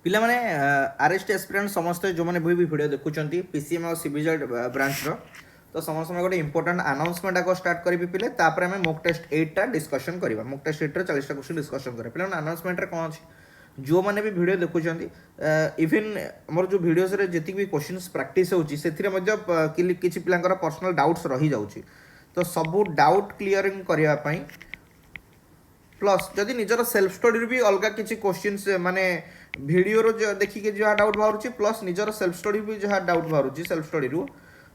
पिला माने RST aspirant समस्त जो मैंने भी वीडियो देखुंत पीसीएम और सीबीजेड ब्रांच रो तो समस्त गोटे इंपोर्टाट अनाउंसमेंट आगे स्टार्ट करी पिले तापर आम मॉक टेस्ट 8 डिस्कशन करवा मॉक टेस्ट 8 40 क्वेश्चन डिस्कशन करा पिला अनाउंसमेंट रे कौन अच्छी जो मैंने भी वीडियो देखुंत इवन मोर जो वीडियोस रे जति भी क्वेश्चंस प्रैक्टिस होची सेथिरे मध्ये किछि पिलांकर पर्सनल डाउट्स रही जाउची तो सब डाउट क्लियरिंग करिया पई प्लस जदि निजर सेल्फ स्टडी भी अलग किसी क्वेश्चन माने वीडियो देखिए जहाँ डाउट बाहर प्लस निजर सेल्फ स्टडी भी जहाँ डाउट बाहर सेल्फ स्टडी रू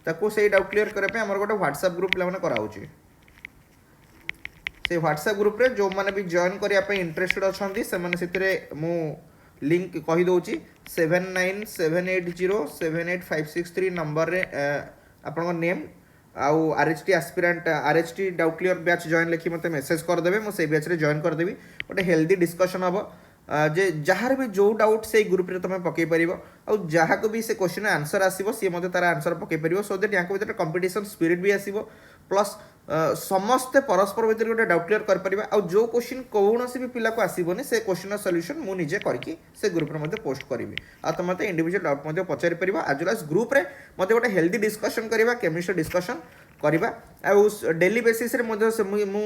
ताको से डाउट क्लियर करने आम गोटे व्हाट्सएप ग्रुप पे कराऊँ से व्हाट्सएप ग्रुप रे जो मैंने भी जॉइन करने इंटरेस्टेड अच्छा से मु लिंक कहीदे 7978078563 नंबर रे आपण नेम आउ RHT aspirant RHT doubt clear batch join लिखी मत मेसेज करदेवे मुझे बैच रे जॉइन करदेवी गोटे हेल्दी डिस्कशन हम जे जहाँ भी जो डाउट से ग्रुप रे तुम पकई पार आउ जहाँ को भी से क्वेश्चन आंसर आसो सी तार आंसर पकई पार सो दैट यहाँ भर कंपिटिशन स्पिरिट भी आसो प्लस समस्ते परस्पर भितर गोटे डाउट क्लियर कर आउ जो क्वेश्चन कौन भी पिला को आसबनी से क्वेश्चन सॉल्यूशन मु निजे करके से ग्रुप रे पोस्ट करी आ तुम मत इंडिविजुअल डाउट पचारि पार आज वेल ग्रुप रे मत गोटे हेल्दी डिस्कशन करवा केमिस्ट्री डिस्कशन करवा आउ डेली बेसिस रे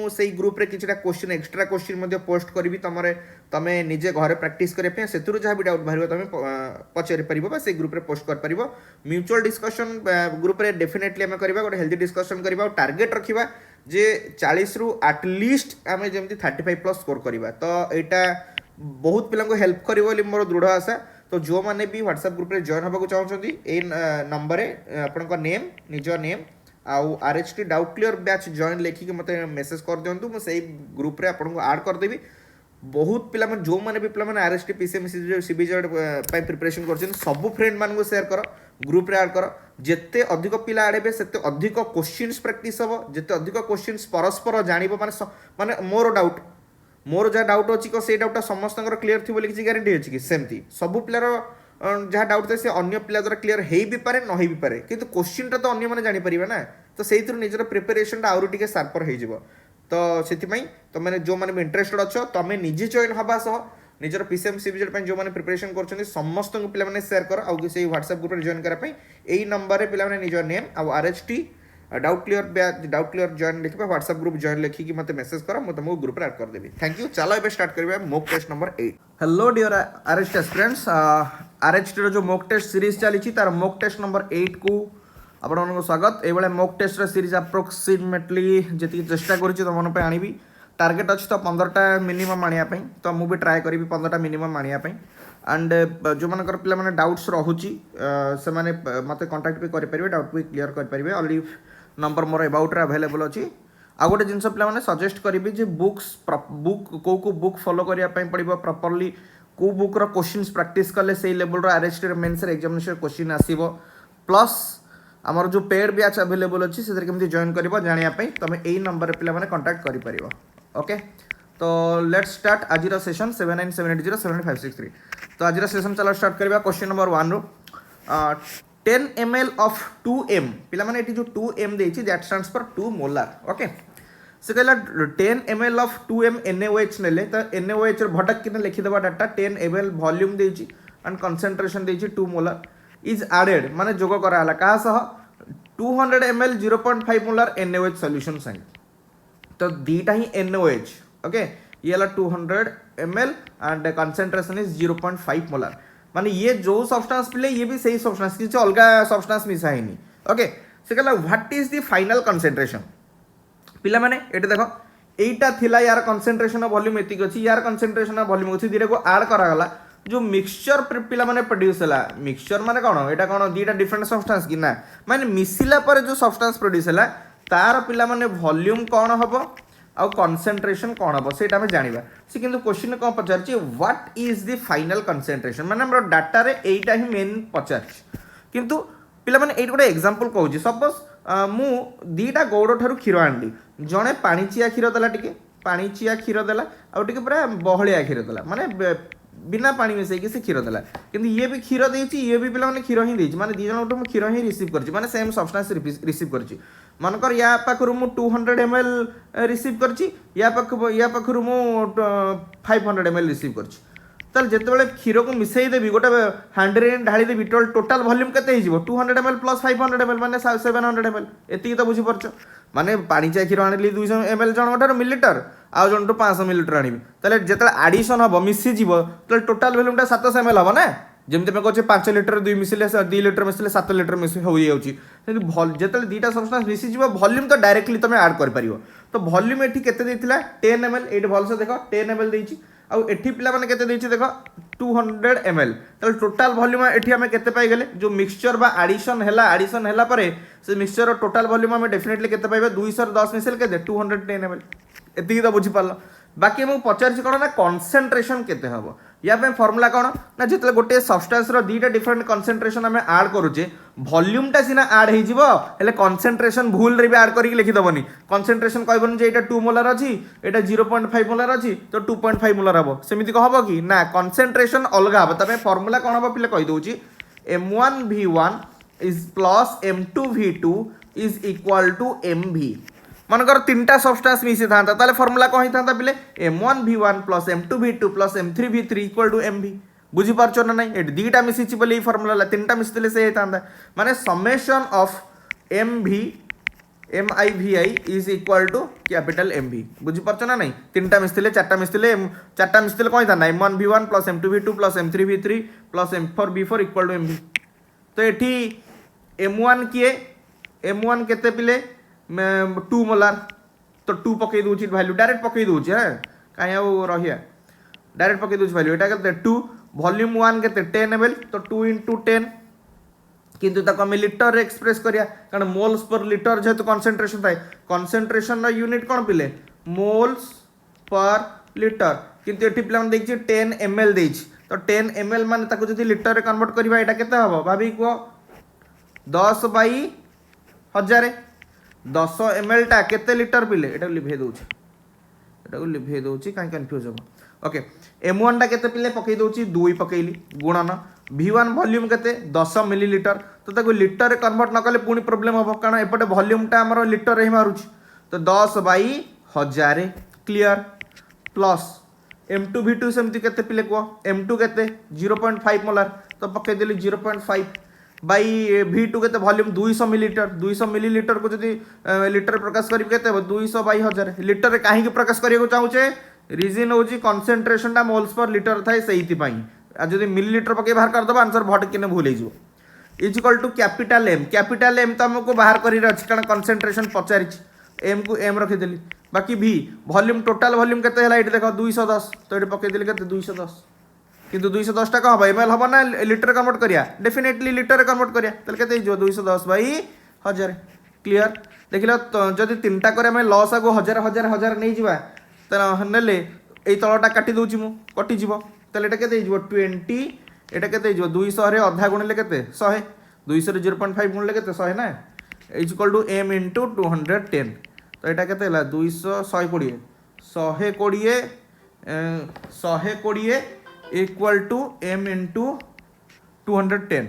से ग्रुप रे किछटा क्वेश्चन एक्स्ट्रा क्वेश्चन पोस्ट करी तुम निजे घरे प्रैक्टिस करने से जहाँ भी डाउट बाहर तुम पचारि पार से ग्रुप रे पोस्ट कर पार म्यूचुअल डिस्कशन ग्रुप रे डेफिनेटली आम करवा गोटे हेल्दी डिस्कशन करवा टार्गेट रखा जे 40 रु एटलिस्ट आम जमी 35+ स्कोर करवा तो यहाँ बहुत पिला हेल्प कर मोर दृढ़ आशा तो जो मैंने भी व्हाट्सएप ग्रुप रे जॉइन होगा चाहते ये नंबर आपण नेम निज नेम आउ RHT doubt clear batch join लिखिक मत मेसेज कर दिंतु मुझे ग्रुप रे आपको ऐड करदेवी बहुत पिला जो मैंने भी पिला आरएचटी पीसीएम सीबीजेड प्रिपरेशन कर सब फ्रेंड मान शेयर कर ग्रुप रे ऐड कर जिते अधिक पिला आड़े से अधिक क्वेश्चंस प्रैक्टिस हम जिते अधिक क्वेश्चंस परस्पर जान माने मोर जहाँ डाउट अच्छी से डाउटा समस्त क्लीयर थी किसी गारंटी अच्छी कि सेमती सब पिलार जहाँ डाउट थे अन्य पिला द्वारा क्लीयर हो भी पारे न हो भी पारे किंतु क्वेश्चनटा तो अन्य मैंने जानीपर ना तो से निजर प्रिपेरेसन आउरी टिके शार्पर हो तो से तुमने जो मैंने इंटरेस्टेड अच्छो तुम निजे जॉइन हवा सह निजर पीसीएम सीबीजेड जो मैंने प्रिपरेशन कर समस्त पे शेयर कर आउ से व्हाट्सएप ग्रुप जॉइन करने यही नंबर पे पे निज नेम आउ आरएचटी डाउट क्लियर जॉइन लिखे व्हाट्सएप ग्रुप जॉइन लिखिकी मत मेसेज कर मुझे तुमको ग्रुप ऐड करदेवी थैंक यू चलो ये स्टार्ट करिए mock test number 8 hello dear RHT aspirants RHT जो मॉक टेस्ट सीरीज चली तार मॉक टेस्ट नंबर 8 को आपको स्वागत ये मॉक टेस्ट सीरीज अप्रोक्सीमेटली जी चेष्टा कर आनी टार्गेट अच्छी तो 15टा मिनिमम आने तो मुझे ट्राए करी 15टा मिनिमम आने एंड जो मनकर पिला माने डाउट्स रहुची से माने मते कांटेक्ट भी करि परिबे डाउट भी क्लियर करि परिबे ऑलरेडी नंबर मोर अबाउट रे अवेलेबल अछि आ गोटे जिनस पिला माने सजेस्ट करिबे जे बुक्स बुक को बुक फॉलो करिया पई पड़िबो प्रॉपर्ली को बुक रो क्वेश्चंस प्रैक्टिस करले सेही लेवल रो आरएचटी मेंस रे एग्जामिनेशन क्वेश्चन आसीबो प्लस आमर जो पेड बैच अवेलेबल अछि से केमती जॉइन करबो जानिया पई तमे एही नंबर रे पिला माने कांटेक्ट करि परिबो ओके तो लेट्स स्टार्ट आज सेशन 7978078563 तो आज सेशन चलो स्टार्ट करबा क्वेश्चन नंबर 1 रो 10 ml ऑफ 2m पिला माने एटी जो 2m देछि that stands for 2 molar okay से कहला 10 ml ऑफ 2m NaOH नेले तो NaOH रो भटक किने लिखि देबा डाटा 10 ml वॉल्यूम देछि एंड कंसंट्रेशन देछि 2 मोलार इज एडेड माने जोग करा हला कहा सह 200 ml 0.5 मोलार NaOH सॉल्यूशन संग तो दीटा ही NaOH ओके ये वाला 200 ml and concentration is 0.5 molar माने ये जो सब्सटेंस पिले ये भी सही सब्सटेंस किसी अलग सब्सटेंस मिसा है नहीं ओके से कहला what is the final concentration पिला माने एटे देखो एटा थिला यार कंसंट्रेशन ऑफ वॉल्यूम एतिक अछि यार कंसंट्रेशन ऑफ वॉल्यूम अछि धीरे को ऐड करा गला जो मिक्सचर पिला माने प्रोड्यूस होला मिक्सचर माने कोन एटा कोन दीटा डिफरेंट सब्सटेंस कि ना माने मिसिला पर जो सब्सटेंस प्रोड्यूस होला तार पिला माने वॉल्यूम कौन हबो आउ कंसंट्रेशन कौन हम से जाना सी कि क्वेश्चन कौन पचार what is the final concentration माने हमर डाटा रे एटा ही मेन पचार किंतु पिला माने एट गोटे एग्जांपल कहूँ सपोज मु दीटा गौड़ ठारू क्षीर आनी जड़े पाणिचिया क्षीर देला टिके पाणिचिया क्षीर देला आउ टिके पूरा बहलिया क्षीर देला माने बिना पानी मिसेकी से क्षीर देला किंतु ये भी क्षीर देछि ये भी पिला माने क्षीर ही देछि माने दी जन क्षीर ही रिसीव करछि माने सेम सब्सटेंस रिसीव करछि मनकर या पाखरु मु 200 ml रिसीव करछि या पाखरु मु 500 ml रिसीव करछि ताले जिते क्षीर को मिसई देवी गोटे हांडी ढाली देवी टोटाल वॉल्यूम केते 200 ml प्लस 500 ml माने 700 ml एति तो बुझी परछ माने पानी चा क्षीर आनिली 200 ml जनठार मिलीलिटर आउ जन 500 मिलीलिटर आनिबी ताले जिते एडिशन हम मिसी जीव तो टोटाल वॉल्यूम 700 ml हम ना जमी तुम कहे 5 लिटर 2 मिसले 2 लिटर मिसले 7 लिटर मिस हो जाऊँगी जो दुईटा सबस्टांस मिसीज वॉल्यूम तो डायरेक्टली तुम ऐड कर तो वॉल्यूम ये केते 10 ml ये भलसे देख 10 ml देती आउ एठी पिला माने केते देछि देख 200 ml तो टोटाल वॉल्यूम एठी हमें केते पाई गेले जो मिक्सचर बा एडिशन हैला परे से मिक्सचर टोटाल वॉल्यूम हमें डेफिनेटली केते पाइबे 210 मिसल केते 210 ml एति तो बुझी पारलो बाकी मुझे पचार कौन ना कनसेंट्रेशन केते हम या फर्मुला कौन ना जिते गोटे सब्सटेंस रो दीटा डिफरेंट कनसेंट्रेशन आम आड करुचे वॉल्यूम टा सिना आड हो कनसेंट्रेशन भूल रे भी आड करके लिखिदबनी कनसेंट्रेशन कहबनी जे एटा 2 मोलार अछि एटा 0.5 मोलार अछि तो 2.5 मोलार हबो सेमिति कहबो कि ना कनसेंट्रेशन अलगा हबो तबे फर्मुला कौन हबो पिले कहि दउची m1v1 is plus m2v2 is equal to mv मनकर 3टा सब्सटेंस मिसी था ताले फॉर्मूला कौन था पिले m1v1 plus m2v2 plus m3v3 equal to mv बुझी पारछो ना नहीं एट दीटा मिसी बोले फॉर्मूला 3टा मिसले से था माने summation of mv mivi is equal to capital mv बुझी पारछो ना नहीं 3टा मिसले 4टा मिसले कौन था m1v1 plus m2v2 plus m3v3 plus m4v4 equal to mv तो एठी m1 किए m1 केते पिले 2 मोलार तो 2 पकई दूची वैल्यू डायरेक्ट पकई दूची है कहीं रहिया डायरेक्ट पकई दूची वैल्यू एटा केते 2 वॉल्यूम 1 केते 10 ml तो 2 into 10 किंतु तक आम लिटर रे एक्सप्रेस करिया कारण मोल्स पर लिटर जेहेतु कंसंट्रेशन थाए कंसंट्रेशन रो यूनिट कोन पिले मोल्स पर लिटर किंतु एठी प्लान देखछि 10 ml देछि तो 10 ml माने ताको जदि लिटर रे कन्वर्ट करबा एटा केते हबो भाभी को 10 बाई 1000 10 ml टा केते लिटर पिले एटा लिभे दउची काई कंफ्यूज हो ओके m1 टा केते पिले पकई दउची 2 पकईली गुणन v1 वॉल्यूम केते 10 मिलीलीटर तो ताको लिटर रे कन्वर्ट न कले पुनी प्रॉब्लम हो कारण एपटे वॉल्यूम टा हमर लिटर रे मारुची तो 10 बाई 1000 क्लियर प्लस m2v2 सेमती केते पिले को m2 केते 0.5 मोलार तो पकई देली 0.5 बाई v2 केते वॉल्यूम 200 मिलीलीटर को जदि लिटर प्रकाश करी केते 200 बाई 1000 लिटर रे काहे के प्रकाश करियो को चाहूचे रीजन होची कंसंट्रेशन टा मोल्स पर लिटर थाए सेहिति पई आ जदि मिलीलीटर पके बाहर कर दबा आंसर भट किने भूल हो is equal to capital m तो हमको बाहर करी अछि कारण कंसंट्रेशन पचारि m को m रखि देली बाकी v वॉल्यूम टोटल वॉल्यूम केते हला एठी देखो 210 तो एठी पके देली केते 210 किंतु 210 टा कहबा ml हबो ना लिटर कन्वर्ट करिया डेफिनेटली लिटर कन्वर्ट करिया तले केते जो 210 बाई 1000 क्लियर देखिलो जदि 3टा करे हम लॉस आगो 1000 नै जिबा त नेले एई तळटा काटी दउची मु कटि जिवो तले एटा केते जिवो 20 एटा केते जिवो 200 रे आधा गुणले केते 100 200 रे 0.5 गुणले केते 100 ना is equal to m into 210 तो एटा केते हला 200 120 इक्वल टू m into 210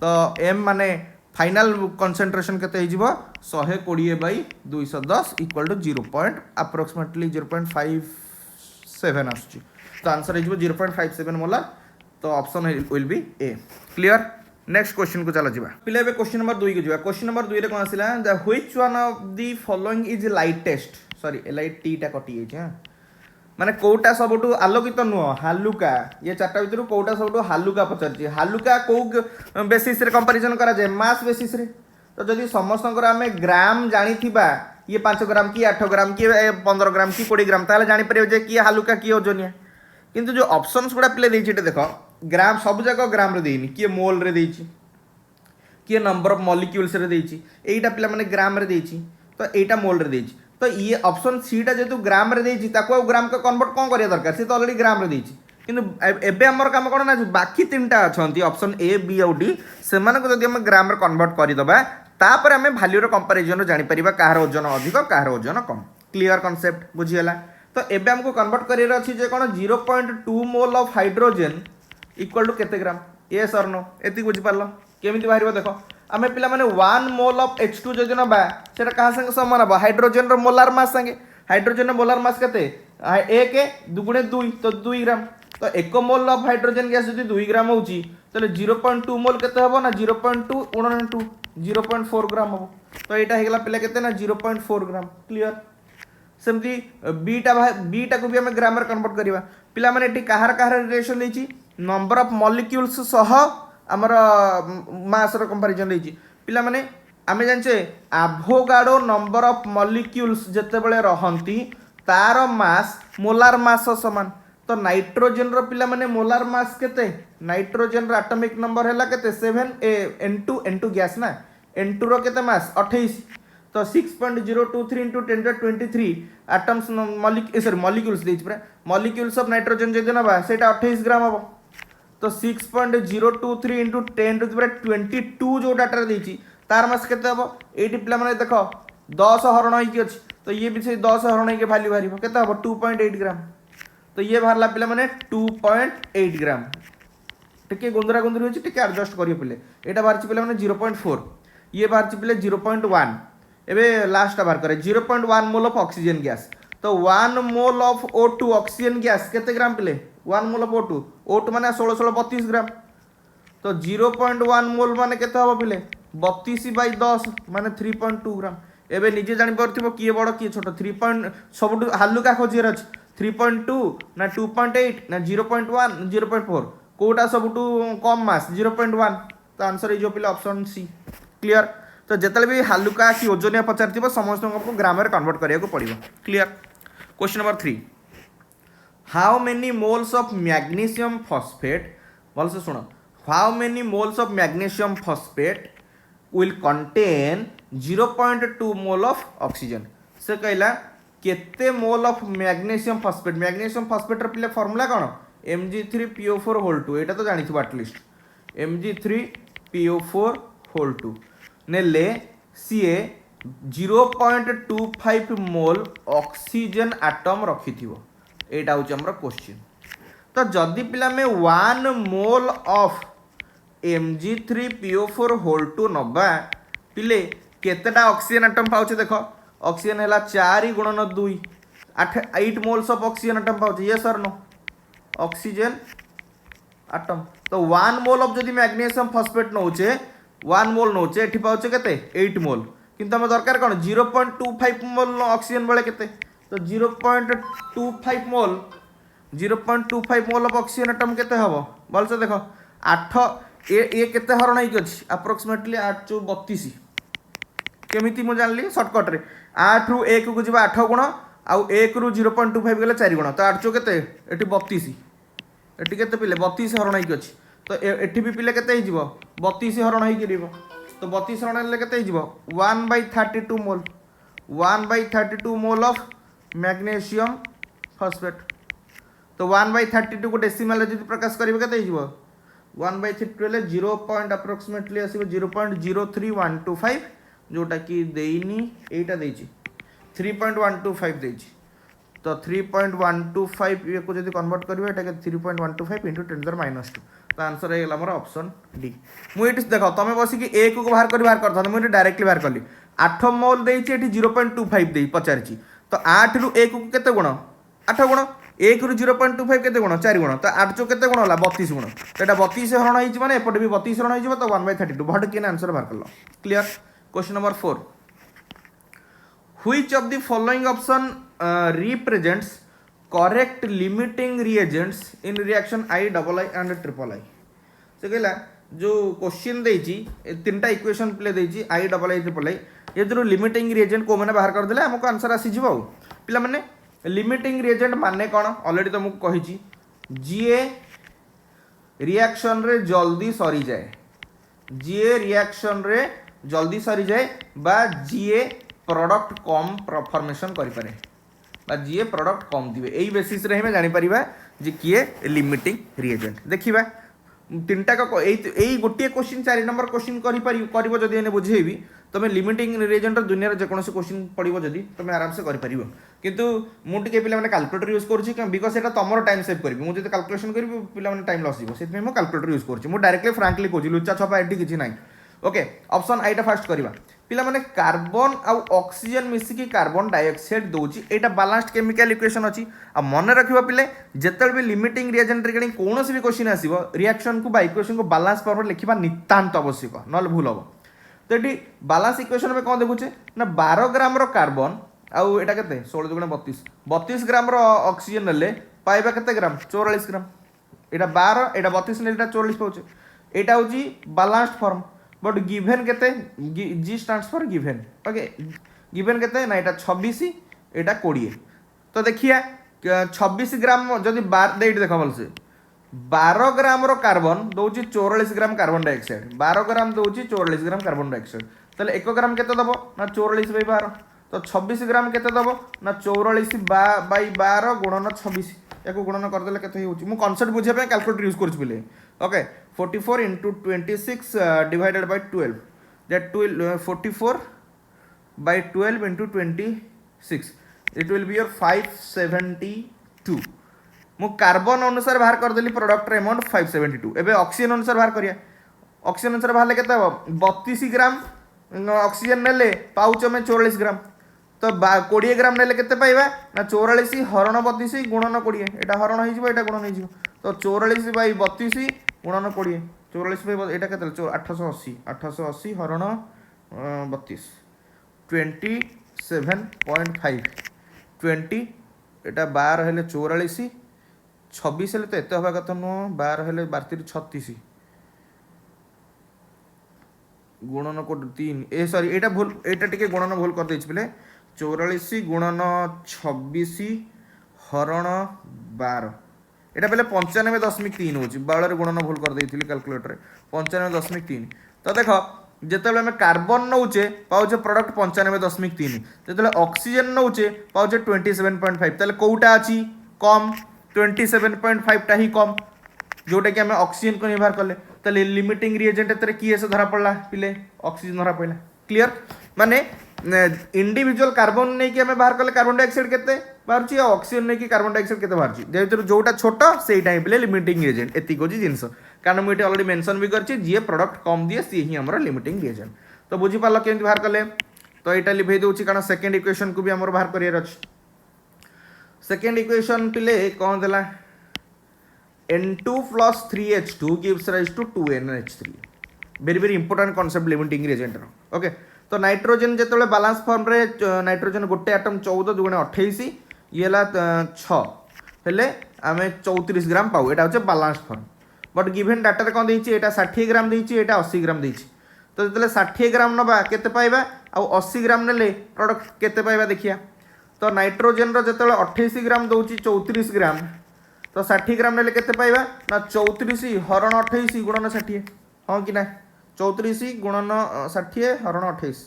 तो m माने फाइनल कंसंट्रेशन केते हो जिवो 120 बाई 210 इक्वल टू 0. अप्रोक्सीमेटली 0.57 आसुची तो आंसर हो 0.57 मोलार तो option will be A clear next question को चला जिबा पिले बे क्वेश्चन नंबर 2 को जिबा क्वेश्चन नंबर 2 रे कोन आसिला the which one of the following is lightest sorry LIT टा कटि छै हां माने कोटा सबटू आलोकित नुह हालुका ये चारटा भीतर कोटा सबटू हालुका पचारछि हालुका को बेसिस रे कंपैरिजन करा जाय मास बेसिस रे तो जदि समस्त आमे ग्राम जानी थिबा ये 5 ग्राम की 8 ग्राम की 15 ग्राम की 20 ग्राम ताले जानि परियो जे की हालुका की ओजनिया किंतु जो ऑप्शंस गुडा प्ले देछि देखो ग्राम सब जगह ग्राम रे देइनी की मोल रे देछि की नंबर ऑफ मॉलिक्यूल्स रे देछि एटा पिला माने ग्राम रे देछि तो एटा मोल रे देछि तो ये ऑप्शन सी टा जेतु ग्राम रे देछि ताको ग्राम को कन्वर्ट कोन करिया दरकार से तो ऑलरेडी ग्राम रे देछि किंतु एबे हमर काम कोन ना बाकी तीनटा अछंती ऑप्शन ए बी और डी से माने को जदि हम ग्राम रे कन्वर्ट करि दबा तापर हमें वैल्यू रो कंपैरिजन रो जानि परिबा काहर ओजन अधिक काहर ओजन कम क्लियर कांसेप्ट बुझियला तो एबे हमको कन्वर्ट करियर अछि जे कोन 0.2 mole of hydrogen equal to केते ग्राम यस और नो एति बुझि पारलो केमिति बाहिरबो देखो आमे पिला माने 1 मोल ऑफ H2 जदि नबा सेटा कहा संगे समान हबो हाइड्रोजन रो मोलार मास संगे हाइड्रोजन रो मोलार मास केते 1 2 गुणे 2 तो 2 ग्राम तो 1 मोल ऑफ हाइड्रोजन गैस जदि 2 ग्राम होची तले 0.2 मोल केते हबो ना 0.2 गुणन 2 0.4 ग्राम हबो तो एटा हेगला पिला केते ना 0.4 ग्राम क्लियर सेमती बीटा को भी हमें ग्राम रे कन्वर्ट करबा पिला माने एटी काहार काहार रिलेशन लेची नंबर ऑफ मॉलिक्यूल्स सह हमर मास रो कंपैरिजन लेची पिला माने आमे जानचे एवोगाड्रो नंबर ऑफ मॉलिक्यूल्स जते बेले रहंती तार मास मोलार मास समान तो नाइट्रोजन रो पिला माने मोलार मास केते नाइट्रोजन रो एटॉमिक नंबर हैला केते 7 N2 गैस ना N2 रो केते मास 28 तो 6.023 into 10⁻23 एटम्स मॉलिक्यूल्स देछ पूरा मॉलिक्यूल्स ऑफ नाइट्रोजन जदि नबा सेटा 28 ग्राम हबो तो 6.023 into 10⁻22 जो डाटा देछि तार मास केते हबो एटी पिला माने देखो 10 हरण होई कि अछि तो ये भी से 10 हरण होई के वैल्यू बारिबो केते हबो 2.8 ग्राम तो ये बाहरला पिला माने 2.8 ग्राम टिके गुंदरा गुंदरी होछि टिके एडजस्ट करियो पिले एटा बारछि पिला माने 0.4 ये बारछि पिले 0.1 एबे लास्ट बार करे 0.1 मोल ऑफ ऑक्सीजन गैस तो 1 mole of O2 oxygen gas केते ग्राम पिले 1 मोल ऑफ O2 माने 1632 ग्राम तो 0.1 मोल माने केते हबो पिले 32/10 माने 3.2 ग्राम एबे निजे जानि परथिबो किए बड़ किए छोट 3 सबटु हालुका खोजिर अछि 3.2 ना 2.8 ना 0.1 0.4 कोटा सबटु कम मास 0.1 तो आंसर इज जो पिले ऑप्शन सी क्लियर तो जिते भी हालुका कि ओजनिया पचार समस्त को ग्राम में कन्वर्ट करिया पड़ो clear question number 3 how many moles of magnesium phosphate भल से सुन how many moles of magnesium phosphate will contain 0.2 mole of oxygen से कहला केते मोल ऑफ मैग्नीशियम फॉस्फेट र पिले फार्मूला कौन Mg3PO4 होल 2 एटा तो जानी थी एटलिस्ट Mg3PO4 होल 2 नेले सीए 0.25 मोल ऑक्सीजन एटम रखिथिबो एटा होच हमर क्वेश्चन तो जदि पिला में 1 मोल ऑफ Mg3PO4 होल 2 नबा पिले केतेटा ऑक्सीजन एटम पाउचे देखो ऑक्सीजन हैला 4 गुणन 2 8 मोल्स ऑफ ऑक्सीजन एटम पाउचे यस और नो ऑक्सीजन एटम तो 1 मोल ऑफ जदि मैग्नीशियम फॉस्फेट नउचे 1 मोल नउचे एठी पाउचे केते 8 मोल किंतु हम दरकार कोन 0.25 मोल ऑक्सीजन बेले केते तो 0.25 मोल ऑफ ऑक्सीजन एटम केते हबो बोल से देखो 8 ए केते हरण होई अछि अप्रोक्सीमेटली 8 * 32 केमिति मु जानली शॉर्टकट रे 8 रु 1 को जिबा 8 गुण आ 1 रु 0.25 गेले 4 गुण तो 8 केते एठी 32 एठी केते पिले 32 हरण होई अछि तो एठी भी पिले केते हिजिबो 32 हरण होई गिरिबो तो 32 हरण ले केते हिजिबो 1/32 मोल 1/32 मोल ऑफ मैग्नीशियम फॉस्फेट तो 1/32 को डेसिमल रे जदि प्रकाश करिबो केते हिजिबो 1/32 ले 0. अप्रोक्सीमेटली आसीबो 0.03125 जोटा कि देइनी एटा देइची 3.125 देइची तो 3.125 ये को जदि कन्वर्ट करिवे एटा के 3.125 * 10⁻²। तो आंसर है हमर ऑप्शन डी मु एटी देखो तमे बसी कि ए को बाहर कर मु डायरेक्टली बाहर करली 8 मोल देइछि एटी 0.25 देइ पचारछि तो 8 रु 1 को केते गुण 8 गुण 1 रु 0.25 केते गुण 4 गुण तो 8 चो केते गुण होला 32 गुण तो एटा 32 हरण होइछि माने एपटे भी 32 हरण होइछि तो 1/32 भट केन आंसर बाहर करलो clear question number 4 which of the following option represents correct limiting reagents in reaction II and III से कहला जो क्वेश्चन देछि तीनटा इक्वेशन प्ले देछि II III ये जो लिमिटिंग रिएजेंट को मैंने बाहर कर देले हमको आंसर आसी जिवो पिला माने लिमिटिंग रिएजेंट माने कोन ऑलरेडी तो मुको कहिछि जीए रिएक्शन रे जल्दी सरी जाए जीए रिएक्शन रे जल्दी सरी जाए बा जीए प्रोडक्ट कम फॉर्मेशन करि पारे बा जीए प्रोडक्ट कम दिवे एई बेसिस रे हमें जानि परिबा जे किए लिमिटिंग रिएजेंट देखिबा तीनटा का एई गोटे क्वेश्चन 4 नंबर क्वेश्चन करिवो जदि एने बुझेबी तमे लिमिटिंग रिएजेंट दुनिया रे जे कोनोसी क्वेश्चन पडिवो जदि तमे आराम से करि परिबो किंतु मु टिके पिला माने कैलकुलेटर यूज करछि बिकॉज़ एटा तमरो टाइम सेव करबी मु जदि कैलकुलेशन करबी पिला माने टाइम लॉस दिबो सेति मु कैलकुलेटर यूज करछि मु डायरेक्टली फ्रैंकली कहछि लुच्चा छपा एटी किछि नाही ओके ऑप्शन आईटा फास्ट करबा पिला माने कार्बन आउ ऑक्सीजन मिसिकी कार्बन डाइऑक्साइड दोची एटा बैलेंस्ड केमिकल इक्वेशन अछि आ मन रखिबा पिले जेतल भी लिमिटिंग रिएजेंट रिगार्डिंग कोनोसी भी क्वेश्चन आसीबो रिएक्शन को बा इक्वेशन को बैलेंस फॉर्म रे लिखिबा नितांत आवश्यक नल भूल हो तो ये बैलेंस इक्वेशन में कौन देखुचे ना 12 ग्राम रो कार्बन आउ एटा केते 16 दुगुणे 32 ग्राम रो ऑक्सीजन नेले पाइबा केते ग्राम 44 ग्राम एटा 12 एटा 32 ने एटा 44 पाउचे एटा होची बैलेंस्ड फॉर्म बट गिवन केते जी stands for given okay given केते ना एटा 26 एटा 20 तो देखिया 26 ग्राम जदि 12 देट देखो भलसे 12 ग्राम रो कार्बन दौची 44 ग्राम कार्बन डाइऑक्साइड 12 ग्राम दौची 44 ग्राम कार्बन डाइऑक्साइड ताले 1 ग्राम केते दबो ना 44 बाई 12 तो 26 ग्राम केते दबो ना 44 बाई 12 गुणन 26 याको गुणन कर देले केते होची मु कांसेप्ट बुझे पे कैलकुलेटर यूज करछ बिले okay 44 into 26 divided by 12 that 44 by 12 into 26 it will be your 572 मु कार्बन अनुसार बाहर कर देली प्रोडक्ट रे अमाउंट 572 एबे ऑक्सीजन अनुसार बाहर करिया ऑक्सीजन अनुसार बाहर ले केते 32 ग्राम ऑक्सीजन नेले पाउच में 44 ग्राम तो 20 ग्राम नेले केते पाइबा ना 44 हरण 32 गुणन 20 एटा हरण होई जिवो एटा गुणन होई जिवो तो 44 बाई 32 गुणन 20 44 बाई एटा केते 880 हरण 32 27.5 20 एटा 12 हेले 44 26 हेले तो एते हवा कथा नो 12 हेले 12 36 गुणन को 3 ए सॉरी एटा भूल एटा टिके गुणन भूल कर देछ बिले 44 गुणन 26 हरण 12 एटा पहले 95.3 होची बाळ रे गुणन भूल कर देइथिली कैलकुलेटर रे 95.3 तो देखो जेतेबेले हमें कार्बन नौचे पाउचे प्रोडक्ट 95.3 जेतेबेले ऑक्सीजन नौचे पाउचे 27.5 ताले कोउटा अछि कम 27.5 टा ही कम जोटा कि हमें ऑक्सीजन को निर्भर करले ताले लिमिटिंग रिएजेंट एतरे की से धरा पड़ला पिले ऑक्सीजन धरा पड़ला क्लियर माने इंडिविजुअल कार्बन नहीं कि हमें बाहर करले कार्बन डाइऑक्साइड केते बाहरची ऑक्सीजन नहीं कि कार्बन डाइऑक्साइड केते बाहरची जेतर जोटा छोटा सेई टाइम पे लिमिटिंग रिएजेंट एति कोजी जिंस कारण मुझे ऑलरेडी मेंशन भी करछि जे प्रोडक्ट कम दिए सी ही हमर लिमिटिंग रिएजेंट तो बुझी पालो केमति बाहर करले तो एटा लिभे दोछि कारण सेकंड इक्वेशन को भी हमर बाहर करियर अछि सेकंड इक्वेशन पिले कोन देला N2 plus 3H2 gives rise to 2NH3 very very important concept limiting reagent okay तो नाइट्रोजन जेतेबेले बैलेंस फॉर्म रे नाइट्रोजन गोटे एटम 14 दुगुणे 28 ये ला 6 हेले आमे 34 ग्राम पाऊ एटा होचे balance form but given data रे कोन देछि एटा 60 ग्राम देछि एटा 80 ग्राम देछि तो जेतेले 60 ग्राम नबा केते पाइबा आ 80 ग्राम नेले प्रोडक्ट केते पाइबा देखिया तो नाइट्रोजन रो जेतेबेले 28 ग्राम दउछि 34 ग्राम तो 60 ग्राम नेले केते पाइबा ना 34 हरण 28 गुणन 60 हां कि ना 34 गुणन 60 हरण 28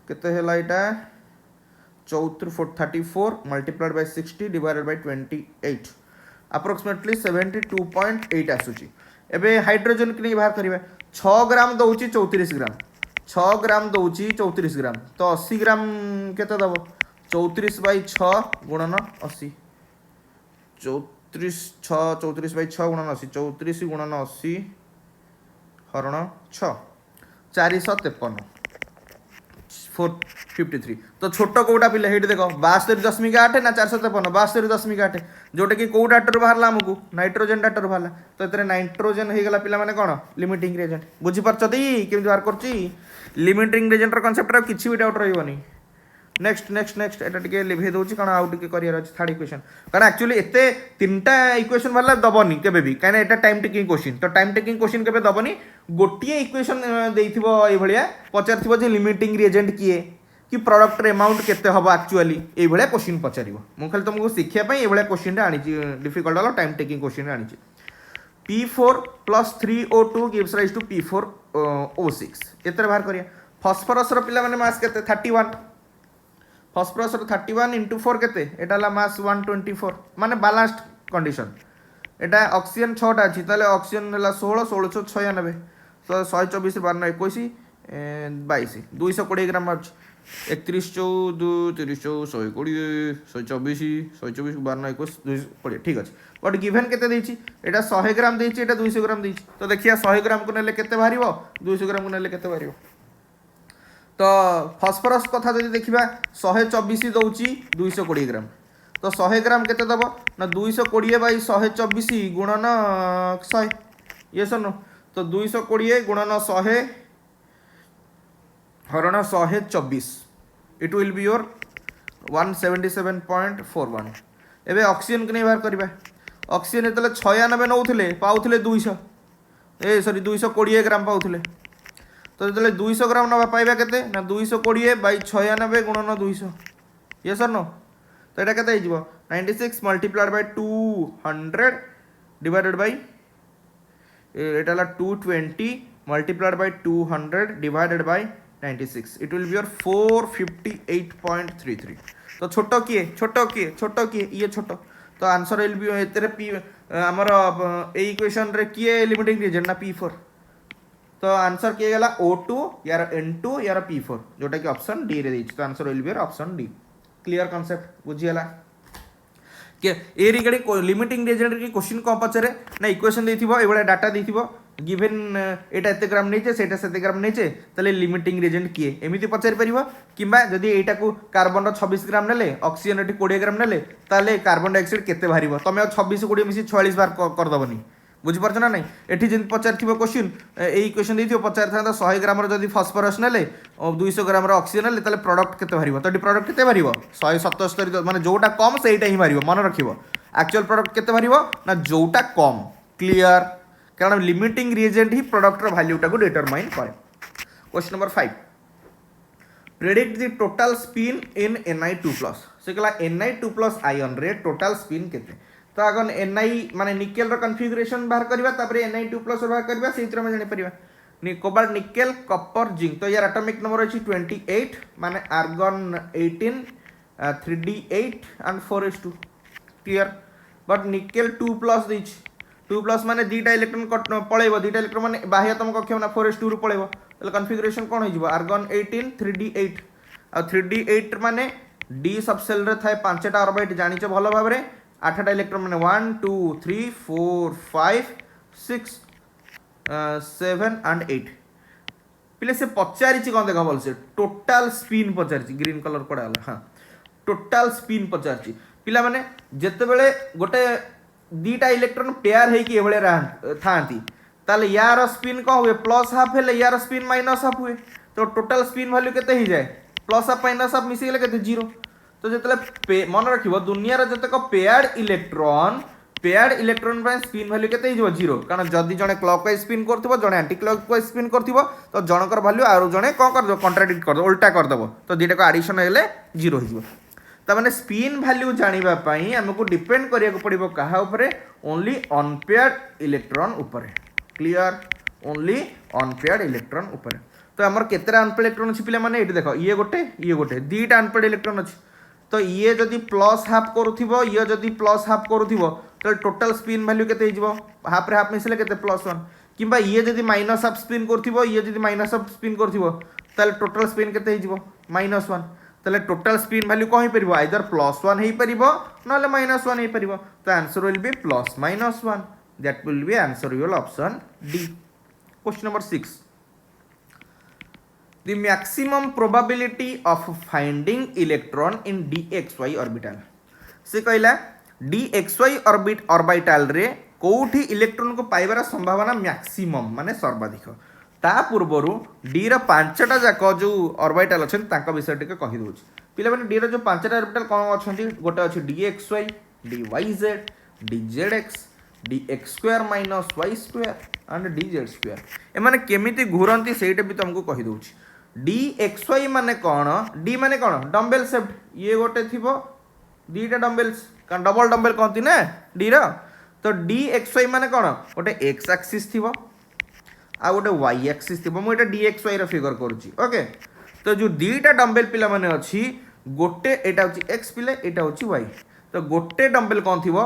केते हैला एटा 34 multiplied by 60 divided by 28 approximately 72.8 आसुची एबे हाइड्रोजन कि बाहर करिबा 6 ग्राम दउची 34 ग्राम 6 ग्राम दउची 34 ग्राम तो 80 ग्राम केते दबो 34 बाय 6 गुणन 80 34 बाई 6 गुणन 80 34 गुणन 80 हरण 6 453 453 तो छोट कोटा पिले हेट देखो 72.8 ना 453 72.8 जोटा कि कोउ डाटा बाहरला हमकु नाइट्रोजन डाटा बाहरला तो एतरे नाइट्रोजन हे गला पिला माने कोन लिमिटिंग रिएजेंट बुझी परछती केम बाहर करची लिमिटिंग रिएजेंट रो कांसेप्ट रो किछि भी डाउट रहइबनी नेक्स्ट एटा टिके लिभे दोछि कारण आउ टिके करियर अछि थर्ड इक्वेशन कारण एक्चुअली एते तीनटा इक्वेशन वाला दबनी केबे भी कारण एटा टाइम टेकिंग क्वेश्चन तो टाइम टेकिंग क्वेश्चन केबे दबनी गोटिए इक्वेशन देइथिबो ए भलिया पचारथिबो जे लिमिटिंग रिएजेंट किए कि प्रोडक्ट रे अमाउंट केते हबो एक्चुअली ए भलिया क्वेश्चन पचारिबो मु खाली तुमको शिखिया पई ए भलिया क्वेश्चन रे आनिछि डिफिकल्ट वाला टाइम टेकिंग क्वेश्चन रे आनिछि P4 plus 3O2 gives rise to P4O6 एतरे बाहर करिया फास्फोरस रो पिला माने मास केते 31 फास्फोरस 31 into 4 केते एटा ला मास 124 माने बैलेंस्ड कंडीशन एटा ऑक्सीजन 6 टा अछि ताले ऑक्सीजन ला 16 1696 तो 124 12 21 22 220 ग्राम अछि 31 14 30 120 124 124 12 21 220 ठीक अछि बट गिवन केते देछि एटा 100 ग्राम देछि एटा 200 ग्राम देछि तो देखिया 100 ग्राम को नेले केते भारिबो 200 ग्राम को नेले केते भारिबो तो फस्फरस कथा जब देखा 124 दौर 220 ग्राम तो 100 ग्राम केते दब ना 220 बाई 124 गुणन 100 ये नो तो 220 गुणन 100 हरण 124 इट विल बी योर 177.41 एबे ऑक्सीजन को नहीं बाहर करबा ऑक्सीजन एतले 96 नौथिले पाउथिले 200 सॉरी 220 ग्राम पाउथिले तो जो 200 ग्राम ना पाइबा केते ना 220 बाई 96 गुणन 200 ये सर नो तो यहाँ के 96 multiplied by 200 divided by Etah 220 multiplied by 200 divided by 96 it will be your 458.33 तो छोटो किए ये छोटो तो आंसर विल बी एतरे पी हमर ए इक्वेशन रे किए लिमिटिंग रीजन ना P4 तो आंसर किए गला O2 यार N2 यार P4 जोटा कि ऑप्शन डी रे दैछि तो answer will be option D clear concept बुझियला के ए रिगार्डिंग लिमिटिंग रीजन की क्वेश्चन कौन पचारे ना इक्वेशन देथिबो एबळे डाटा देथिबो गिवन एटा एते ग्राम नेचे सेटा सेते ग्राम नेचे तले लिमिटिंग रीजन किए एमिति पचारि परिबो किबा जदी एटा को कार्बन 26 ग्राम नेले ऑक्सीजन एटी 20 ग्राम नेले ताले कार्बन डाइऑक्साइड केते बाहरिबो तमे 26 20 मिसी 46 बार कर दबनी बुझि परछ ना नहीं एठी जिन पचारथिबो क्वेश्चन एई क्वेश्चन देथिबो पचार थांदा 100 ग्राम रो जदी फास्फोरस नेले 200 ग्राम रो ऑक्सीजन नेले ताले प्रोडक्ट केते बाहरिबो तो प्रोडक्ट केते बाहरिबो 177 माने जोटा कम सेटा ही बाहरिबो मन रखिबो एक्चुअल प्रोडक्ट केते बाहरिबो ना जोटा कम क्लियर कारण लिमिटिंग रिएजेंट ही प्रोडक्ट रो वैल्यूटा को डिटरमाइन करे question number 5 predict the total spin in Ni2+ से कहला Ni2+ आयन रे टोटल स्पिन केते तो अगन Ni माने निकेल रो कॉन्फ़िगरेशन बाहर करबा तापरे Ni2+ बाहर करबा सेतिर में जानि परिबा कोबाल्ट निकेल कॉपर जिंक तो यार एटॉमिक नंबर अछि 28 माने argon 18 3d8 and 4s2 clear but nickel 2+ दैछि 2+ माने दीटा इलेक्ट्रॉन पळेबो दीटा इलेक्ट्रॉन माने बाह्यतम कक्ष माने 4s2 रु पळेबो तले कॉन्फ़िगरेशन कोन होइजबो आर्गन 18 3d8 आ 3d8 माने d सब सेल रे थाए 5टा ऑर्बिट जानिछ भलो भाबरे 8टा इलेक्ट्रॉन माने 1 2 3 4 5 6 7 एंड 8 पिले से पचारिछि कोन देखा बोल से टोटल स्पिन पचारिछि ग्रीन कलर कोडा हां टोटल स्पिन पचारिछि पिला माने जते बेले गोटे दीटा इलेक्ट्रॉन पेयर है कि एबळे थांती ताले यार स्पिन को हुए प्लस हाफ हेले यार स्पिन माइनस हाफ हुए तो टोटल स्पिन वैल्यू केते ही जाए प्लस हाफ माइनस हाफ मिसी गेले केते 0 तो जतले मन रखिबो दुनिया रे जतक पेयर्ड इलेक्ट्रॉन पे स्पिन वैल्यू केते ही 0 कारण जदी जने क्लॉकवाइज स्पिन करथिबो जने एंटी क्लॉकवाइज स्पिन करथिबो तो जनकर वैल्यू आरो जने को कर दो कॉन्ट्राडिक्ट कर दो उल्टा कर दबो तो दीटा को एडिशन हेले 0 हो जिवो तमाने स्पिन वैल्यू जानिबा पई हमको डिपेंड करिया को पड़िबो कहा ऊपर ओनली अनपेयर्ड इलेक्ट्रॉन ऊपर क्लियर ओनली अनपेयर्ड इलेक्ट्रॉन ऊपर तो हमर केतरा अनपेयर्ड इलेक्ट्रॉन अछि पिला माने एठी देखो ये गोटे दीटा अनपेयर्ड इलेक्ट्रॉन अछि तो ये जदी प्लस हाफ करूथिबो ये जदी प्लस हाफ करूथिबो तो टोटल स्पिन वैल्यू केते हिजबो हाफ रे हाफ मिसले केते +1 किबा ये जदी माइनस हाफ स्पिन करथिबो ये जदी माइनस हाफ स्पिन करथिबो ताले टोटल स्पिन केते हिजबो -1 ताले टोटल स्पिन वैल्यू को ही परिबो आइदर +1 ही परिबो नले -1 ही परिबो तो answer will B +-1 that will be answer your option D question number 6 the maximum probability of finding electron in dxy orbital से कहला dxy orbital रे कोठी इलेक्ट्रॉन को पाइबार संभावना मैक्सिमम माने सर्वाधिक ता पूर्वरु डी रो 5टा जाक जो ऑर्बिटल अछन ताका विषय टिके कहि दोछि पिला माने डी रो जो 5टा ऑर्बिटल कोन अछंती गोटे अछि dxy dyz dzx dx² y² and dz² ए माने केमिति घुरंती सेटा भी तुमको कहि दोछि dxy माने कोन d माने कोन डंबल शेप्ड ये गोटे थिबो दीटा डंबल्स कान डबल डंबल कहती ना d रो तो dxy माने कोन गोटे x एक्सिस थिबो आ गोटे y एक्सिस थिबो मु एटा dxy रो फिगर करूची ओके तो जो दीटा डंबल पिला माने अछि गोटे एटा होची x पिले एटा होची y तो गोटे डंबल कोन थिबो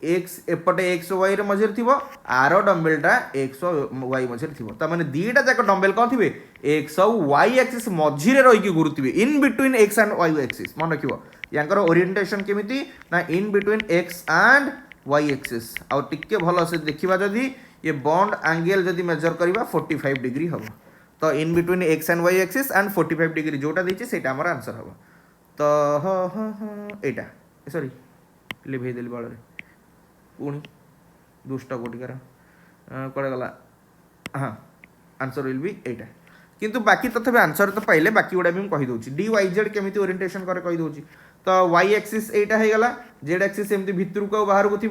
x एपटे x y रे मझर थिबो आरो डंबलटा x y मझर थिबो त माने दीटा जाक डंबल कोन थिबे x y एक्सिस मझिरे रही की घुरुथिबे in between x and y axis मन रखिबो यांकर ओरिएंटेशन केमिति ना in between x and y axis आ टिके भलो से देखिबा जदी ये बॉन्ड एंगल जदी मेजर करिबा 45 डिग्री हबो तो in between X and Y axis and 45 degree जोटा देछि सेटा हमर आंसर हबो तो एटा सॉरी लिभे देली बळ रे पुणी दुष्ट कोटिकार कड़े गला हाँ आंसर विल बी एटा किंतु बाकी तथापि आंसर तो पाइले बाकी गुड़ा भी मुझे कहीदे डी वाई जेड केमी ओरिएंटेशन करे कहीदे तो वाई एक्सिस एटा हो गला जेड एक्सिस एमती भितर को बाहर को थी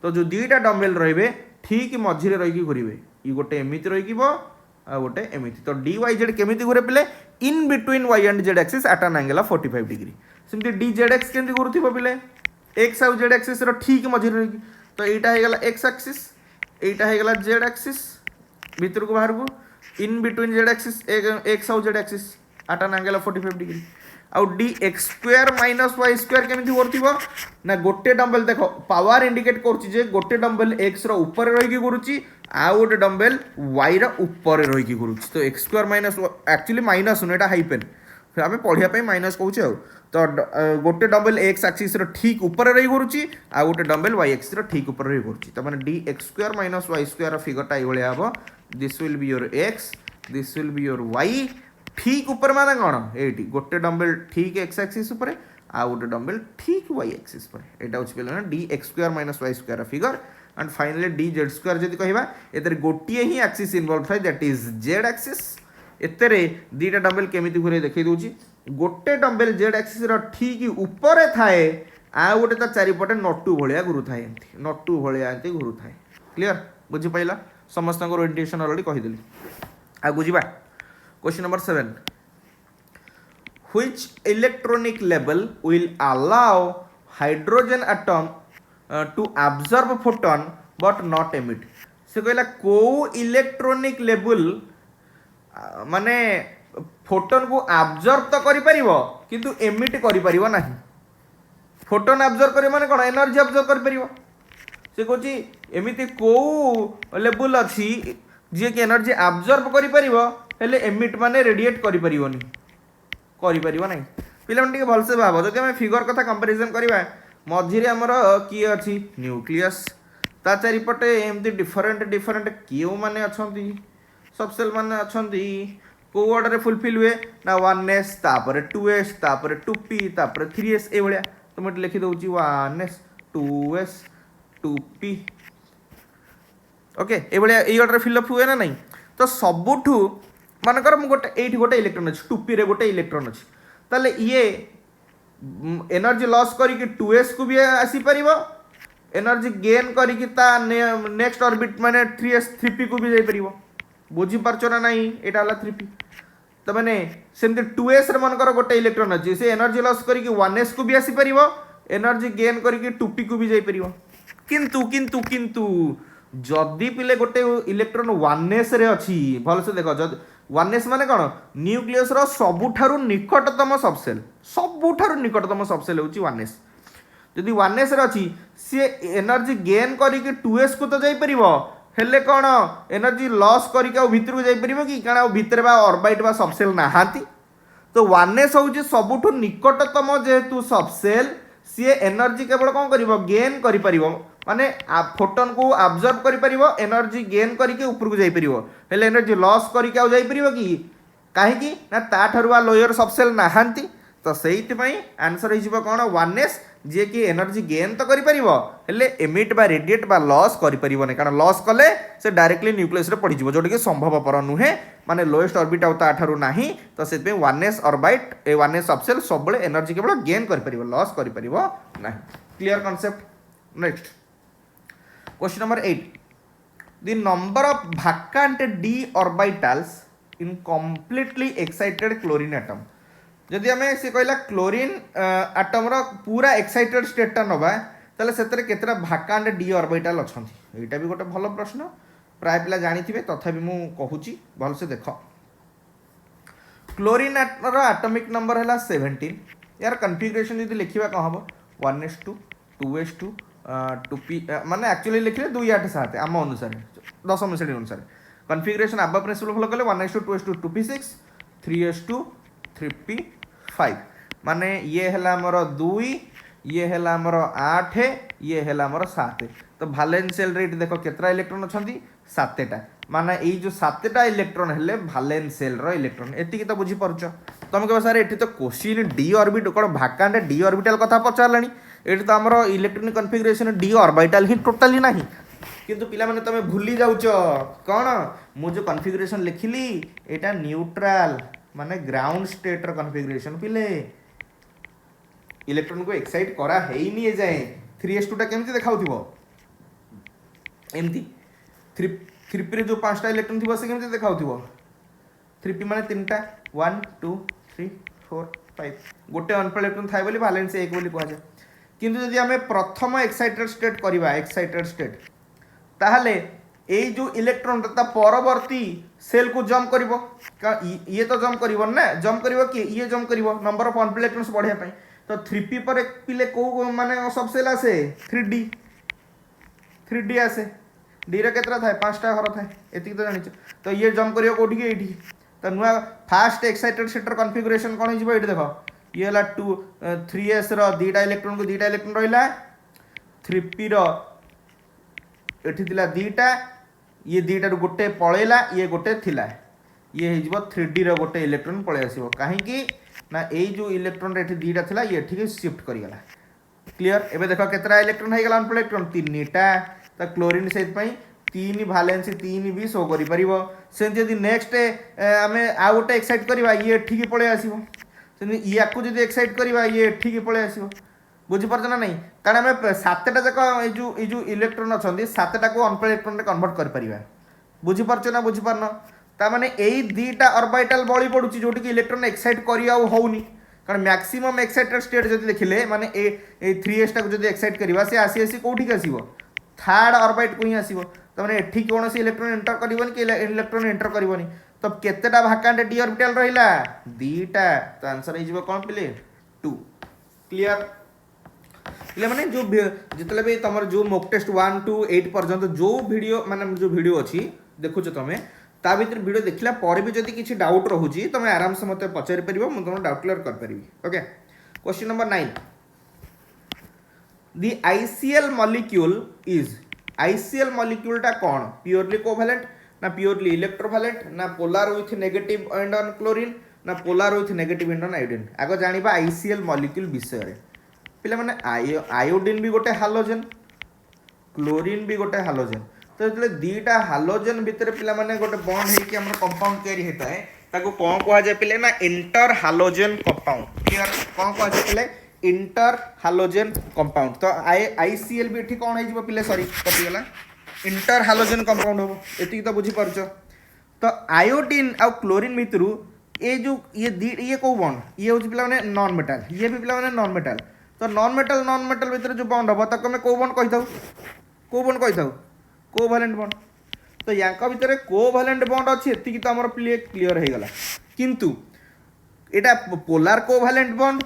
तो जो दुईटा डम्बेल रे ठीक मझे रही घूरे ये गोटे एमती रही गोटे एमती तो डी वाई जेड केमी घूरे पे in between Y and Z axis at an angle 45 degree सेमती डी जेड एक्स केमती घूरुव पे एक्स आउ जेड एक्सिस ठीक मझे रही तो यहाँ हो गला एक्स एक्सिस यहाँ हो गला जेड एक्सिस भितर को बाहर को in between Z axis X आउ Z axis at an angle 45 degree आउ D X square minus Y square केमती करथिबो ना गोटे डम्बेल देखो पावर इंडिकेट करूची जे गोटे डम्बेल एक्स रो ऊपर रही की करूची आ गोटे डम्बेल वाई रो ऊपर रही की करूची तो X square minus actually minus no एटा हाइपेन आम पढ़िया पे माइनस कहूँ तो गोटे डम्बेल एक्स एक्सिस ठीक ऊपर रही करूची आ गोटे डम्बेल वाई एक्सिस ठीक ऊपर रही करूची तो माने D X square minus Y square फिगरटा ये भाया हम this will be your X this will be your Y ठीक ऊपर माने कौन ये गोटे डम्बेल ठीक एक्स एक्सिस उपर आ गोटे डम्बेल ठीक वाई एक्सिस पर यहाँ हूँ D X square minus Y square figure and finally D Z square जब कह ए गोटे ही एक्सिस इनवॉल्व थाए दैट इज जेड एक्सिस एतरे दीटा डम्बेल केमिति घुरे देखै दूची गोटे डम्बेल जेड एक्सिस रो ठीक ऊपर थाए आ गोटे ता चारिपटे नटू भलिया घुरु थाए एंती नटू भलिया एंती घुरु थाए क्लियर बुझी पाइला समस्त ओरिएंटेशन ऑलरेडी कहि देली आ बुझिबा question number 7 which electronic level will allow hydrogen atom to absorb photon but not emit से कहला को इलेक्ट्रॉनिक लेवल माने फोटोन को एब्जॉर्ब तो करि परिबो किंतु एमिट करि परिबो नाही फोटोन एब्जॉर्ब करि माने कोन एनर्जी एब्जॉर्ब करि परिबो से कहछि एमिति को लेवल अछि जे कि एनर्जी एब्जॉर्ब करि परिबो हेले एमिट माने रेडिएट करि परिबोनी करि परिबो नाही पिला टिके भल से भाबो जदि हम फिगर कथा कंपैरिजन करबा मझिरे हमर की अछि न्यूक्लियस ता चारिपटे एमती डिफरेंट डिफरेंट क्यू माने अछंती सबसेल माने अछंती को वर्ड रे फुलफिल हुए ना 1s तापर 2s तापर 2p तापर 3s ए भलिया तो मत लिखि दउची 1s 2s 2p ओके ए भलिया ए ऑर्डर फिल अप हुए ना नहीं तो सबुठु मानकर मु गोटे एठी गोटे इलेक्ट्रॉन अछि 2p रे गोटे इलेक्ट्रॉन अछि ताले ये एनर्जी लॉस करी कि 2s को भी आसी परिबो एनर्जी गेन करी कि ता नेक्स्ट ऑर्बिट माने 3s 3p को भी जाई परिबो बुझी पारछो ना नहीं एटा हला 3p तो माने सेमते 2s रे मनकर गोटे इलेक्ट्रॉन अछि से एनर्जी लॉस करी कि 1s को भी आसी परिबो एनर्जी गेन करी कि 2p को भी जाई परिबो किंतु किंतु किंतु जदि पिले गोटे इलेक्ट्रॉन 1s रे अछि भल से देखो जद 1s माने कोन न्यूक्लियस रो सबुठारु निकटतम निकटतम सबसेल होची 1s जदि 1s रे अछि से एनर्जी गेन करी कि 2s को तो जाई परिबो हेले कौन एनर्जी लॉस करके भितर को जाई परिबो कि कारण भितर बा ऑर्बिट बा सबसेल नाहांती तो 1s होची सबुठु निकटतम जेहेतु सबसेल सी एनर्जी केवल कौन करिवो गेन करि परिबो माने फोटोन को एब्जॉर्ब करि परिबो एनर्जी गेन करके ऊपर को जाई परिबो हेले एनर्जी लॉस करके आ जाई परिबो कि काहे कि ना ता ठरवा लोअर सबसेल नाहांती तो सेहित पई आंसर हि जिवो कोन 1s जे कि एनर्जी गेन तो करि परिबो हेले एमिट बा रेडिएट बा लॉस करि परिबो नै कारण लॉस कले से डायरेक्टली न्यूक्लियस रे पड़ी जिवो जोटा कि संभव पर नुहे माने लोएस्ट ऑर्बिट आ ता ठरु नाही तो सेत पे 1s ऑर्बिट ए 1s सबसेल सबले एनर्जी केवल गेन करि परिबो लॉस करि परिबो नाही clear concept next question number 8 the number of vacant d orbitals in completely excited chlorine atom जदि आम से कहला क्लोरीन आटम रो पूरा एक्साइटेड स्टेट नबा ताले सेतरे केतरा भाकांड डी ऑर्बिटल अछंती एटा भी गोटे भलो प्रश्न प्राय पिला जानिथिबे तथापि मु कहूची भल से देखो क्लोरीन रो एटॉमिक नंबर हैला 17 यार कॉन्फ़िगरेशन यदि लिखिबा क हबो 1s2 2s2 2p माने एक्चुअली लिखले 2 8 7 आम अनुसार दशम श्रेणी अनुसार कॉन्फ़िगरेशन अब प्रिंसिपल फॉलो करले 1s2 2s2 2p6 3s2 3p5 माने ये है हमर 2 ये है हमर 8 ये है हमर 7 तो वैलेंशियल रेट देखो केतरा इलेक्ट्रॉन अछंती 7टा माने ये जो सातटा इलेक्ट्रॉन हेले भालेंस सेल रो इलेक्ट्रॉन एति तो बुझी परछ तुम कह सर एठी तो क्वेश्चन डी ऑर्बिट कोन भाकांड डी ऑर्बिटल कथा पचारलानी एठी तो हमरो इलेक्ट्रॉनिक कॉन्फ़िगरेशन डी ऑर्बिटल ही टोटली नाही किंतु पिला माने तमे भूली जाउछ कोन मु जो कॉन्फ़िगरेशन लिखिली एटा न्यूट्रल माने ग्राउंड स्टेट रो कॉन्फ़िगरेशन पिले इलेक्ट्रॉन को एक्साइट करा हेई नि जाए 3s2 टा केमति देखाउथिबो एमती 3p रे जो पांचटा इलेक्ट्रॉन थिबो से केमति देखाउथिबो 3p माने तीनटा 1 2 3 4 5 गोटे अनपेड इलेक्ट्रॉन थाय बोली वैलेंस 1 बोली कहजा किंतु यदि हमें प्रथम एक्साइटेड स्टेट करबा एक्साइटेड स्टेट ताहले ए जो इलेक्ट्रॉन ता परवर्ती सेल को जंप करिवो ये तो जंप करिवो ना जंप करिवो कि ये जंप करिवो नंबर ऑफ अनपेड इलेक्ट्रॉन्स बढ़िया पई तो 3p पर एक पिले को माने सब सेल आसे 3d आसे डी रे केतरा थाए पांचटा घर थाए एति तो जानि तो ये जंप करियो कोठी के एठी तो नुआ फास्ट एक्साइटेड स्टेट कॉन्फ़िगरेशन कोन हिजबो एठी देखो ये हला 2 3s रो दीटा इलेक्ट्रॉन को दीटा इलेक्ट्रॉन रहिला 3p रो एठी थिला दीटा ये दीटा रो गोटे पळेला ये गोटे थिला ये हिजबो 3d रो गोटे इलेक्ट्रॉन पळे आसीबो काहे कि ना ए जो इलेक्ट्रॉन एठी दीटा थिला ये एठी के शिफ्ट करि गला क्लियर एबे देखो केतरा इलेक्ट्रॉन हे गला अनपेड इलेक्ट्रॉन तीनटा तो क्लोरीन से तीन भालेंस तीन भी शो कर जदि नेक्स्ट आम आउ गोटे एक्साइट करवा ये ठीक पलि आसो या एक्साइट करवा ये ठीक पलि आसो बुझीपार ना नहीं कारण आम सातटा जाक जो इलेक्ट्रॉन अच्छा सातटा को अनपेड इलेक्ट्रॉन कन्वर्ट कर बुझीपार ना बुझीपार ताने यही दीटा ऑर्बिटल बड़ी पड़ुची जोटी कि इलेक्ट्रॉन एक्साइट करोनी कारण मैक्सिमम एक्साइटेड स्टेट जब देखिले माने ए 3s को जब एक्साइट करवा से आसी आसी कौटी आसो थर्ड ऑर्बिट को ही आसो तो मैंने एठी कौन इलेक्ट्रॉन एंटर करबनी कि इलेक्ट्रॉन एंटर करबनी तो केतेटा भाकांड डी ऑर्बिटल रहिला दीटा तो आंसर हो कौन पिले 2 क्लियर पिले माने जो जितले भी तमर जो मॉक टेस्ट 1 to 8 पर्यंत जो वीडियो माने जो वीडियो अछि देखुछ तमे ता भीतर वीडियो देखला पर भी जदि किछि डाउट रहउची तमे आराम से मते पचारि परिबो मु तम डाउट क्लियर कर परिबी okay question number 9 The ICl molecule is ICl molecule टा कौन प्योरली कोवैलेंट ना प्योरली इलेक्ट्रोवैलेंट ना polar with negative end on chlorine ना polar with negative end on iodine आगो जानिबा ICl molecule विषय रे पिले माने आयोडीन भी गोटे हालोजन क्लोरीन भी गोटे हालोजन तो जले दीटा हालोजन भितर पिला माने गोटे बॉन्ड हे कि हमर कंपाउंड तयारी हेता है ताको कोन कोहा जाय पिले ना इंटर हालोजन कंपाउंड क्लियर कोन कोहा जाय पिले इंटर हालोजन कंपाउंड तो ICl भी एठी कोन हे पिले सॉरी कटि गला इंटर हालोजन कंपाउंड हो एति तो बुझी परछ तो आयोडीन आ क्लोरीन भितरु ये को बॉन्ड ये होची पिला माने नॉन मेटल ये भी पिला माने नॉन मेटल तो नॉन मेटल भितर जो बॉन्ड हो ताको हम को बॉन्ड कहिथाउ कोवैलेंट बॉन्ड तो यांका भितर कोवैलेंट बॉन्ड अछि एति तो हमर क्लियर हे गला किंतु एटा पोलर कोवैलेंट बॉन्ड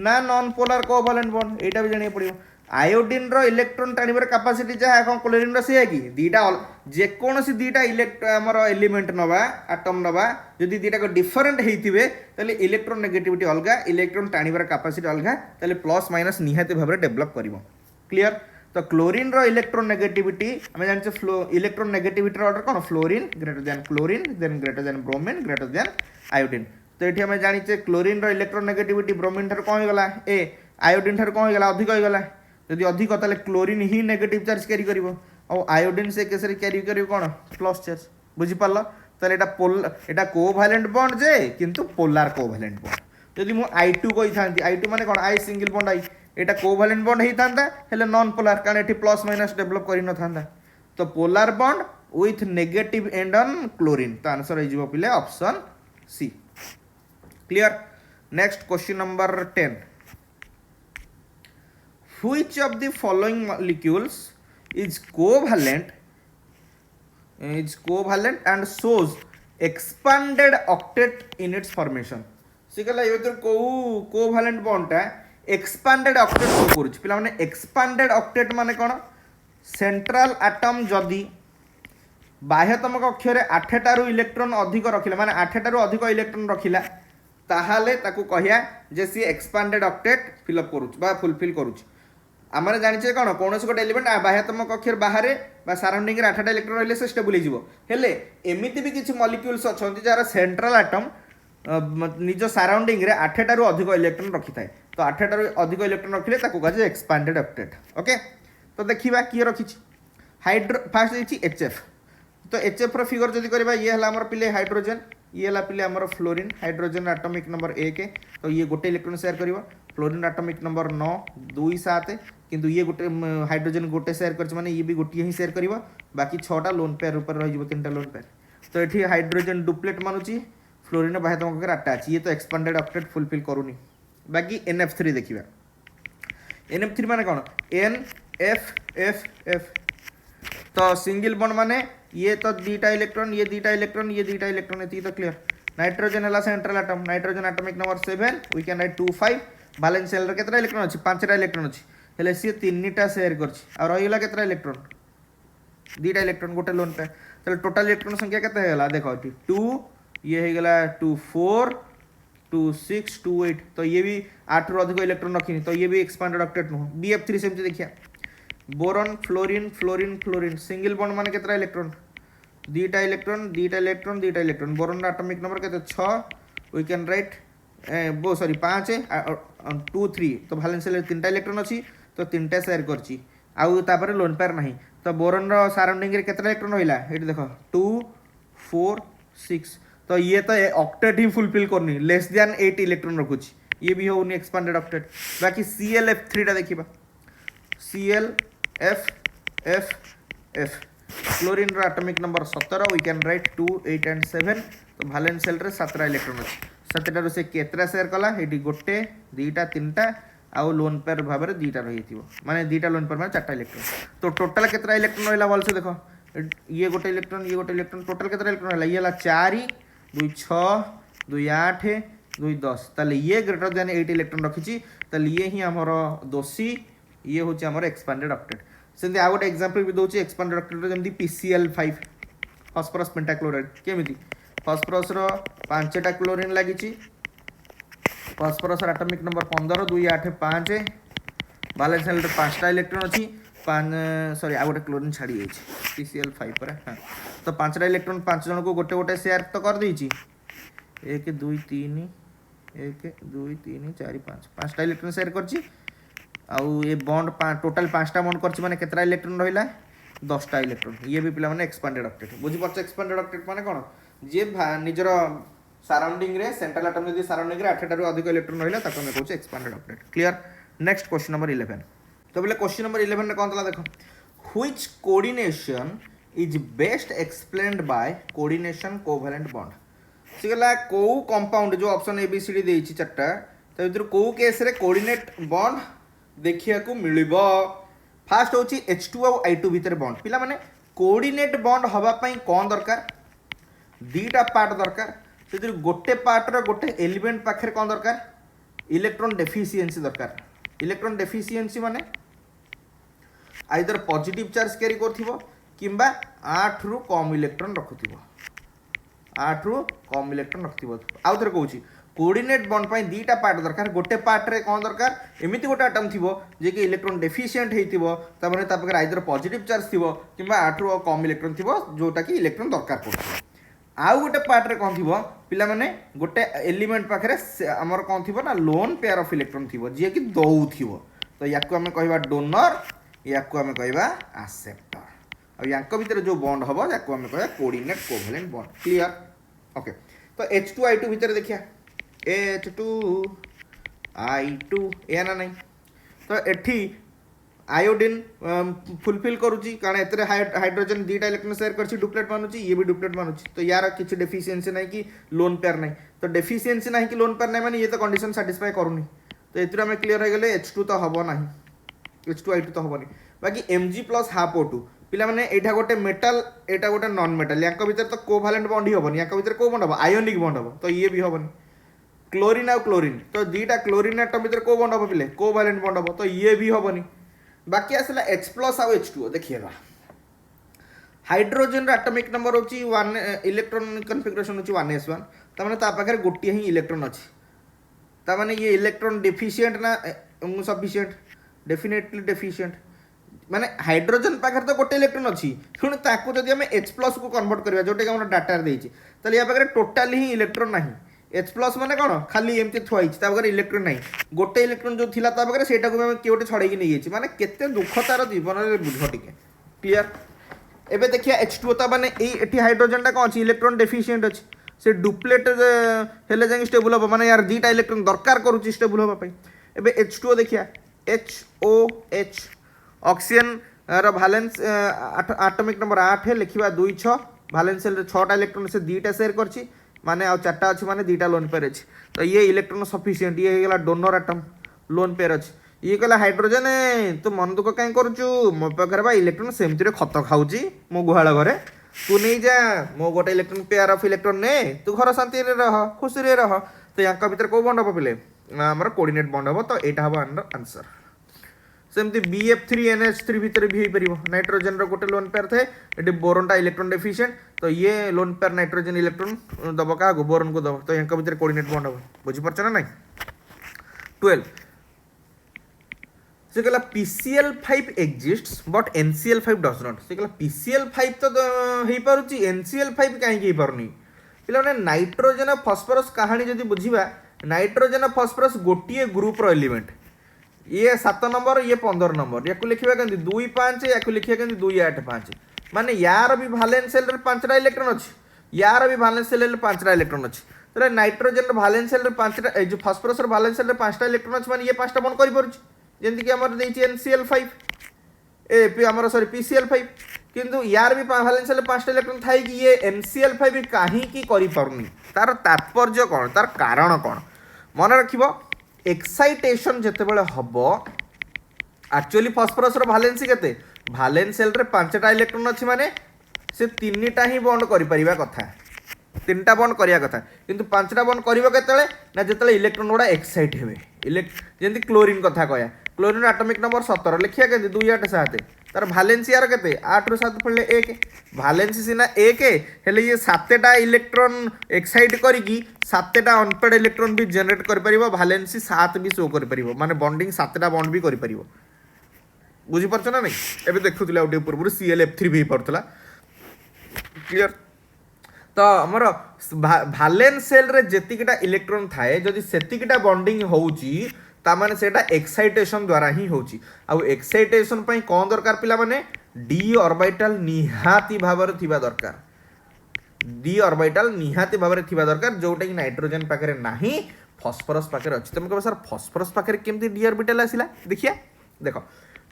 ना नॉन पोलर कोवैलेंट बॉन्ड एटा भी जानिए पड़ियो आयोडीन रो इलेक्ट्रॉन टाणिबार कैपेसिटी जहा कोन क्लोरीन रो से कि दीटा जे कोनोसी दीटा हमर एलिमेंट नबा एटम नबा यदि दीटा को डिफरेंट हेतिबे तले इलेक्ट्रॉन नेगेटिविटी अलगा इलेक्ट्रॉन टाणिबार कैपेसिटी अलगा तले प्लस माइनस निहाते भाबरे डेवलप करिवो क्लियर तो क्लोरीन रो इलेक्ट्रॉन नेगेटिविटी हमें जानचे इलेक्ट्रॉन नेगेटिविटी रो ऑर्डर कोन fluorine greater than bromine greater than iodine तो ये हमें जानिचे क्लोरीन रो इलेक्ट्रॉन नेगेटिविटी ब्रोमीन ठार कौन होगा ए आयोडीन ठार कौन होगा अधिक होगा जदि अधिक ताले क्लोरीन ही नेगेटिव चार्ज कैरी करिवो और आयोडीन से केसरी कैरी करिवो कोन प्लस चार्ज बुझी पारलो ताले एटा कोवैलेंट बॉन्ड जे किंतु पोलर कोवैलेंट बॉन्ड जदि मु I2 कहि थांती I2 माने कोन I single bond I Etah covalent bond हेई थांता हेले नॉन पोलर कारण एठी प्लस माइनस डेवलप करि न थांता तो polar bond with negative end on chlorine तो आंसर हो जिवो पिले option C clear next question number 10 which of the following molecules is covalent and shows expanded octet in its formation सिकला ये तो कोवैलेंट बॉन्ड टा एक्सपांडेड ऑक्टेट शो करूछ पिला माने expanded octet माने कोन सेंट्रल एटम जदी बाह्यतम कक्ष रे 8 टारु इलेक्ट्रॉन अधिक रखिला माने 8 टारु अधिक इलेक्ट्रॉन रखिला ताहाले ताकू कहिया जे सी एक्सपांडेड ऑक्टेट फिल अप करूछ बा फुलफिल करूछ आम जाने कौन कौन गोटे एलिमेंट बाह्यतम कक्षर बाहर सराउंडिंग 8टा इलेक्ट्रॉन रही से स्टेबल होले एमती भी किसी मॉलिक्यूल्स अच्छा जार सेंट्रल आटम निज सराउंडिंग 8टार अधिक इलेक्ट्रॉन रखी थाए तो 8टार अधिक इलेक्ट्रॉन रखिले कहुए एक्सपांडेड ऑक्टेट ओके। तो देखा किए रखी हाइड्रो फास्ट देखिए HF तो HF रो फिगर जदि करबा ये हला हमर पिले हाइड्रोजन ये हला पिले हमर फ्लोरीन हाइड्रोजन एटॉमिक नंबर 1 तो ये गोटे इलेक्ट्रॉन शेयर करिवो फ्लोरीन एटॉमिक नंबर 9 2 7 किंतु ये गोटे हाइड्रोजन गोटे शेयर करछ माने ये भी गोटे ही शेयर करिवो बाकी 6टा लोन पेयर ऊपर रह जिवो 3टा लोन पेयर तो एठी हाइड्रोजन डुप्लेट मानुची फ्लोरीन बाह्यतम कक्षर 8टा अछि ये तो एक्सपांडेड ऑक्टेट फुलफिल करूनी। बाकी NF3 देखिबा NF3 माने कोन NFFF तो सिंगल बॉन्ड माने ये तो 2टा इलेक्ट्रॉन ये 2टा इलेक्ट्रॉन ये 2टा इलेक्ट्रॉन एती तो क्लियर। नाइट्रोजन हला central atom nitrogen atomic number 7 we can write 2 5 valence shell रे केतरा इलेक्ट्रॉन अछि 5टा इलेक्ट्रॉन अछि हेले सी 3टा शेयर करछि और रहिला केतरा इलेक्ट्रॉन 2टा इलेक्ट्रॉन गोटे लोन पे तो टोटल इलेक्ट्रॉन संख्या केते होला देखो 2 ये हे गेला 2 4 2 6 2 8 तो ये भी 8 रो अधिक इलेक्ट्रॉन रखिनी तो ये भी एक्सपांडेड ऑक्टेट नो। BF3 सेमति देखिया boron fluorine fluorine fluorine single bond माने केतरा इलेक्ट्रॉन 2टा इलेक्ट्रॉन 2टा इलेक्ट्रॉन 2टा इलेक्ट्रॉन बोरॉन एटॉमिक नंबर केते 6 वी कैन राइट वो सॉरी 5 2 3 तो वैलेंस शेल 3टा इलेक्ट्रॉन अछि तो 3टा शेयर करछि आउ तापर लोन पेयर नाही तो बोरॉन रो सराउंडिंग रे केतरा इलेक्ट्रॉन होइला एठी देखो 2 4 6 तो ये तो ऑक्टेट ही फुलफिल करनी लेस देन 8 इलेक्ट्रॉन रखुछि ये भी होनी एक्सपांडेड ऑक्टेट। बाकी ClF3 टा देखिबा ClFFF फ्लोरीन रो atomic number 17 we can write 2 8 and 7 तो वैलेंस शेल रे 7टा इलेक्ट्रॉन अछि 7टा रो से केतरा शेयर कला एठी गोटे 2टा 3टा आउ लोन पेयर भाबरे 2टा रहिथिबो माने 2टा लोन पेयर माने 4टा इलेक्ट्रॉन तो टोटल केतरा इलेक्ट्रॉन रहला बोल से देखो ये गोटे इलेक्ट्रॉन टोटल केतरा इलेक्ट्रॉन रहला ये हला 4 2 6 2 8 2 10 ताले ये ग्रेटर देन 8 इलेक्ट्रॉन रखिछि ताले ये ही हमर दोषी ये होछि हमर एक्सपांडेड ऑक्टेट। सेंति आ गोटे एग्जांपल भी दोछि एक्सपांडेड ऑक्टेट रो जेमति PCl5 फास्फोरस पेंटाक्लोराइड केमिति फास्फोरस रो 5टा क्लोरीन लागिछि फास्फोरस रो एटॉमिक नंबर 15 2 8 5 बैलेंस शेल रे 5टा इलेक्ट्रॉन अछि सॉरी आ गोटे क्लोरीन छाड़ी जाइछि PCl5 पर हां तो 5टा इलेक्ट्रॉन 5 जन को गोटे गोटे शेयर तो कर देछि 1 2 3 1 2 3 4 5 5टा इलेक्ट्रॉन शेयर करछि आउ ये बॉन्ड टोटल 5टा बॉन्ड करछि माने केतरा इलेक्ट्रॉन रहिला 10टा इलेक्ट्रॉन ये भी पिला माने एक्सपांडेड ऑक्टेट बुझि परछ एक्सपांडेड ऑक्टेट माने कोन जे निजर सराउंडिंग रे सेंट्रल एटम जदि सराउंडिंग रे 8टा रो अधिक इलेक्ट्रॉन रहिला ताको हम कहू expanded octet clear. Next question number 11 तो बोले क्वेश्चन नंबर 11 रे कोन तला देखो which coordination is best explained by coordination covalent bond सिगला को कंपाउंड जो ऑप्शन ABCD देछि चारटा तो इधर को केस रे कोऑर्डिनेट बॉन्ड देखिया को मिलिबो फास्ट होची H2 और I2 भीतर बॉन्ड पिला माने कोऑर्डिनेट बॉन्ड हवा पई कोन दरकार 2टा पार्ट दरकार से गोटे पार्ट रो गोटे एलिमेंट पाखरे कोन दरकार इलेक्ट्रॉन डेफिशिएंसी दरकार इलेक्ट्रॉन डेफिशिएंसी माने आइदर पॉजिटिव चार्ज कैरी करथिबो किंबा 8 रु कम इलेक्ट्रॉन रखुथिबो 8 रु कम इलेक्ट्रॉन रखथिबो आउ थरे कहूची कोऑर्डिनेट बॉन्ड पई 2टा पार्ट दरकार गोटे पार्ट रे कोन दरकार एमिति गोटे एटम थिबो जे कि इलेक्ट्रॉन डेफिशिएंट हेतिबो तापरे तापकर आइदर पॉजिटिव चार्ज थिबो किंबा 8 रु कम इलेक्ट्रॉन थिबो जोटा कि इलेक्ट्रॉन दरकार पड़थिबो आउ गोटे पार्ट रे कोन थिबो पिला माने गोटे एलिमेंट पाखरे हमर कोन थिबो ना लोन पेयर ऑफ इलेक्ट्रॉन थिबो जे कि दउ थिबो तो याकू हमें कहबा डोनर याकू हमें कहबा एक्सेप्टर और यांक भीतर जो बॉन्ड हबो याकू हमें कहबा coordinate covalent bond clear okay. तो H2 I2 भीतर देखिया H2 I2 या ना नहीं तो एठी आयोडीन फुलफिल करूची कारण एतरे हाइड्रोजन 2टा इलेक्ट्रॉन शेयर करछि डुप्लेट मानुची ये भी डुप्लेट मानुची तो यार किछि डेफिशिएंसी नहीं कि लोन पेयर नहीं तो डेफिशिएंसी नहीं कि लोन पेयर नहीं माने ये तो कंडीशन सैटिस्फाई करूनी तो एतरे हमें क्लियर हो गेले H2 तो हबो नहीं H2 I2 तो हबोनी बाकी Mg प्लस हाफ O2 पिला माने एठा गोटे मेटल एटा गोटे नॉन मेटल यांक भीतर तो कोवैलेंट बॉन्ड ही हबोनी यांक भीतर को बॉन्ड हबो आयोनिक बॉन्ड हबो तो ये भी हबोनी क्लोरीन और क्लोरीन तो 2टा क्लोरीन एटम भीतर को बॉन्ड हबो पिले कोवैलेंट बॉन्ड हबो तो ये भी हबोनी बाकी आसला H प्लस और H2 देखिएगा हाइड्रोजन एटॉमिक नंबर होची 1 इलेक्ट्रॉन कॉन्फ़िगरेशन होची 1s1 त माने ता पाखर गोटिए ही इलेक्ट्रॉन अछि त माने ये इलेक्ट्रॉन डेफिशिएंट ना सफिशिएंट डेफिनेटली डेफिशिएंट माने हाइड्रोजन पाखे तो गोटे इलेक्ट्रॉन अच्छी पुणी ताकू जब आम H+ को कन्वर्ट करवा जोटा कि डाटा देती ताले या पाखे टोटाली ही इलेक्ट्रॉन ना H+ माने कौन खाली एमती थुआई पाखे इलेक्ट्रॉन ना गोटे इलेक्ट्रॉन जो थिला ता पाखे सेटा को किए गोटे छड़ेकी नहीं जाइए माने केते दुख तार जीवन में बुझ टिके क्लियर एबे देखिए H2O ता माने एठी हाइड्रोजन टा कौन अछि इलेक्ट्रॉन डेफिशिएंट अछि से डुप्लेट हेले जाई स्टेबल हो माने यार दीटा इलेक्ट्रॉन दरकार करूची स्टेबल होबा पई एबे H2O देखिया HOH ऑक्सीजन रो वैलेंस एटॉमिक नंबर 8 है लिखिबा 2 6 वैलेंस शेल रे 6टा इलेक्ट्रॉन से दीटा शेयर करछि माने आ 4टा अछि माने दीटा लोन पेयर अछि तो ये इलेक्ट्रॉन सफिशिएंट ये हेला डोनर एटम लोन पेयर अछि ये कहला हाइड्रोजन तू मन दुख कहीं करूचु मो पाखरे बा इलेक्ट्रॉन सेमती खत खाऊची मो गुहाल घरे तू नहीं जा मो गोटे इलेक्ट्रॉन पेयर ऑफ इलेक्ट्रॉन ने तू घर शांति रे रह खुशी रे रह तो यांका भीतर को बॉन्ड हम पिले हमर कोऑर्डिनेट बॉन्ड हम तो एटा हम आंसर सेमती BF3NH3 भीतर भी हो नाइट्रोजन रो गोटे लोन पेयर थे ये बोरन टा इलेक्ट्रॉन डेफिशिएंट तो ये लोन पेयर नाइट्रोजन इलेक्ट्रॉन दब क्या बोरन को दब तो यहाँ भीतर कोऑर्डिनेट बॉन्ड हम बुझीपार ना नहीं 12 से कहला PCl5 exists but NCl5 does not से कहला PCl5 तो हे पारुची NCl5 काहे हे पारुनी पिला ने नाइट्रोजन फास्फोरस कहानी जदी बुझीबा नाइट्रोजन फास्फोरस गोटिए ग्रुप रो एलिमेंट ये 7 नंबर ये 15 नंबर या को लिखिबा केंदी 2 5 या को लिखिबा केंदी 2 8 5 माने यार भी वैलेंस शेल रे 5टा इलेक्ट्रॉन अछि यार भी वैलेंस शेल रे 5टा इलेक्ट्रॉन अछि तले नाइट्रोजन रो वैलेंस शेल रे 5टा ए जो फास्फोरस रो वैलेंस शेल रे 5टा इलेक्ट्रॉन अछि माने ये 5टा बॉन्ड करि परछि जेंति कि हमर देछि NCl5 ए पी हमर सॉरी PCl5 किंतु यार भी वैलेंस शेल रे 5टा इलेक्ट्रॉन थाई कि ये NCl5 काहे की करि परनी तार तात्पर्य कोन तार कारण कोन मन रखिबो एक्साइटेशन जिते बड़े हम एक्चुअली फास्फोरस वैलेंसी केते वैलेंस शेल रे 5टा इलेक्ट्रॉन अच्छी माने से 3टा ही बॉन्ड करि परिबा कथा 3टा बॉन्ड करिया कथा किंतु 5टा बॉन्ड करिवो केतले ना जेतले इलेक्ट्रॉन गुडा एक्साइट हेबे जेंति क्लोरीन कथा कहया क्लोरीन एटॉमिक नंबर 17 लिखिया के 2 8 7 तार वैलेंसी यार केते 8 रो 7 पड़ले 1 वैलेंसी सिना 1 हेले ये 7टा इलेक्ट्रॉन एक्साइट करिकी 7टा अनपेड इलेक्ट्रॉन भी जनरेट कर परिबो वैलेंसी 7 भी शो कर परिबो माने बॉन्डिंग 7टा बॉन्ड भी कर परिबो बुझी परछ ना नहीं एबे देखुतले आउटे पूर्व ClF3 भी पड़तला क्लियर तो हमर वैलेंस शेल रे जेतिकिटा इलेक्ट्रॉन थाए जदि सेतिकिटा बॉन्डिंग होउची ता माने सेटा एक्साइटेशन द्वारा ही होउची आ एक्साइटेशन पई कोन दरकार पिला माने d ऑर्बिटल निहाती भाबर थिबा दरकार d ऑर्बिटल निहाती भाबर थिबा दरकार जोटा कि नाइट्रोजन पाखरे नाही फास्फोरस पाखरे अछि तुम कहबो सर फास्फोरस पाखरे केमती d ऑर्बिटल आसिला देखिया देखो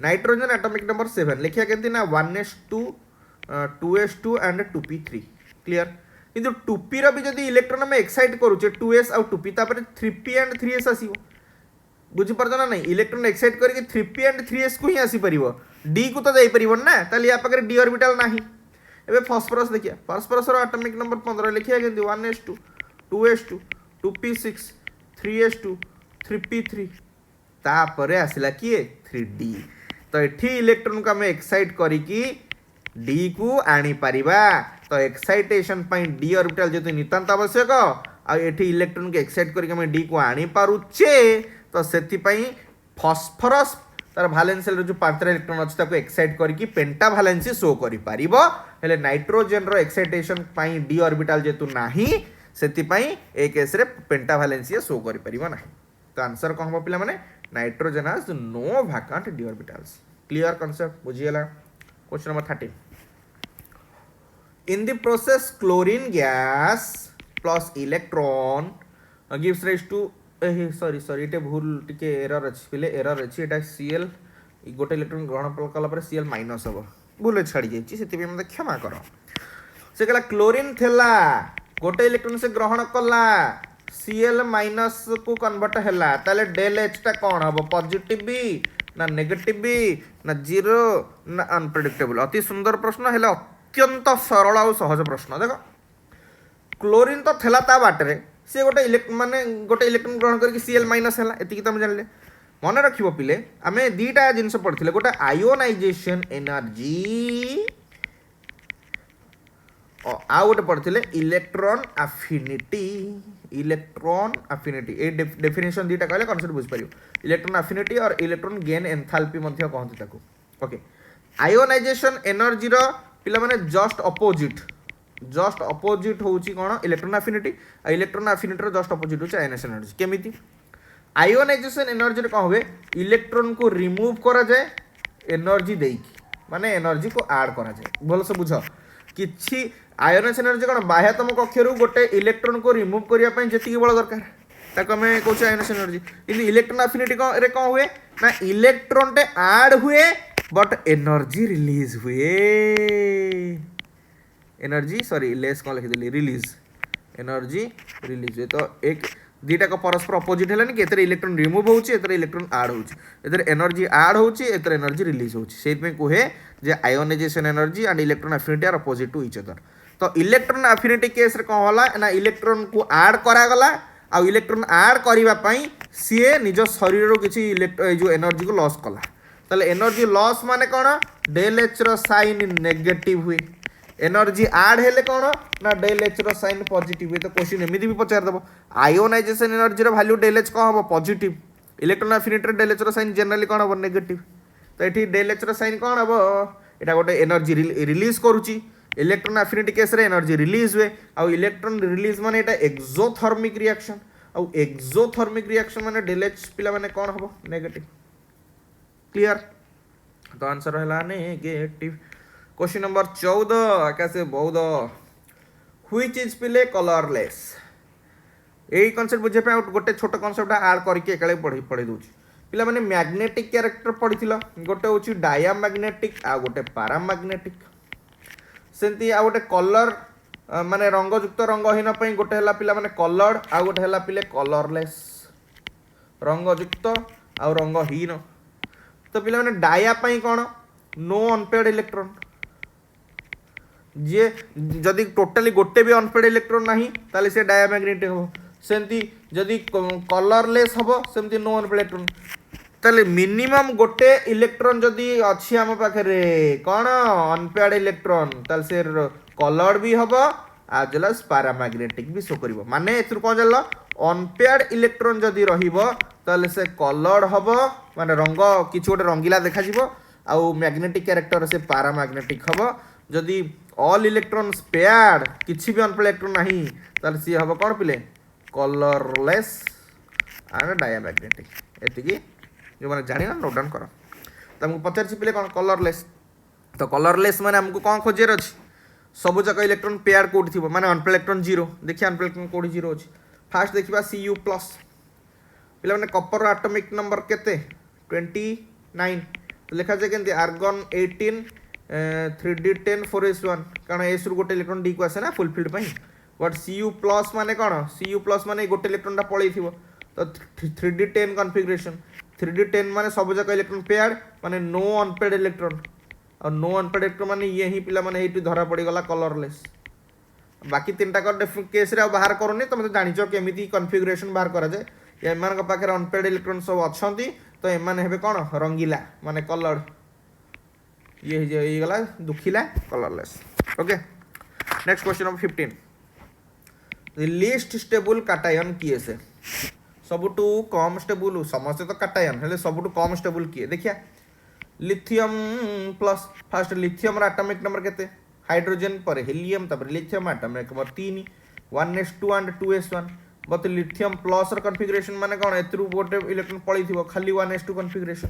नाइट्रोजन एटॉमिक नंबर 7 लिखिया केमती ना 1s2 2s2 and 2p3 clear किंतु 2p रो भी जदी इलेक्ट्रॉन में एक्साइट करूचे 2s और 2p तापर 3p एंड 3s आसीबो बुझी परछ ना नहीं इलेक्ट्रॉन एक्साइट करके 3p एंड 3s को ही आसी परिबो d को तो दे परिबो ना ताली या पाखरे d ऑर्बिटल नाही एबे फास्फोरस देखिया फास्फोरस रो एटॉमिक नंबर 15 लिखिया केंदी 1s2 2s2 2p6 3s2 3p3 तापरे आसिला किए 3d तो एठी इलेक्ट्रॉन को हम एक्साइट करिकी d को आनी परिबा तो एक्साइटेशन पई d ऑर्बिटल जेतु नितांत आवश्यक आ एठी इलेक्ट्रॉन को एक्साइट करके हम d को आनी पारुचे तो सेति पई फास्फोरस तार वैलेंस शेल जो 5टा इलेक्ट्रॉन अछि ताको एक्साइट करके पेंटा वैलेंसी शो करि पारिबो हेले नाइट्रोजन रो एक्साइटेशन पई d ऑर्बिटल जेतु नाही सेति पई ए केस रे पेंटा वैलेंसी शो करि परिबो नाही तो आंसर कहबो पिला माने nitrogen has no vacant d orbitals clear concept बुझियला question number 13 in the process chlorine gas plus electron gives rise to sorry इटे भूल टिके एरर अछि पिले एरर अछि एटा Cl गोटे इलेक्ट्रॉन ग्रहण कला पर Cl माइनस हबो भूल छाड़ी जाइछि सेति पे मते क्षमा करो से कहला क्लोरीन थेला गोटे इलेक्ट्रॉन से ग्रहण कला Cl माइनस को कन्वर्ट हैला ताले डेल H ता कोन हबो पॉजिटिव बी ना नेगेटिव बी ना जीरो ना अनप्रेडिक्टेबल अति सुंदर प्रश्न हैला अत्यंत सरल और सहज प्रश्न देखो क्लोरीन तो थेला ता बाटरे से गोटे इलेक्ट्रॉन ग्रहण करके Cl माइनस हैला एति कि तुम जानले मन रखिबो पिले आमे दीटा जिंस पढ़थिले गोटे आयोनाइजेशन एनर्जी आ गोटे पढ़थिले electron affinity electron affinity a definition दीटा कहले कॉन्सेप्ट बुझ पारियो इलेक्ट्रॉन एफिनिटी और इलेक्ट्रॉन गेन एंथैल्पी मध्ये कहंती ताको ओके आयोनाइजेशन एनर्जी रो पिला माने जस्ट अपोजिट होउची कोन इलेक्ट्रॉन एफिनिटी इलेक्ट्रॉन एफिनिटी रो जस्ट अपोजिट होउची आयोनाइजेशन एनर्जी केमिति आयोनाइजेशन एनर्जी रे कोन होवे इलेक्ट्रॉन को रिमूव करा जाए एनर्जी देकी माने एनर्जी को ऐड करा जाए भल से बुझ किछि आयोनाइजेशन एनर्जी कोन बाह्यतम कक्षरु गोटे इलेक्ट्रॉन को रिमूव करिया पय जेतिकी बळ दरकार ताको हमें कहू ionisation energy in electron affinity को रे कोन हुए ना इलेक्ट्रॉन टे ऐड हुए बट एनर्जी रिलीज हुए एनर्जी सॉरी लेस कौन लिखिदेली रिलीज एनर्जी रिलीज हुए तो एक दीटा को परस्पर अपोजिट है कि एतरे इलेक्ट्रॉन रिमूव होउची एतरे इलेक्ट्रॉन ऐड होउची एतरे एनर्जी ऐड होउची एतरे एनर्जी रिलीज होउची सेहि पे कहे जे ionization energy and electron affinity are opposite to each other तो इलेक्ट्रॉन एफिनिटी केस रे कोन होला ना इलेक्ट्रॉन को ऐड करा गला आ इलेक्ट्रॉन ऐड करिवा पई सीए निज शरीर रो किछि जो एनर्जी को लॉस कला ताले एनर्जी लॉस माने कोन डेल एच रो साइन नेगेटिव हुए एनर्जी ऐड हेले कोन ना डेल एच रो साइन पॉजिटिव हुए तो क्वेश्चन एमिति भी पचार दबो आयोनाइजेशन एनर्जी रो वैल्यू डेल एच कोन हबो पॉजिटिव इलेक्ट्रॉन एफिनिटी रो डेल एच रो साइन जनरली कोन हबो नेगेटिव तो एठी डेल एच रो साइन कोन हबो एटा गोटे एनर्जी रिलीज करूची इलेक्ट्रॉन एफिनिटी केस रे एनर्जी रिलीज हुए आ इलेक्ट्रॉन रिलीज माने एटा एक्सोथर्मिक रिएक्शन आ एक्सोथर्मिक रिएक्शन माने डेल एच पिला माने कोन हबो नेगेटिव क्लियर तो आंसर है नेगेटिव क्वेश्चन नंबर 14 आकाशे 14 व्हिच इज पिले कलरलेस यही कॉन्सेप्ट बुझे पे गोटे छोट कॉन्सेप्ट ऐड करके एकाले पढ़ी दूची पिला माने मैग्नेटिक कैरेक्टर पढ़िथिलो गोटे होची डायमैग्नेटिक आ गोटे पैरामैग्नेटिक सेंती आ गोटे कलर माने रंगयुक्त रंगहीन पई गोटे हला पिला माने कलर्ड आ गोटे हला पिले कलरलेस रंगयुक्त आ रंगहीन तो पिला माने डाया पई कोन नो अनपेयर्ड इलेक्ट्रॉन जे जदि टोटली गोटे भी अनपेयर्ड इलेक्ट्रॉन नाही ताले से डायमैग्नेटिक हो सेंती जदि कलरलेस हबो सेंती नो अनपेयर्ड इलेक्ट्रॉन ताले मिनिमम गोटे इलेक्ट्रॉन जदि अछि हम पाखरे कोन अनपेयर्ड इलेक्ट्रॉन ताले से कलर्ड भी हबो आज वेल एज पैरामैग्नेटिक भी शो करिवो माने एथुर कोन जल्लो अनपेयर्ड इलेक्ट्रॉन जदि रहिबो ताले से कलर्ड हबो माने रंग किछ गोटे रंगीला देखा जिवो आउ मैग्नेटिक कैरेक्टर से पैरामैग्नेटिक हबो जदि ऑल इलेक्ट्रॉन्स पेयर्ड किछि भी अनपेयर्ड इलेक्ट्रॉन नाही ताले सी हबो कोन पिले कलरलेस एंड डायमैग्नेटिक एतिकी जो माने जानि ना नोट डाउन करो त हमको पचार छि पिले कोन कलरलेस तो कलरलेस माने हमको कोन खोजेर अछि सब जक इलेक्ट्रॉन पेयर कोड थिबो माने अनपेयर्ड इलेक्ट्रॉन 0 देखिए अनपेयर्ड इलेक्ट्रॉन कोड 0 अछि फास्ट देखिबा Cu+ पिला माने कॉपर एटॉमिक नंबर केते 29 तो लिखा जाय केंती आर्गन 18 3d10 4s1 कारण s रु गोटे इलेक्ट्रॉन d को आसे ना फुलफिल्ड पई बट Cu+ माने कोन Cu+ माने गोटे इलेक्ट्रॉन टा पळै थिबो तो 3d10 कॉन्फ़िगरेशन 3d10 माने सब जक इलेक्ट्रॉन पेयर्ड माने नो अनपेयर्ड इलेक्ट्रॉन और नो अनपेयर्ड इलेक्ट्रॉन माने ये ही पिला माने एठी धरा पड़ी गला कलरलेस बाकी तीनटा केस रे बाहर करूनी तुम जानिचो केमिति कॉन्फ़िगरेशन बाहर करा जाय एमान का पाखे अनपेयर्ड इलेक्ट्रॉन सब अछंती तो एमान हेबे कोन रंगीला माने कलर्ड ये गला दुखिला colourless okay next question number 15 the least stable cation किए से सबटू कम स्टेबल समस्त तो कैटायन हेले सबटू कम स्टेबल किए देखिया लिथियम प्लस फर्स्ट लिथियम रा एटॉमिक नंबर केते हाइड्रोजन पर हेलियम तब lithium atomic number 3 1s2 and 2s1 but lithium plus र कॉन्फ़िगरेशन माने कोन एतरु गोटे इलेक्ट्रॉन पळै थिबो खाली 1s2 कॉन्फ़िगरेशन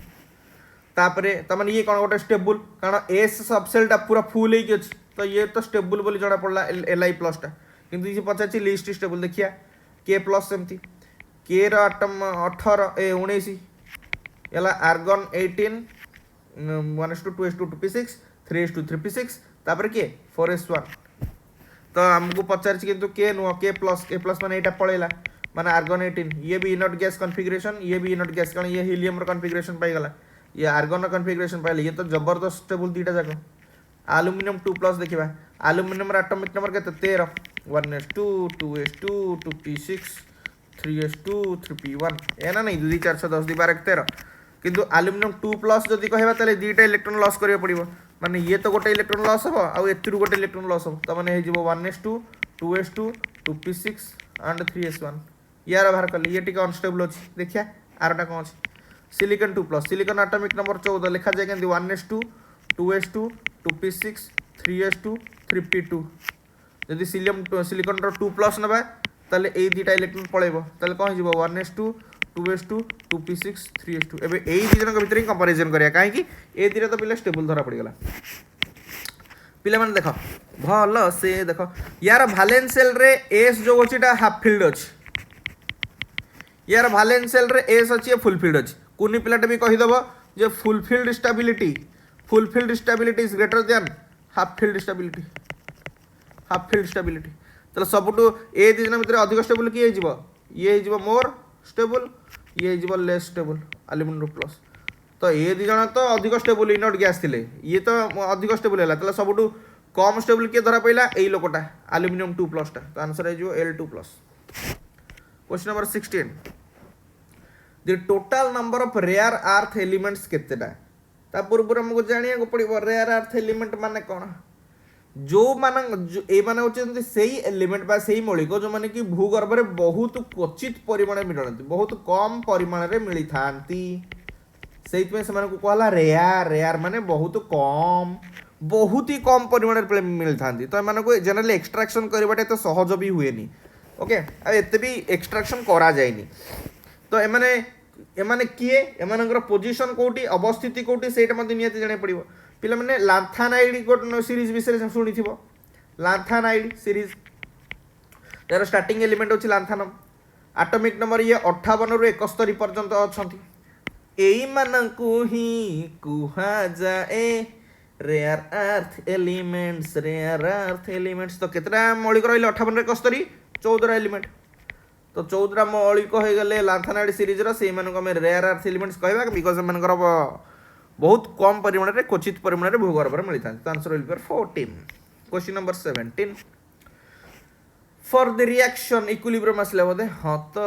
तापरे तमन ये कोन गोटे स्टेबल कारण s सबसेलटा पूरा फुल हे अछि तो ये तो स्टेबल बोली जणा पड़ला Li+ टा किंतु ये पचाची लिस्ट स्टेबल देखिया K+ सेमती K र एटम 18 19 एला argon 18 1s2 2s2 2p6 3s2 3p6 तापर के 4s1 तो हमको पचार किंतु K नुह K+ माने एटा पळेला माने आर्गन 18 ये भी इनर्ट गैस कॉन्फ़िगरेशन ये भी इनर्ट गैस कारण ये हीलियम रो कॉन्फ़िगरेशन पाई गला ये आर्गन रो कॉन्फ़िगरेशन पाइले ये तो जबरदस्त स्टेबल दीटा जाको एल्युमिनियम 2+ देखिबा एल्युमिनियम रो एटॉमिक नंबर केते 13 1s2 2s2 2p6 3s2 3p1 एना नहीं 2 4 6 10 12 13 किंतु एल्युमिनियम 2+ जदि कहबा तले दीटा इलेक्ट्रॉन लॉस करियो पड़िबो माने ये तो गोटे इलेक्ट्रॉन लॉस हो आ एतरु गोटे इलेक्ट्रॉन लॉस हो त माने हे जिवो 1s2 2s2 2p6 and 3s1 यार बाहर कल ये टिके अनस्टेबल अच्छी देखिया आरटा कौन अच्छी सिलिकन 2+ सिलिकन एटॉमिक नंबर 14 लिखा जाए केमती 1s2 2s2 2p6 3s2 3p2 जदि सिलिकन 2+ नबा ताले ए दुटा इलेक्ट्रॉन पळेबो ताले कोन हिजबो 1s2 2s2 2p6 3s2 एबे एई दी जनक भितर कंपैरिजन करिया काहे कि ए दिरा तो पिला स्टेबल धरा पड़ी गला पिला माने देखो भल से देखो यार वैलेंस शेल रे s जो होचीटा हाफ फील्ड अछि यार वैलेंस शेल रे s अछि फुल फील्ड अछि कोनी पिलाटा भी कहि दबो जे full filled stability is greater than half filled stability तो सबुठू ए दी जन भितर अधिक स्टेबल किए हिजबो ये हिजबो मोर स्टेबल ये हिजबो लेस स्टेबल एल्युमिनियम प्लस तो ये दी जन तो अधिक स्टेबल इनट गैस थिले ये तो अधिक स्टेबल हैला तले सबुठू कम स्टेबल किए धरा पइला एई लोकटा एल्युमिनियम 2+ टा तो आंसर हिजबो L2+। Question number 16 the total number of rare earth elements केतेटा ता पूर्व हमको जानिया को पड़िबो रेयर अर्थ एलिमेंट माने कोन जो मान ए माने होचंती सेही एलिमेंट बा सेही मौलिक जो माने कि भूगर्भ रे बहुत क्वचित परिमाण में मिलती बहुत कम परिमाण रे मिली थांती सेहित में से को कहला रेयर माने बहुत ही कम परिमाण रे मिल थांती तो माने को जनरली एक्सट्रैक्शन करबाटे तो सहज भी हुएनी ओके आ एते भी एक्सट्रैक्शन करा जायनी तो एमाने किए एमानकर पोजीशन कोठी अवस्थिति कोठी सेटा मध्ये नियति जाने पड़िबो पिला माने लांथानाइड को सीरीज विषय सुनी थिबो लांथानाइड सीरीज यार स्टार्टिंग एलिमेंट होछि लांथानम एटॉमिक नंबर ये 58 रु 71 पर्यंत अछंती एई मानकु ही कुहा जाए रेयर अर्थ एलिमेंट्स तो केतरा मौलिक रहिल 58 रे 71 14 एलिमेंट तो 14 मौलिक हो गले लांथानाइड सीरीज रो से मानको हम रेयर अर्थ एलिमेंट्स कहबा बिकॉज़ मानकर बहुत कम परिमाण रे क्वचित परिमाण रे भूगर्भ रे मिलता तो answer will B 14। Question number 17 for the reaction equilibrium असले बोधे हां तो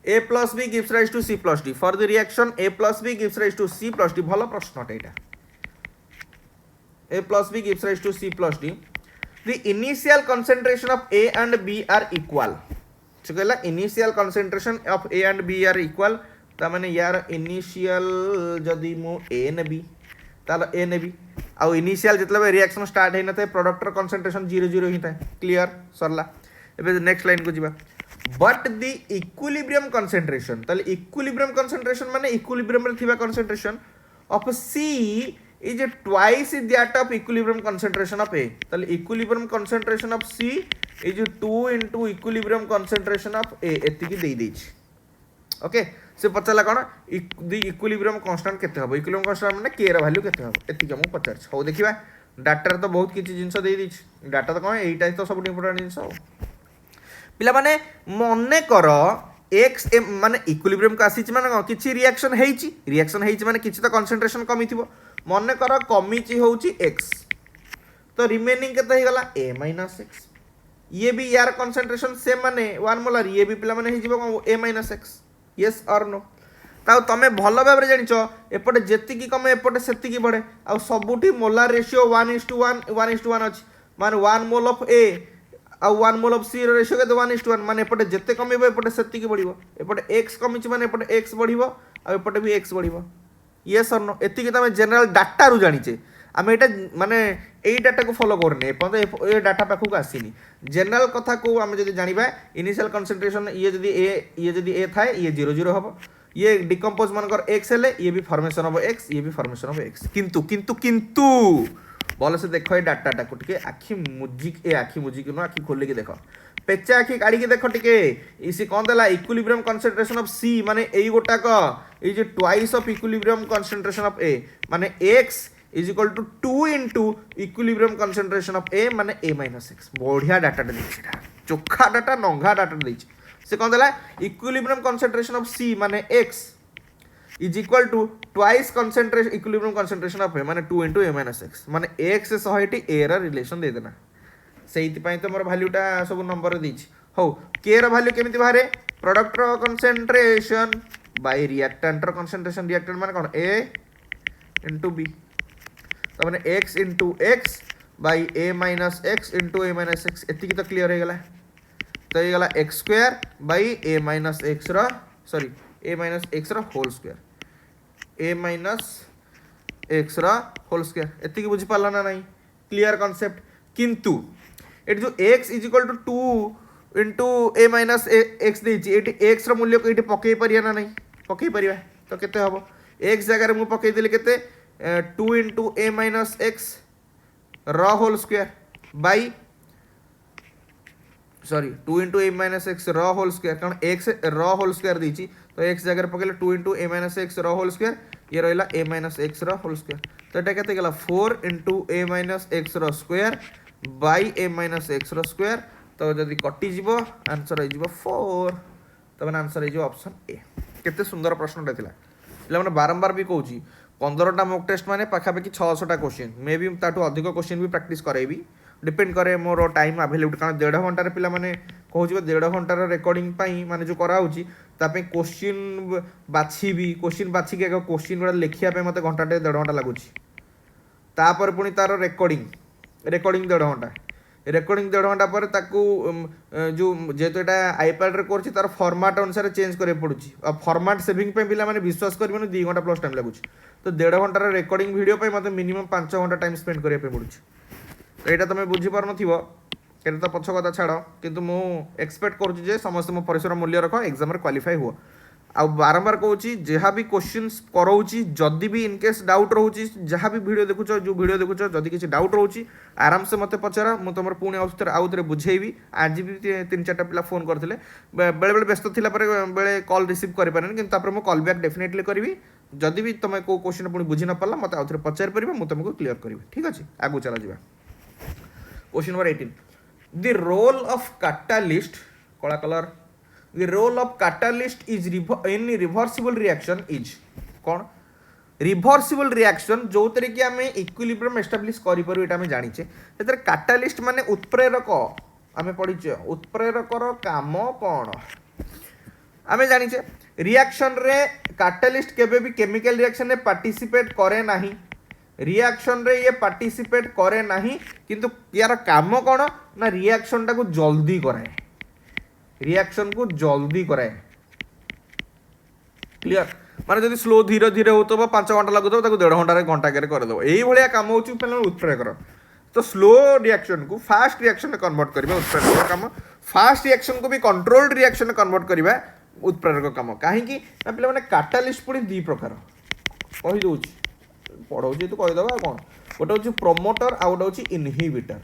a plus b gives rise to c plus d for the reaction a plus b gives rise to c plus d भलो प्रश्न एटा a plus b gives rise to c plus d the initial concentration of a and b are equal so कहला initial concentration of a and b are equal ता माने यार initial जदी मु a नेबी ताला a नेबी आ इनिशियल जतले रिएक्शन स्टार्ट हे नते प्रोडक्ट रो कंसंट्रेशन 0 ही था क्लियर सरला एबे नेक्स्ट लाइन को जिबा बट द इक्विलिब्रियम कंसंट्रेशन ताले इक्विलिब्रियम कंसंट्रेशन माने इक्विलिब्रियम रे थिबा concentration of c is twice that of equilibrium concentration of a ताले equilibrium concentration of c is 2 into equilibrium concentration of a एतिकी देई देछि ओके से पचाला कोन द इक्विलिब्रियम कांस्टेंट केते हबो इक्विलिब्रियम कांस्टेंट माने k रा वैल्यू केते हबो एतिकी हम पचार हो देखिबा डाटा रे तो बहुत किछि जिंस देई दिछि डाटा तो कोन एटा तो सब इंपोर्टेंट जिंस हो पिला माने मने करो x माने इक्विलिब्रियम का आसी माने किछि रिएक्शन हेछि माने किछि तो कंसंट्रेशन कमी थिबो मने करो कमीछि होछि x तो रिमेनिंग केते हे गला a - x ये भी यार कंसंट्रेशन सेम माने 1 मोलर ये भी पिला माने हेजिबो a - x यस और नो ताऊ तमे भलो भाबरे जानिचो एपटे जेतिकी कमे एपटे सेतिकी बढ़े आ सबुठी मोलार रेशियो 1:1 अछि माने 1 मोल ऑफ a आ 1 मोल ऑफ c रो रेशियो के 1:1 माने एपटे जेते कमेबो एपटे सेतिकी बढ़िबो एपटे x कमिछि माने एपटे x बढ़िबो आ एपटे भी x बढ़िबो यस और नो एतिकी तमे जनरल डाटा रु जानिचे आमे एटा माने एई डाटा को फॉलो करने पते ए डाटा पाखु को आसीनी जनरल कथा को आमे जदी जानिबा इनिशियल कंसंट्रेशन ये जदी ए थाए ये 0 हबो ये डिकम्पोज मानकर x हेले ये भी फॉर्मेशन ऑफ x ये भी फॉर्मेशन ऑफ x किंतु बोले से देखो ये डाटा को टिके आखी मुजिक नो आखी खोल के देखो पेचा आखी काढी के देखो टिके इसी कोन देला इक्विलिब्रियम कंसंट्रेशन ऑफ c माने एई गोटा को ए जे twice of equilibrium concentration of a माने x is equal to 2 into equilibrium concentration of a माने a - x बढ़िया डाटा देछि चोखा डाटा नंगा डाटा देछि से कोन देला इक्विलिब्रियम कंसंट्रेशन ऑफ c माने x is equal to twice concentration equilibrium concentration of a माने 2 into a - x माने x 100 a रा रिलेशन दे देना सेहिति पई तो मोर वैल्यूटा सब नंबर देछि हो k रा वैल्यू केमिति बाहरे प्रोडक्ट रो कंसंट्रेशन बाय रिएक्टेंट रो कंसंट्रेशन रिएक्टेंट माने कोन a into b तो माने x into x by A minus X into A minus X एति तो क्लीयर हो गला तो ये गला X square by A minus X sorry A minus X whole square A minus X whole square एति बुझी पाला ना नहीं क्लियर कॉन्सेप्ट किंतु ये जो x is equal to 2 into A minus X देती एक्स मूल्य को ये पकई पारिया ना नहीं पकई पारिया तो केते हम एक्स जगह मुझे पकईदेली केते 2 into A minus X whole square by sorry 2 into A minus X whole square कारण एक्स होल स्क्वायर देती तो एक्स जगह पकड़े 2 into A minus X whole square ये रहा A minus X whole square तो यहाँ केते गला 4 into A minus X square by A minus X square तो जदि कटिज आंसर हो 4 तो मैंने आंसर हो ऑप्शन ए केते सुंदर प्रश्नटा थिला पे बारंबार भी कहूँ 15टा मॉक टेस्ट माने पाखापाखि 600टा क्वेश्चन मे भी ताठू अधिक क्वेश्चन भी प्रैक्टिस करेबी डिपेंड करे मोर टाइम अवेलेबल कारण 1.5 घंटार पिला माने कहूँ 1.5 घंटार रेकर्डिंग माने जो कराऊँगी क्वेश्चन बाछी क्वेश्चन बाछिकी एक क्वेश्चन गुड़ा लिखा मत घंटाटे 1.5 घंटा लगुच तापर पुणी तार रेकर्डिंग 1.5 घंटा रेकर्डिंग 1.5 घंटा पर ताकू जो जेहेतु यहाँ आईपैड रे कर तार फॉर्मेट अनुसार चेंज करें पड़ुची और फॉर्मेट सेविंग पे पिला माने विश्वास करेंगे 2 घंटा प्लस टाइम लगुच तो 1.5 घंटार रेकर्डिंग वीडियो पे मत मिनिमम 5 घंटा टाइम स्पेंड करें पड़ुची तो यहाँ तुम बुझीपार न तो पछ कथा छाड़ किंतु मु एक्सपेक्ट करुँचे समस्त मो परिश्रम मूल्य रख एग्जाम क्वालिफाई हुआ आ बारंबार कहूँ जहाँ भी क्वेश्चन कराऊँगी जदि भी इनकेस डाउट रोचे जहाँ भी वीडियो देखुच जो वीडियो देखुच जदि किसी डाउट रोचे आराम से मत पचार मुझे तुम पुणी आउ थे बुझेबी आज भी 3-4 पिला फोन करते बेले बेले व्यस्त थी बेले कॉल रिसीव करें कि मुझे कॉल बैक डेफिनेटली करी जदि भी तुम को क्वेश्चन पुणी बुझी न पारा मत आउ थे पचार पारे मुझे तुमको क्लीयर करी ठीक अच्छे आगू चला जा question number 18 the role of catalyst कला कलर the role of catalyst is in reversible reaction is कौन रिभर्सिबल रिएक्शन जो थे कि आम इक्विलिब्रियम एस्टाब्लिश करूँ ये जाचे से कैटालिस्ट माने उत्प्रेरक आम पढ़ीचे उत्प्रेरकर काम कौन आम जाचे रिएक्शन रे कैटालिस्ट केबे भी केमिकल रिएक्शन रे पार्टिसिपेट करे नहीं रिएक्शन रे ये पार्टिसिपेट करे नहीं किंतु यार काम कौन ना रिएक्शन टाको जल्दी कराए रिएक्शन को जल्दी कराए क्लियर माने जदि स्लो धीरे धीरे हो तो 5 घंटा लगुत 1.5 घंटा घंटा करदेव यही भाया कम हो उत्प्रेरकर तो स्लो रिएक्शन को फास्ट रिएक्शन कन्वर्ट करवा उत्प्रेरक काम फास्ट रिएक्शन को भी कंट्रोल्ड रिएक्शन कन्वर्ट करवा उत्प्रेरक काम कहीं पे कैटालिस्ट पुणी 2 प्रकार कहीदे पढ़ाऊँ तो कहीदे कौन गोटे हूँ प्रोमोटर आ गोटे हूँ इनहिबिटर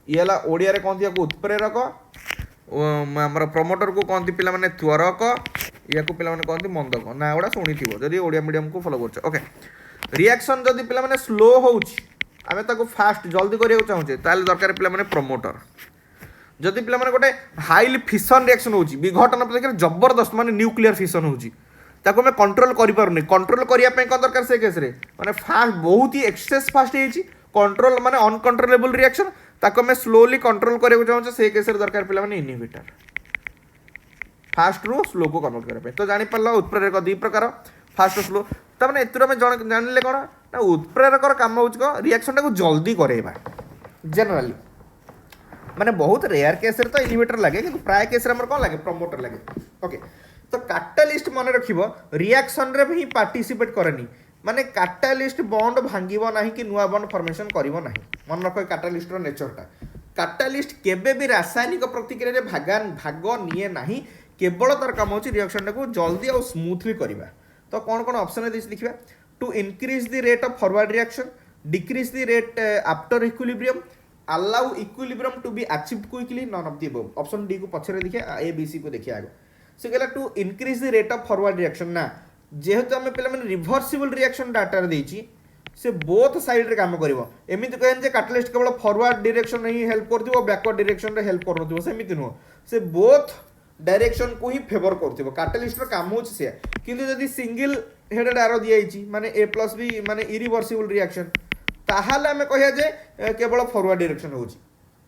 ये ओडिया रे कहते हैं उत्प्रेरक आमर प्रमोटर को कहते पिला माने त्वरक या को पिला माने कहते मंदक ना गुड़ा शुणी थी जदि ओडिया मीडियम को फॉलो कर ओके रिएक्शन जदि पिला माने स्लो होउची आमे ताको फास्ट जल्दी करिया चाहूचे ताले दरकार पिला माने प्रमोटर जदि पिला माने गोटे हाईली फिशन रिएक्शन होउची विघटन प्रक्रिया जबरदस्त माने न्यूक्लियर फिशन होउची ताको मैं कंट्रोल करि पारुनी कंट्रोल करिया पे का दरकार से केस रे माने फास्ट बहुत ही एक्सेस फास्ट हेची कंट्रोल माने अनकंट्रोलेबल रिएक्शन ताको मैं स्लोली कंट्रोल करने चाहूँ से केस दरकार पे इनहिबिटर फास्ट रू स्लो को कन्वर्ट करने तो जापर उत्प्रेरक 2 प्रकार फास्ट स्लो तमें एम जानले कौन ना उत्प्रेरकर काम हो रिएक्शन टाक जल्दी करेगा जेनराली माने बहुत रेयर केस तो इनहिबिटर लगे कि प्राय केस कौन लगे प्रमोटर लगे ओके तो कैटालिस्ट मन रख रिएक्शन रे भी पार्टिसिपेट करेनी माने कैटालिस्ट बॉन्ड भांगिबो नाही कि नुआ बॉन्ड फॉर्मेशन करिवो नाही मन रख कैटालिस्ट रो नेचरटा कैटालिस्ट केबे भी रासायनिक प्रतिक्रिया रे भाग निए नाही केवल तार काम होची रिएक्शन को जल्दी और स्मूथली करिबा तो कौन कौन ऑप्शन देछि देखिबा to increase the rate of forward reaction decrease the rate after equilibrium allow equilibrium to be achieved quickly none of the above option D को पछरे देखिया ए बी सी को देखिया आगो से कहला to increase the rate of forward reaction ना जेहेतु आम पे रिभर्सिबल रिएक्शन डाटा देछि से बोथ साइड रे काम करिवो एमिति कहन जे कैटालिस्ट केवल फॉरवर्ड डायरेक्शन ही हेल्प करदिवो बैकवर्ड डायरेक्शन रे हेल्प करनदिवो सेमिति नो से बोथ डायरेक्शन को ही फेवर करथिवो कैटालिस्ट रो काम होछि से किंतु जदि सिंगल हेडेड एरो दियाइछि माने ए प्लस बी माने इरिवर्सिबल रिएक्शन ताहाले आमे कहिया जे केवल फॉरवर्ड डायरेक्शन होछि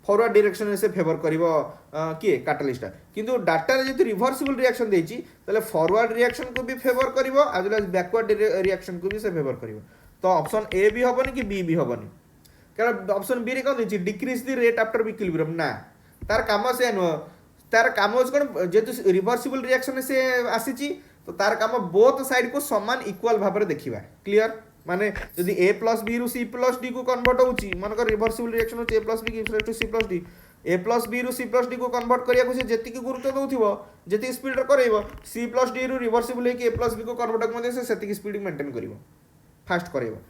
फॉरवर्ड डायरेक्शन से फेवर करिवो किए कैटालिस्टा किंतु डाटा रे जदि रिभर्सिबल रिएक्शन देछि तले फॉरवर्ड रिएक्शन को भी फेवर करिवो आज वेल बैकवर्ड रिएक्शन को भी से फेवर करिवो तो ऑप्शन ए भी हबनी कि बी भी हबनी कारण ऑप्शन बी रे कौन देछि decrease the rate after equilibrium ना तार काम से नुह तार काम होछ कोन जेतु रिवर्सिबल रिएक्शन से आसीची तो तार काम बोथ साइड को समान इक्वल भाव में देखिबा क्लियर माने यदि a प्लस b रु c प्लस d को कन्वर्ट होउची मानकर रिवर्सिबल रिएक्शन होची a plus b gives rise to c plus d a plus b रु c प्लस d को कन्वर्ट करिया को से जेति की गुरुत्व दउथिबो जेति स्पीड रे करैबो c प्लस d रु रिवर्सिबल हे कि a प्लस b को कन्वर्ट मध्ये से सेति की स्पीड मेंटेन करिवो फास्ट करैबो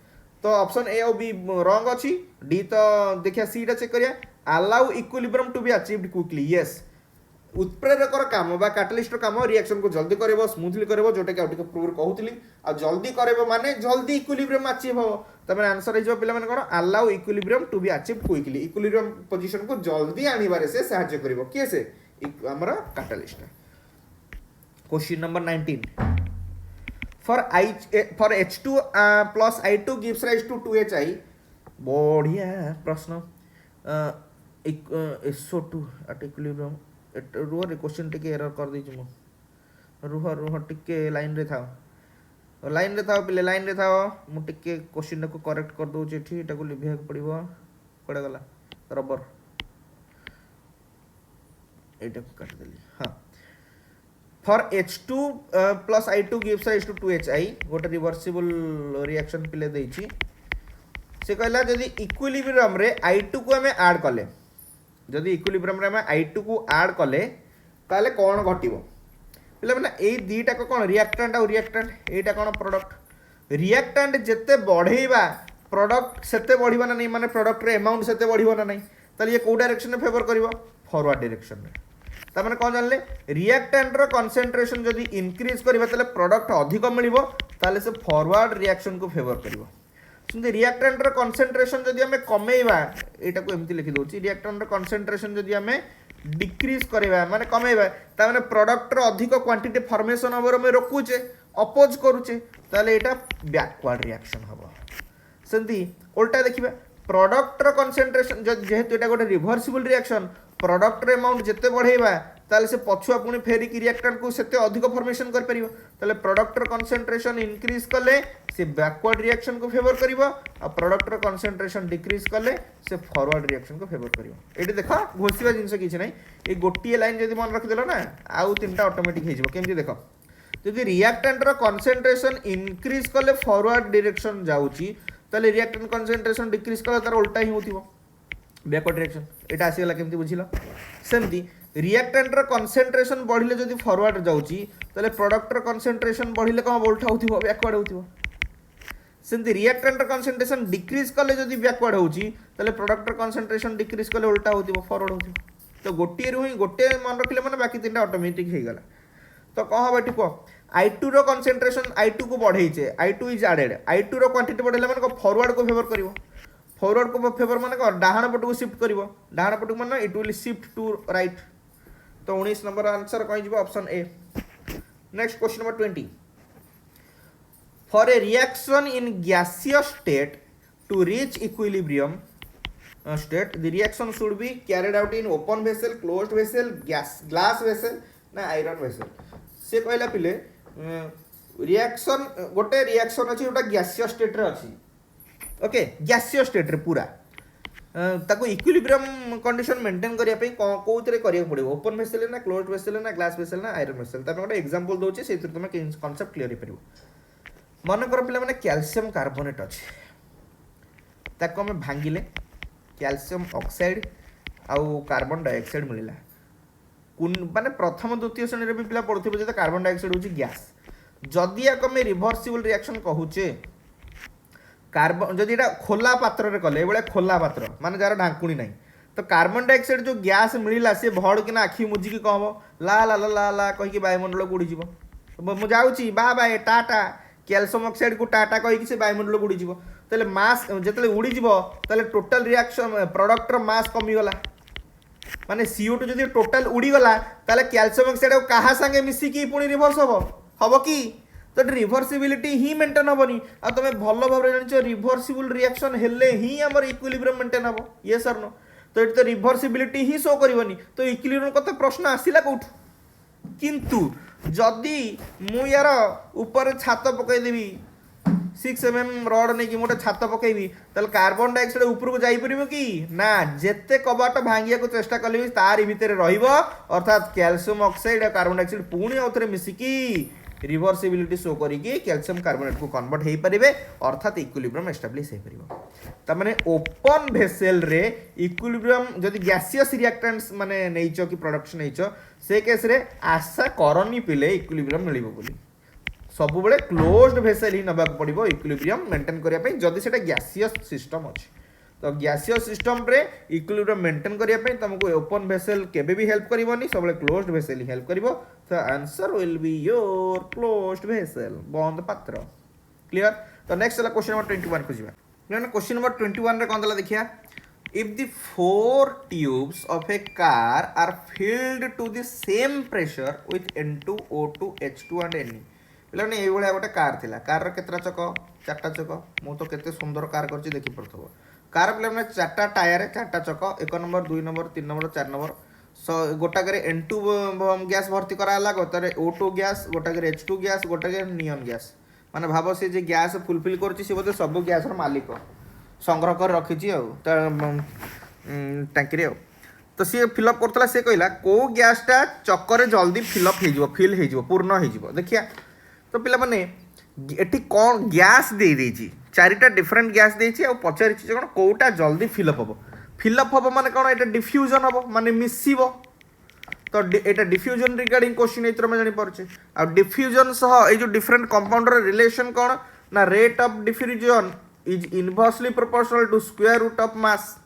तो ऑप्शन ए और बी रॉन्ग अछि डी तो देखिया सी टा चेक करिया allow equilibrium to be achieved quickly yes उत्प्रेरकर काम बा कैटलिस्ट काम रिएक्शन को जल्दी करबो स्मूथली करबो जोटा कि आउटिक पूर्व कहउतली आ जल्दी करबो माने जल्दी इक्विलिब्रियम अचीव हो तमे आंसर हिजो पिला माने कोन allow equilibrium to be achieved quickly equilibrium position को जल्दी आनिबारे से सहायता करबो के से हमरा catalyst question number 19 for H2 plus I2 gives rise to 2HI बढ़िया प्रश्न SO2 at equilibrium रुह रे क्वेश्चन टिके एरर कर दी रुह टिके लाइन रे थाओ पिले लाइन रे थाओ मु टिके क्वेश्चन को करेक्ट कर दउ छी एठी एटा को लिभिया पड़िबो कोडा गला रबर एटा को काट देली हां for H2 plus I2 gives rise to 2HI गोटे रिवर्सिबल रिएक्शन पिले देछि से कहला जदि इक्विलिब्रियम रे I2 को हमें ऐड कले जदि इक्विलिब्रियम रे हमें I2 को ऐड कले ताले कोन घटिबो पिले माने एई दीटा को कोन रिएक्टेंट और रिएक्टेंट एटा कोन प्रोडक्ट रिएक्टेंट जत्ते बढ़ेबा प्रोडक्ट सेते बढ़िबा ना नहीं माने प्रोडक्ट रे अमाउंट सेते बढ़िबा ना नहीं ताले ये को डायरेक्शन में फेवर करिवो फॉरवर्ड डायरेक्शन में ताମାନେ कौन जानले रिएक्टेंट रो कंसंट्रेशन जदि इंक्रीज करबा तले प्रोडक्ट अधिक मिलिबो ताले से फॉरवर्ड रिएक्शन को फेवर करिवो सुनते रिएक्टेंट रो कंसंट्रेशन जदि हमें कमेइबा एटा को एम्ति लिखि दोछि रिएक्टेंट रो कंसंट्रेशन जदि हमें डिक्रीज करबा माने कमेइबा ता माने प्रोडक्ट रो अधिक क्वांटिटी फॉर्मेशन होबर में रोकुचे अपोज करूचे ताले एटा बैकवर्ड रिएक्शन हबो सेंती उल्टा देखिबा प्रोडक्ट रो कंसंट्रेशन जेहेतु एटा गोटे रिवर्सिबल रिएक्शन प्रोडक्ट रे अमाउंट जिते बढ़ेबा ताले से पछुआ पुनी फेरी की रिएक्टेंट को सेते अधिक फॉर्मेशन कर परिबो ताले प्रोडक्ट रो कंसंट्रेशन इंक्रीज करले से बैकवर्ड रिएक्शन को फेवर करिवो आ प्रोडक्ट रो कंसंट्रेशन डिक्रीज करले से फॉरवर्ड रिएक्शन को फेवर करिवो एटी देखो घोषिबा जिंस किछि नै ए गोटिए लाइन जदि मन रखि देलो ना आउ तीनटा ऑटोमेटिक हे जिवो केमति देखो जदि रिएक्टेंट रो कंसंट्रेशन इंक्रीज करले फॉरवर्ड डायरेक्शन जाउची ताले रिएक्टेंट कंसंट्रेशन डिक्रीज करले तार उल्टा ही होतिबो बैकवर्ड डायरेक्शन एटा आसीगला केमति बुझिलो सेमती रिएक्टेंट रो कंसंट्रेशन बढ़िले जदि फॉरवर्ड जाउची तले प्रोडक्ट रो कंसंट्रेशन बढ़िले कोन उल्टा होतिबो बैकवर्ड होतिबो सेमती रिएक्टेंट रो कंसंट्रेशन डिक्रीज करले जदि बैकवर्ड होउची तले प्रोडक्ट रो कंसंट्रेशन डिक्रीज करले उल्टा होतिबो फॉरवर्ड होतिबो तो गोटिए रु ही गोटे मन रखिले माने बाकी तीनटा ऑटोमेटिक हे गला तो कह बेटी को I2 रो कंसंट्रेशन I2 को बढ़ेइचे I2 इज एडेड I2 रो क्वांटिटी बढ़ेले माने को फॉरवर्ड को फेवर करिवो फॉरवर्ड को फेवर माने को डाहाण पट को शिफ्ट करिवो डाहाण पट माने it will shift to right तो 19 नंबर आंसर कहि जिवो option A next question number 20 for a reaction in gaseous state to reach equilibrium state the reaction should be carried out in open vessel closed vessel glass vessel ना iron vessel से कहला पिले reaction गोटे reaction अछि ओटा gaseous state रे अछि okay gaseous state रे पूरा ताको इक्विलिब्रियम कंडीशन मेंटेन करिया पे कोउतरे करिया पड़िबो ओपन वेसल ना क्लोज्ड वेसल ना ग्लास वेसल ना आयरन वेसल तामे गोटे एग्जांपल दोचे सेतिर तुमे कांसेप्ट क्लियर हे परिबो मन कर पिला माने कैल्शियम कार्बोनेट अछि ताको हम भांगिले कैल्शियम ऑक्साइड आउ कार्बन डाइऑक्साइड मिलिला माने प्रथम द्वितीय श्रेणी रे भी पिला पढुथिबो जे कार्बन डाइऑक्साइड होची गैस जदि आक में रिवर्सिबल रिएक्शन कहूचे कार्बन जदि एटा खोला पात्र रे कले एबळे खोला पात्र माने जार ढांकुणी नाही तो कार्बन डाइऑक्साइड जो गैस मिलिला से भड़ किना आखी मुजी की कहबो ला ला ला ला ला कहि कि वायुमंडल को उड़ी जिवो मु जाउची बा बाय टाटा कैल्शियम ऑक्साइड को टाटा कहि कि से वायुमंडल को उड़ी जिवो तले मास जतले उड़ी जिवो तले टोटल रिएक्शन प्रोडक्ट रो मास कमी गला माने CO2 जदि टोटल उड़ी गला तले कैल्शियम ऑक्साइड कहा संगे मिसी की पुनी रिवर्स हबो कि तो रिवर्सिबिलिटी ही मेंटेन हबनी आ तमे भलो भाबरे जानिछो रिवर्सिबल रिएक्शन हेले ही हमर इक्विलिब्रियम मेंटेन हबो यस और नो तो एत रिवर्सिबिलिटी ही शो करबनी तो इक्विलिब्रियम कत प्रश्न आसिला कोठ किंतु जदि मु यार ऊपर छात पकई देबी 6 mm रड नहीं कि मोटे छात पकेबी ताल कार्बन डाइऑक्साइड ऊपर को जाई परिबो कि ना जेते कबाट भांगिया को चेष्टा कले भी तार भितर रहिबो अर्थात कैल्शियम ऑक्साइड और कार्बन डाइऑक्साइड पुणी आउथरे मिसिकी रिवर्सिबिलिटी शो करिकी कैल्शियम कार्बोनेट को कन्वर्ट हो पारे अर्थात इक्विलिब्रियम एस्टाब्लिश हो पारिबो तमाने ओपन भेसेल रे इक्विलिब्रियम जदि गैसियस रिएक्टेंट्स माने नेइचो कि प्रोडक्शन नेइचो से केस रे आशा करनी पिले इक्विलिब्रियम मिलिबो बोली सब बेले क्लोज्ड भेसेल ही नबाक पड़िबो इक्विलिब्रियम मेंटेन करिया पई जदि सेटा गैसियस सिस्टम अछि तो गैसियस सिस्टम रे इक्विलिब्रियम मेंटेन करिया पई तुमको ओपन भेसेल केबे भी हेल्प करिवोनी सब बेले क्लोज्ड भेसेल ही हेल्प करिवो तो answer will be your closed vessel बंद पात्र क्लियर तो नेक्स्ट वाला क्वेश्चन नंबर 21 को जिबा क्वेश्चन नंबर 21 रे कोन दला देखिया if the four tubes of a car are filled to the same pressure with N2 O2 H2 and Ne पिलाने ये भलिया गोटे कार थिला कार रे केतरा चक चारटा चक मु तो केते सुंदर कार करछि देखि पड़थबो कार पिलाने चारटा टायर चारटा चक 1 नंबर 2 नंबर 3 नंबर 4 नंबर गोटाके N2 गैस भर्ती कराला गोटारे O2 गैस गोटाके H2 गैस गोटाके नियन गैस माने भाबो से जे गैस फुलफिल करछि से बोते सब गैस रो मालिक संग्रह कर रखी टांकी रे तो सी फिलअप करता सी कहला कौ गैसटा चक्कर जल्दी फिलअप हो फिल हो पूर्ण हो देखिया तो पिला माने एटी कौन गैस दे देछि चारिटा डिफरेंट गैस देछि आ पचारि कौन कौटा जल्दी फिलअप हम माने कौन एटा डिफ्यूजन हम माने मिसिबो तो एटा डिफ्यूजन रिगार्डिंग क्वेश्चन एतर में जानि परछे आ डिफ्यूजन सह ए जो डिफरेंट कंपाउंड रो रिलेशन कौन ना rate of diffusion is inversely proportional to square root of mass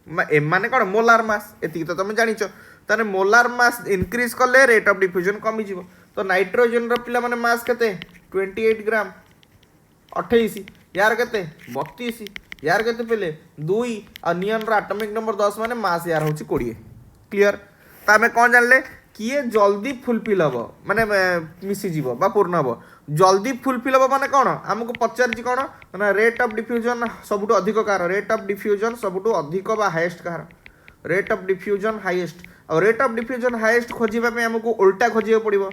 माने कौन मोलार मास एति तो तुम जानिछ ताने मोलार मास इंक्रीज कले रेट ऑफ डिफ्यूजन कमी जीवो तो नाइट्रोजन रो पिला माने मास केते 28 ग्राम 28 यार केते 32 यार केते पेले 2 आ नियन रो एटॉमिक नंबर 10 माने मास यार होची 20 क्लियर त हमें कोन जानले किए जल्दी फुलफिल हबो माने मिसी जीवो बा पूर्ण हबो जल्दी फुलफिल हबो माने कोन हमको पचारछि कोन माने रेट ऑफ डिफ्यूजन सबुटो अधिक कार रेट ऑफ डिफ्यूजन सबुटो अधिक बा highest car rate of diffusion highest और रेट ऑफ डिफ्यूजन हाईएस्ट खोजिबा में हमको उल्टा खोजियो पड़िबो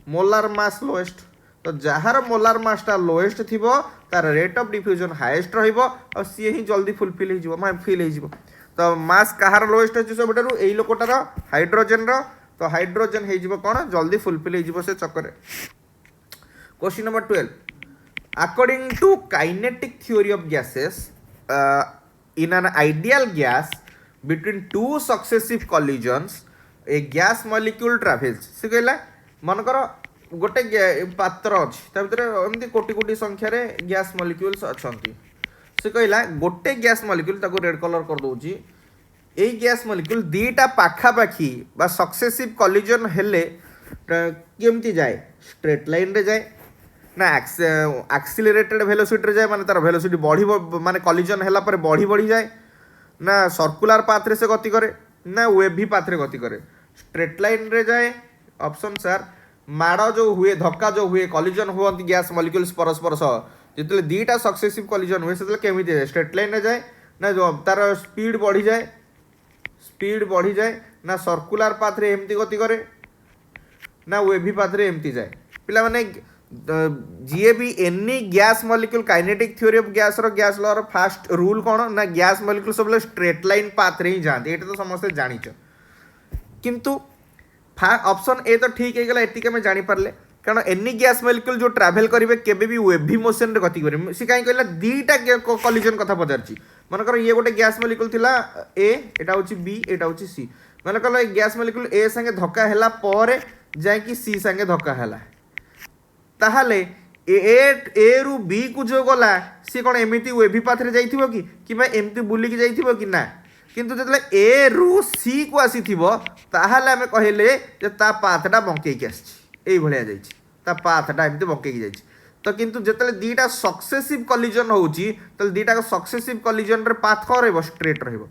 मोलार मास लोएस्ट तो जहार मोलार मासटा लोएस्ट थिबो तार रेट ऑफ डिफ्यूजन हाईएस्ट रहिबो और सी ही जल्दी फुलफिल हो जिवो माने फिल हो जिवो तो मास कहार लोएस्ट अछि सबटारु एई लोकटार हाइड्रोजन रो तो हाइड्रोजन हो जिवो कोन जल्दी फुलफिल हो जिवो से चक्कर question number 12 according to kinetic theory of gases in an ideal gas between two successive collisions a gas molecule travels से कहला मन कर गोटे पात्र अछि ता भीतर एमती कोटी कोटी संख्या रे गैस मॉलिक्यूल्स अछंती से कहला गोटे गैस मॉलिक्यूल ताको रेड कलर कर दोची ए गैस मॉलिक्यूल दीटा पाखा पाखी बा सक्सेसिव कॉलिजन हेले केमती जाए स्ट्रेट लाइन रे जाए ना एक्सिलरेटेड वेलोसिटी रे जाए माने तार वेलोसिटी बढ़ी माने कॉलिजन हैला पर बढ़ी जाए ना सर्कुलर पाथ रे से गति करे ना वेवी पाथ रे गति करे स्ट्रेट लाइन रे जाए ऑप्शन सर माड़ जो हुए धक्का जो हुए कॉलिजन हुअंती गैस मॉलिक्यूल्स परस्पर सह जितले दीटा सक्सेसिव कॉलिजन हुए सेतले केमिति जाए स्ट्रेट लाइन रे जाए ना जो तार स्पीड बढ़ी जाए ना सर्कुलर पाथ रे एमती गति करे ना वेवी पाथ रे एमती जाए पिला माने जी भी any gas molecule kinetic theory of gas रो गैस लॉ रो फास्ट रूल कोन ना गैस मॉलिक्यूल सब स्ट्रेट लाइन पाथ रे ही जाते एटा तो समस्त जानिछ किंतु ऑप्शन ए तो ठीक है एटी के जानी पारले कारण एनी गैस मॉलिक्यूल जो ट्रैवल करेंगे केबे भी वेवी मोशन रे गति करेंगे सी कहीं कहला दीटा कॉलिजन कथा पचारछि मनकर ये गोटे गैस मॉलिक्यूल थिला ए एटा होछि बी एटा होछि सी मनकर गैस मॉलिक्यूल ए संगे धक्का हैला पर जाय कि सी संगे धक्का हैला ताहले ए रु बी को जो गला सी कोन एमिति वेवी पाथ रे जाइथिबो कि मैं एमिति बुली कि जाइथिबो कि ना किंतु जतले ए रु सी को आसी थिबो ताहले हमें कहले जे ता पाथटा बंके कि आछि एई भलिया जाइछि ता पाथटा एमिति बंके कि जाइछि तो किंतु जतले दीटा सक्सेसिव कॉलिजन होउछि तले दीटा सक्सेसिव कॉलिजन रे पाथ को रहबो स्ट्रेट रहबो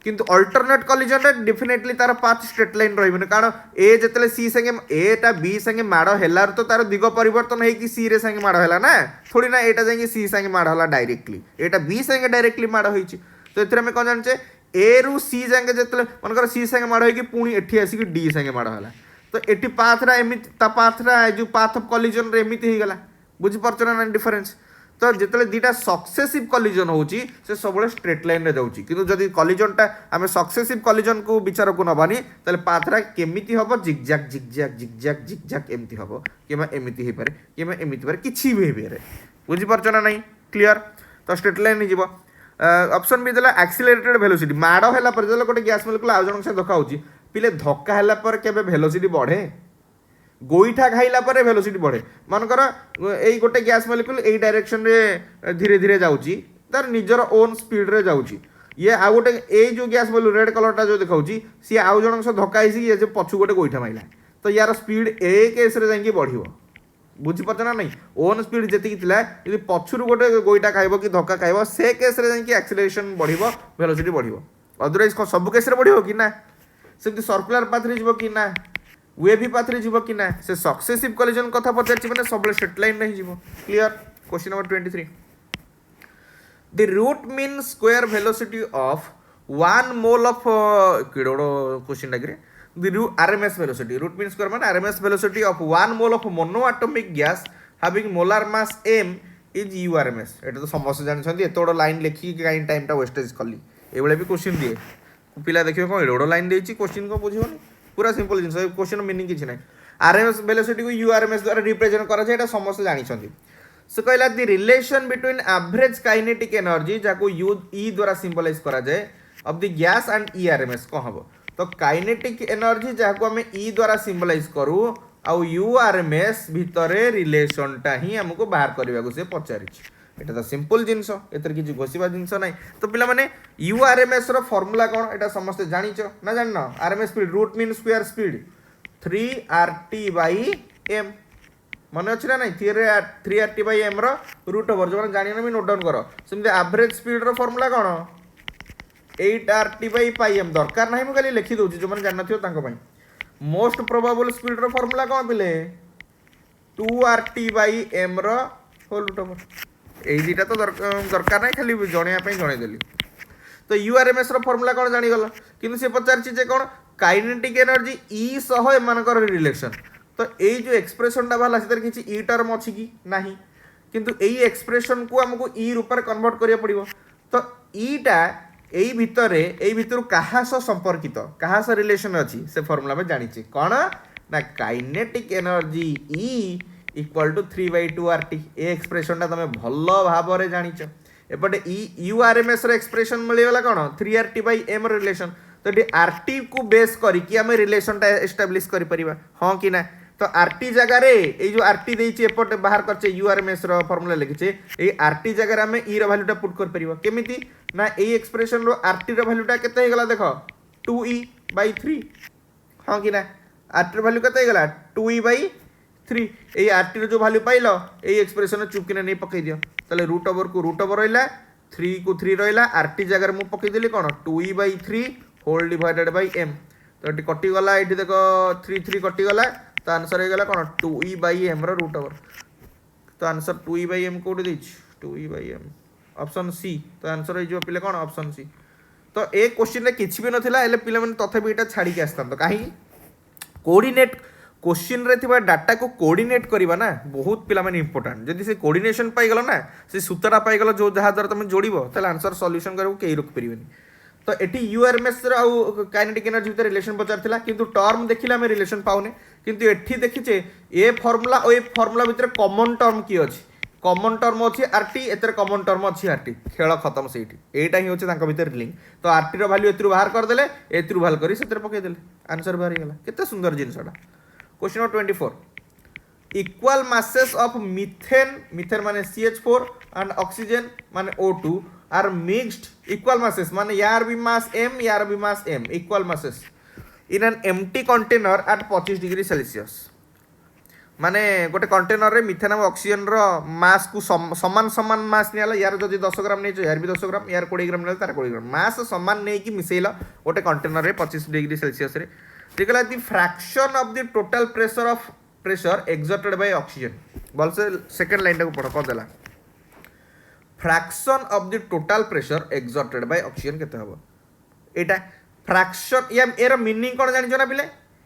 किंतु अल्टरनेट कॉलिजन रे डेफिनेटली तार पाथ स्ट्रेट लाइन रहबो कारण ए जतले सी संगे ए टा बी संगे माडो हेलार तो तार दिग परिवर्तन हे कि सी रे संगे माडो हेला ना थोड़ी ना एटा जाके सी संगे माडो होला डायरेक्टली एटा बी संगे डायरेक्टली माडो होइछि तो एथरे में कोन जानचे ए रु सी संगे जतले मनकर सी संगे माडो हे कि पुणी एठी आसी कि डी संगे माडो होला तो एठी पाथ रा एमिति ता पाथ रा जो पाथ ऑफ कॉलिजन रे एमिति हे गला बुझि परछ ना डिफरेंस तो जिते दुटा सक्सेसिव कलिजन होची से सब स्ट्रेट लाइन रे जाउची किंतु जदि कलिजनटा आम सक्सेसिव कलिजन को विचार को नबानी ताले पाथरा केमिति हबो जिगजैग जिगजैग जिगजैग जिगजैग एमती हबो किमा एमिति हे पारे किमा एमिति पारे किछि भी हे पारे बुझी परछ ना नहीं क्लियर तो स्ट्रेट लाइन जीवो ऑप्शन बी देला एक्सीलरेटेड वेलोसिटी माडो हैला पर देला गोटे गैस मोलिक्यूल आ जण से धक्का होची पिले धक्का हैला पर केबे वेलोसिटी बढ़े गोईठा खाइला पर वेलोसिटी बढ़े मनकर एई गोटे गैस मोलिक्यूल एई डायरेक्शन रे धीरे धीरे जाउची तार निजर ओन स्पीड रे जाउची ये आ गोटे एई जो गैस मोलिक्यूल रेड कलर टा जो देखाउची सी आउ जण से धक्का हिसी ये जो पछु गोटे गोईठा माइला तो यार स्पीड ए केस रे जांकी बढ़िबो बुझी पारछ ना नहीं ओन स्पीड जेतिकी थिला यदि पछुरु गोटे गोईटा खाइबो कि धक्का खाइबो से केस रे जांकी एक्सेलरेशन बढ़िबो वेलोसिटी बढ़िबो अदरवाइज को सब केस रे बढ़िबो कि ना सेमती सर्कुलर पाथ रे जीवो कि ना वेवी पाथ रे जीवो कि ना से सक्सेसिव कोलिजन कथा पचारछि माने सब स्ट्रेट लाइन नहीं जीवो clear question number 23 the root mean square velocity of 1 mole of किडोडो क्वेश्चन लागिरे the RMS velocity root mean square मान RMS velocity of 1 mole of monoatomic gas having molar mass m is URMS एटा तो समस्त जानि छथि एतोडो line लेखि Kine time टा wastage करली एबळे भी क्वेश्चन दिए पिला देखियो कोन एडोडो लाइन देछि क्वेश्चन को बुझियोनी पूरा सिंपल जिंस क्वेश्चन मीनिंग किछि नै RMS velocity को URMS द्वारा रिप्रेजेंट करा छै एटा समस्त जानि छथि से कहला the relation between average kinetic energy जाको E द्वारा सिंबलाइज करा जाय of the gas and ERMS को हबो तो काइनेटिक एनर्जी जहाँ आम ई द्वारा सिंबलाइज करूँ आउ URMS भितर रिलेशन टा ही आमको बाहर करने को से पचारि एटा तो सिंपल जिनस एतर किछि घोषिबा जिनस नाही तो पिला माने URMS रो फार्मूला कोन एटा समस्त जानिछ ना जानन RMS speed root mean square speed 3RT/m मन अछि ना नहीं 3RT/m रो रूट ओवर जो जानिन भी नोट डाउन करो सेमते एवरेज स्पीड रो फार्मूला कोन 8RT/m दरकार नहीं खाली लिखि दूची जो मैंने जानना थी मोस्ट प्रोबेबल स्पीड रो फार्मूला कौन पिले 2RT/m रो होल रूट ओवर एई दिटा तो दरकार नहीं खाली जणिया पई जणै देली तो URMS रो फार्मूला कौन जानि गलो किंतु से पचारछि जे कौन काइनेटिक एनर्जी E सह एमानकर रिलेशन तो एई जो एक्सप्रेशन टा बाला सेतर किछि E टर्म अछि कि नाही किंतु एई एक्सप्रेशन को हमको E रूप में कन्वर्ट करिया पड़िबो तो E टा एई भितर कहा सह संपर्कित कहा सह रिलेशन अछि से फार्मूला में जानिछि कोन ना kinetic energy E equal to 3/2RT ए एक्सप्रेशन टा तमे भलो भाबरे जानिछ एपटे URMS रो एक्सप्रेशन मिली गला कोन 3RT/m रिलेशन तो ये RT को बेस करी कि हम रिलेशन टा एस्टैब्लिश करि परिबा हां कि ना तो RT जगह रे ए जो RT देछि एपटे बाहर करछे URMS रो फार्मूला लिखिछे ए RT जगह रे हम E रो वैल्यू टा पुट कर परिबा केमिति ना ए एक्सप्रेशन रो RT रो वैल्यू टा केते हे गला देखो 2E/3 हां कि ना RT रो वैल्यू केते हे गला 2E/3 ए RT रो जो वैल्यू पाइलो ए एक्सप्रेशन चुपकिने नै पकई दियो तले रूट ओवर को रूट ओवर रहला 3 को 3 रहला RT जगह रे मु पकई देली कोन 2E/3 whole divided by m तो एटी कटि गला एटी देखो 3 3 कटि गला तो आंसर हो गला कोन 2E/m रो रूट ओवर तो आंसर 2E/m कोड दिछ 2E/m ऑप्शन सी तो आंसर हो जो पिले कोन ऑप्शन सी तो ए क्वेश्चन रे किछि भी नथिला एले पिले मन तथापि एटा छाडी के आस्तान तो काहे कोऑर्डिनेट क्वेश्चन रे थिबा डाटा को कोऑर्डिनेट करबा ना बहुत पिला माने इंपोर्टेंट जदी से कोऑर्डिनेशन पाई गलो ना से सूत्रटा पाई गलो जो जहा द्वारा तुम जोड़िबो तले आंसर सॉल्यूशन करबो केई रोक परिबनी तो एटी URMS रो आ काइनेटिक एनर्जी भितर रिलेशन पचारथिला किंतु टर्म देखिला हम रिलेशन पाउने किंतु एठी देखिचे ए फार्मूला ओ ए फार्मूला भितर कॉमन टर्म की अछि कॉमन टर्म अछि RT एतर कॉमन टर्म अछि RT खेल खत्म सेठी एटा ही होचे तांका भितर लिंक तो RT रो वैल्यू एतरु बाहर कर देले एतरु बाहर करी सेतर पके देले आंसर बाहर गेला केते सुंदर जिनसडा question number 24 equal masses of methane माने CH4 and oxygen माने O2 are mixed equal masses माने यार भी मास m यार भी मास m equal masses in an empty container at 25 degree Celsius माने गोटे कंटेनर रे मिथेन और ऑक्सीजन रो मास को समान समान मास नियाला यार जदी 10 ग्राम नै यार भी 10 ग्राम यार 20 ग्राम नै तार 20 ग्राम मास समान नै कि मिसेइला गोटे कंटेनर रे 25 डिग्री सेल्सियस रे देखला the fraction of the total pressure exerted by oxygen बोल से सेकंड लाइन को पढ़ो क देला fraction of the total pressure exerted by oxygen केते हबो एटा फ्रैक्शन या एरा मीनिंग कोन जानि जना पिले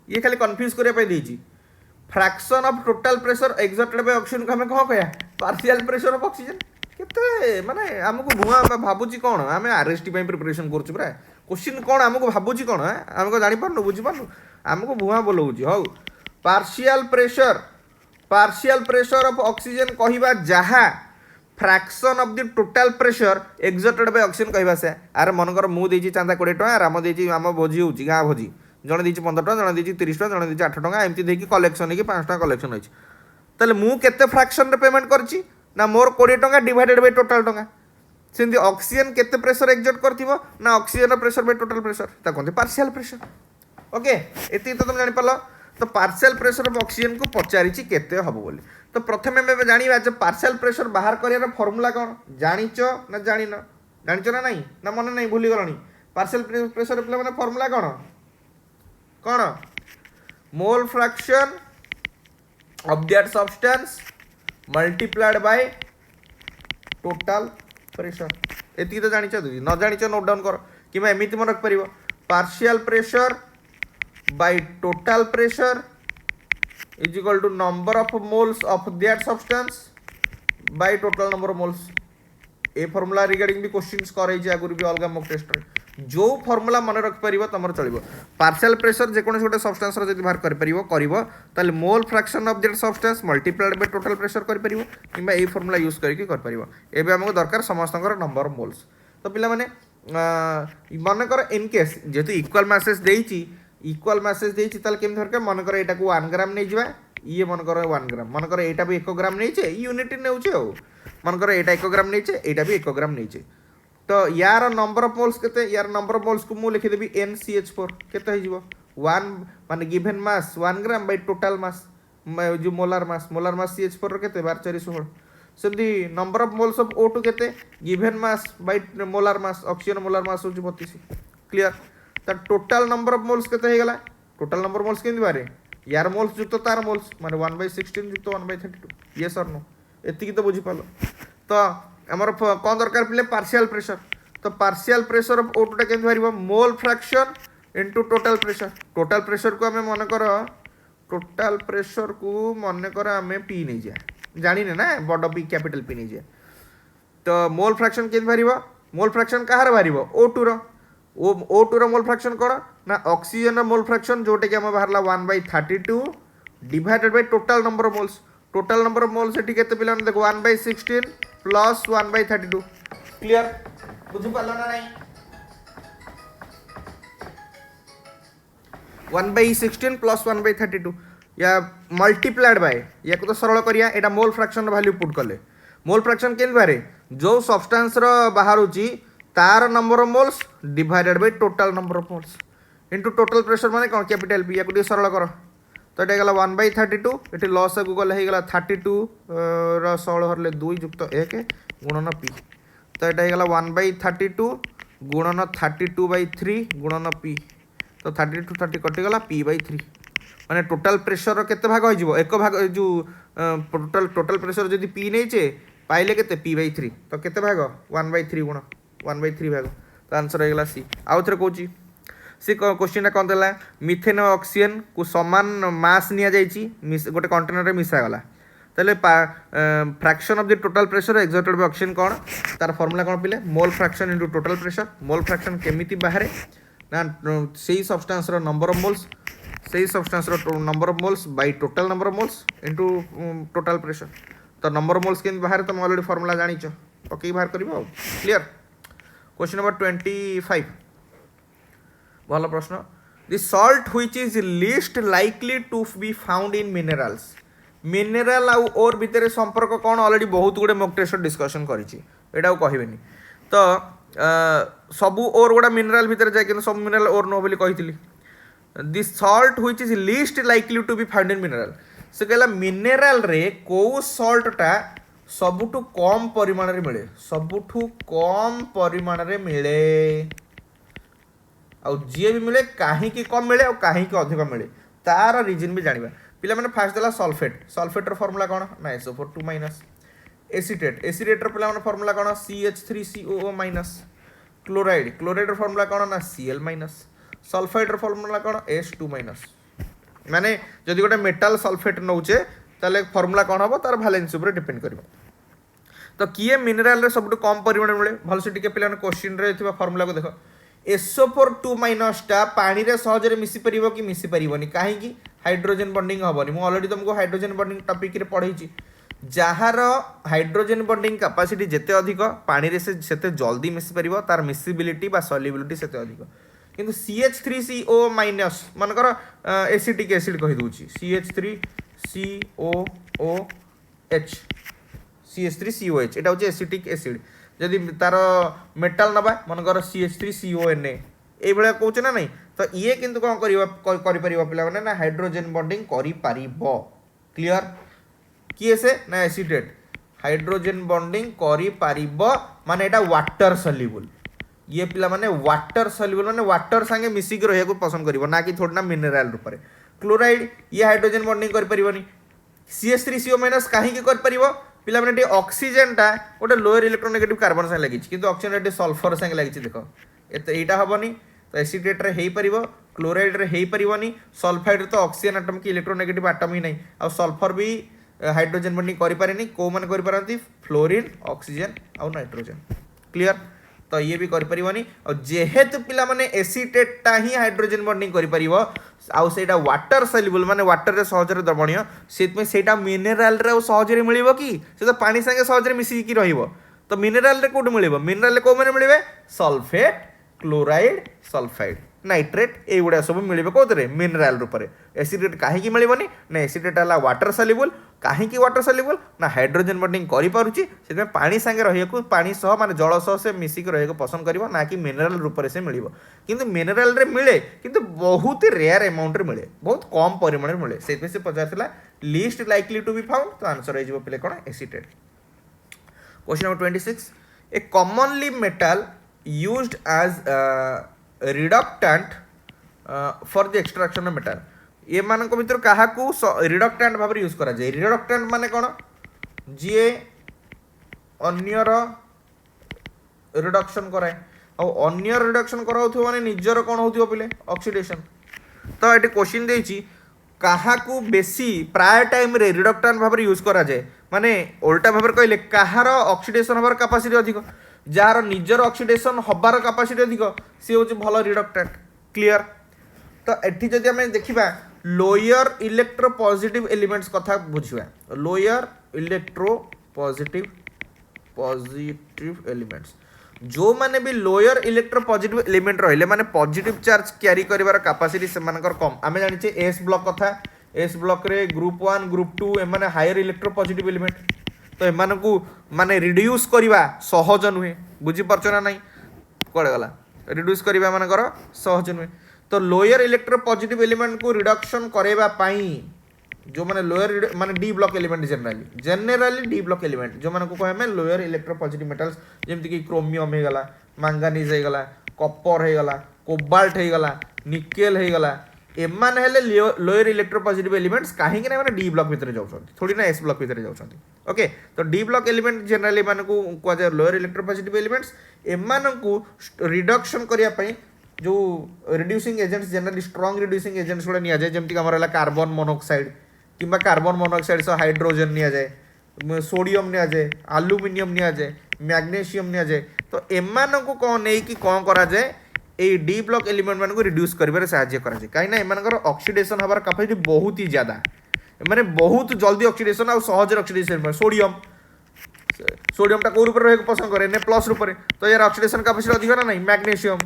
ये खाली कंफ्यूज करे पय देछि fraction of total pressure exerted by oxygen को हमें कह कहया पार्शियल प्रेशर ऑफ ऑक्सीजन केते माने हमको भुआ भाबुची कौन आम आरएसटी प्रिपरेशन कर क्वेश्चन कौन आमको भाबुची कौन आमको जापर बुझीपार आमको भुआ बोलाऊँ हौ पार्शियल प्रेशर ऑफ ऑक्सीजन कहवा जहाँ fraction of the total pressure exerted by oxygen कहवा से आरे मनकर मुझे चांदा 20 टका राम देती आम भोजी हो गाँ भोजी जड़े देती 15 टका जड़े देती 30 टका जड़े देती 8 टका एमती देखिए कलेक्शन हो 5 टका कलेक्शन होती ताले मु केते फ्रैक्शन रे पेमेंट करची ना मोर 20 टका डिवाइडेड बाय टोटल टका सेमती ऑक्सीजन केते प्रेशर एक्सर्ट करथिबो ना oxygen pressure by total pressure ता कोन पार्शियल प्रेशर ओके एति तो तुम जानि पालो तो पार्शियल प्रेशर ऑफ ऑक्सीजन को पचारिछि केते हबो बोली तो प्रथमे एबे जानिबा जे पार्शियल प्रेशर बाहर करियार फार्मूला कोन जानिचो ना जानिनो जानिचो ना नहीं ना मन नहीं भूली गलनी पार्शियल प्रेशर प्ले माने formula cone cone mole fraction of that substance multiplied by total pressure एति तो जानिचो न जानिचो नोट डाउन कर कि एमिति मन रख परिबो partial pressure by total pressure is equal to number of moles of that substance by total number of moles a formula regarding भी क्वेश्चंस करे जे आगुर भी अलगा मॉक टेस्ट रे जो फॉर्मूला मन रख परिबो तमर चलिबो पार्शियल प्रेशर जे कोन गोटे सब्सटेंस रो जदि बाहर कर परिबो ताले mole fraction of that substance multiplied by total pressure कर परिबो किबा ए फॉर्मूला यूज करके कर परिबो एबे हमको दरकार समस्तकर नंबर ऑफ मोल्स तो पिला माने मन कर इन केस जेतु इक्वल मैसेज देइची इक्वल मैसेज देइछि ताल केम धरके मन कर एटा को 1 ग्राम नै जिबा ये मन कर 1 ग्राम मन कर एटा भी 1 ग्राम नै छे यूनिट नेउछे ओ मन कर एटा 1 ग्राम नै छे एटा भी 1 ग्राम नै छे तो यार नंबर ऑफ मोल्स केते यार नंबर ऑफ मोल्स को मु लिखि देबी NCH4 केते हो जिवो 1 माने given mass 1 gram by total mass जो मोलार मास CH4 रो केते 12 4 16 सेमदी number of moles of O2 केते given mass by molar mass oxygen molar mass हो 32 क्लियर तो टोटल नंबर ऑफ मोल्स केते हे गला टोटल नंबर मोल्स केंदी बारे यार मोल्स जुक्त तार मोल्स माने 1/16 जुक्त 1/32 यस और नो एति की तो बुझी पालो तो हमर कोन दरकार पिले पार्शियल प्रेशर ऑफ O2 टा केंदी बारिबो mole fraction into total pressure को हमें मन कर टोटल प्रेशर को मन कर हमें पी नै जा जानि ने ना बड पी कैपिटल पी नै जा तो मोल फ्रैक्शन केंदी बारिबो मोल फ्रैक्शन कहार बारिबो O2 रो O2 रो मोल फ्रैक्शन कोन ना ऑक्सीजन रो मोल फ्रैक्शन जोटे के हम बाहरला 1/32 divided by total number of moles eighty केते पिला देखो 1/16 प्लस 1/32 क्लियर बुझि पालो ना नहीं 1/16 प्लस 1/32 या मल्टीप्लाइड बाय या को तो सरल करिया एटा मोल फ्रैक्शन रो वैल्यू पुट करले मोल फ्रैक्शन केन बारे जो सब्सटेंस रो बाहर होची तार number of moles divided by total number of moles into total pressure माने कोन कैपिटल पी या को सरल करो तो एटा गला 1/32 एटी लॉस को गला हे गला 32 रो 16 हरले 2 जुक्त 1 गुणन p तो एटा हे गला 1/32 गुणन 32/3 गुणन p तो 32 30 कटि गला p/3 माने टोटल प्रेशर रो केते भाग हो जिवो एक भाग जो टोटल प्रेशर जदी p नै छे पाइले केते p/3 तो केते भाग 1/3 गुण 1/3 भाग तो आंसर हो गला सी आउ थरे कहूची सी क्वेश्चन कौन देला मिथेन और ऑक्सीजन को समान मास निया जाइची गोटे कंटेनर रे मिसा गला तले fraction of the total pressure exerted by oxygen कौन तार फार्मूला कौन पिले mole fraction into total pressure mole fraction केमिति बाहरे ना सेही सब्सटेंस रो नंबर ऑफ मोल्स सेही सब्सटेंस रो number of moles by total number of moles into total pressure तो नंबर ऑफ मोल्स केन बाहरे तुम ऑलरेडी फार्मूला जानिचो ओके बाहर करबो क्लियर क्वेश्चन नंबर 25 भल प्रश्न the salt which is least likely to be found in minerals mineral आउ ओर भितर संपर्क कौन ऑलरेडी बहुत गुड़े मॉक टेस्ट डिस्कशन करिछि एटा कहबेनी तो सबू ओर गुड़ा मिनरल भितर जाय कि सब मिनरल ओर नो बोली कहितली the salt which is least likely to be found in mineral से कहला मिनरल रे को सॉल्ट टा सबुठु कम परिमाण रे मिले सबुठु कम परिमाण रे मिले आउ जी भी मिले कहीं कम मिले और कहीं अधिक मिले तार रीजन भी जानिबा पिला माने फास्ट देला सल्फेट रो फार्मूला कोन ना SO4 - एसिटेट रो पिला माने फार्मूला कोन CH3COO- क्लोराइड रो फार्मूला कोन ना Cl- सल्फाइड रो फार्मूला कोन S2- माने जदि गोटे मेटल सल्फेट नौचे ताले फार्मूला कोन हबो तार वैलेंस ऊपर डिपेंड करबो तो किए मिनेराल रे सबटु कम परिमाण मिले भलसे टिके पिलाने क्वेश्चन रे थिबा फार्मूला को देखो SO4 माइनस टा पानी रे सहज रे मिसी परिबो कि मिसी परिबोनी काहे कि हाइड्रोजन बॉन्डिंग हबनी मु ऑलरेडी तुमको हाइड्रोजन बॉन्डिंग टॉपिक रे पढैछि जहार हाइड्रोजन बॉन्डिंग कैपेसिटी जेते अधिक पानी रे से सेते जल्दी मिसी परिबो तार मिसिबिलिटी बा सॉल्युबिलिटी सेते अधिक किंतु CH3CO माइनस मानकर एसिटिक एसिड कहि दूची CH3COOH CH3COH एटा होची एसिटिक एसिड जदि तार मेटाल नबा मनकर CH3CONA ए भले कहउछ ना नहीं तो ये किंतु कोन करि परिबो पिला माने ना हाइड्रोजन बॉन्डिंग करि परिबो क्लियर किए से ना एसिटेट हाइड्रोजन बॉन्डिंग करि परिबो माने एटा वाटर सॉल्युबल ये पिला माने वाटर सॉल्युबल माने वाटर संगे मिसी के रहिया को पसंद करिवो ना कि थोड़ा ना मिनरल रूप रे क्लोराइड ये हाइड्रोजन बॉन्डिंग कर परिबोनी CH3CO- काहे के कर परिबो पिला माने ऑक्सीजन टा गोटे लोअर इलेक्ट्रोनेगेटिव कार्बन संगे लागिछि किंतु ऑक्सीजन रे सल्फर संगे लागिछि देखो एटा हबनी तो एसिटेट रे हेई परिबो क्लोराइड रे हेई परिबोनी सल्फाइड रे तो ऑक्सीजन एटम की इलेक्ट्रोनेगेटिव एटम ही नहीं आ सल्फर भी हाइड्रोजन बॉन्डिंग करि पारेनी को माने करि पारंती फ्लोरीन ऑक्सीजन आ नाइट्रोजन क्लियर तो ये भी करि परिबोनी और जेहेतु पिला माने एसिटेट टा ही हाइड्रोजन बॉन्डिंग करि परिबो आउ सेटा वाटर सॉल्युबल माने वाटर रे सहज रे द्रवणीय सेत में सेटा मिनरल रे सहज रे मिलिबो कि से तो पानी संगे सहज रे मिसी की रहिबो तो मिनरल रे कोड मिलिबो मिनरल रे को माने मिलिबे सल्फेट क्लोराइड सल्फाइड नाइट्रेट ए गुडा सब मिलिबे कोतरे मिनरल रूप रे एसिडेट काहे की मिलिबोनी ना एसिडेट हला वाटर सॉल्युबल काहे की वाटर सॉल्युबल ना हाइड्रोजन बॉन्डिंग करि पारुची से में पानी संगे रहिया को पानी सह माने जल सह से मिसी के रहिया को पसंद करिवो ना कि मिनरल रूप रे से मिलिबो किंतु मिनरल रे मिले किंतु बहुत रेयर अमाउंट रे मिले बहुत कम परिमाण रे मिले से से पचारथिला least likely to be found तो आंसर हे जिवो पिले कोन acetate question number 26 a commonly metal used as reductant for the extraction of metal ये मानक भितर कहा को रिडक्टेंट भाव यूज करा जाय रिडक्टेंट माने कोन जे अन्यर रिडक्शन कराए और अन्य रिडक्शन कराउथो माने निजर कोन होथियो पिले ऑक्सीडेशन तो एटी क्वेश्चन देछि कहा को बेसी प्राय टाइम रे रिडक्टेंट भाव यूज करा जाय माने उल्टा भाव कहले कहार ऑक्सीडेशन हबार कैपेसिटी अधिक जार निजर ऑक्सीडेशन हबार कैपेसिटी अधिक सी हूँ भल रिडक्टेंट क्लियर तो एठी जदि आम देखा लोअर इलेक्ट्रो पॉजिटिव एलिमेंट्स कथा बुझा लोअर इलेक्ट्रो पॉजिटिव एलिमेंट्स जो माने भी लोअर इलेक्ट्रो पॉजिटिव एलिमेंट रहिले माने पॉजिटिव चार्ज क्यारी करिवार कैपेसिटी से मानकर कम आमे जानिचे एस ब्लॉक कथा एस ब्लॉक रे ग्रुप 1 ग्रुप 2 ए माने हायर इलेक्ट्रो पॉजिटिव एलिमेंट तो एमान को माने रिड्यूस करवा सहज नुहे बुझी पारछ ना नहीं कोड़े गला रिड्यूस करवा मानकर सहज नुहे तो लोअर इलेक्ट्रो पॉजिटिव एलिमेंट को रिडक्शन करवा पाई जो माने लोअर माने D block element generally D block element जो माने को कहे हमें लोअर इलेक्ट्रो पॉजिटिव मेटल्स जेमति कि क्रोमियम हे गला मैंगानीज हे गला कॉपर हे गला कोबाल्ट हे गला निकेल हे गला एमान हेले लोअर इलेक्ट्रो पॉजिटिव एलिमेंट्स काहे कि ना माने डी ब्लॉक भीतर जाउछन थोड़ी ना एस ब्लॉक भीतर जाउछन ओके तो डी ब्लॉक एलिमेंट जनरली मान को को जाय लोअर इलेक्ट्रो पॉजिटिव एलिमेंट्स एमान को रिडक्शन करिया पई जो reducing agents generally strong reducing agents गुडा निया जाय जेमति हमर हला कार्बन मोनोऑक्साइड किंबा कार्बन मोनोऑक्साइड सह हाइड्रोजन निया जाय सोडियम निया जाय एल्युमिनियम निया जाय मैग्नीशियम निया जाय तो एमान को कोन नै कि कोन करा जाय ए डी ब्लॉक एलिमेंट मान को रिड्यूस करिवारे सहायता करा जाय काई ना एमानकर ऑक्सीडेशन हबार कैपेसिटी बहुत ही ज्यादा माने बहुत जल्दी ऑक्सीडेशन आ सहज ऑक्सीडेशन सोडियम टा को रूप रहे पसंद करे ने प्लस रूप तो यार ऑक्सीडेशन कैपेसिटी अधिक ना नहीं मैग्नीशियम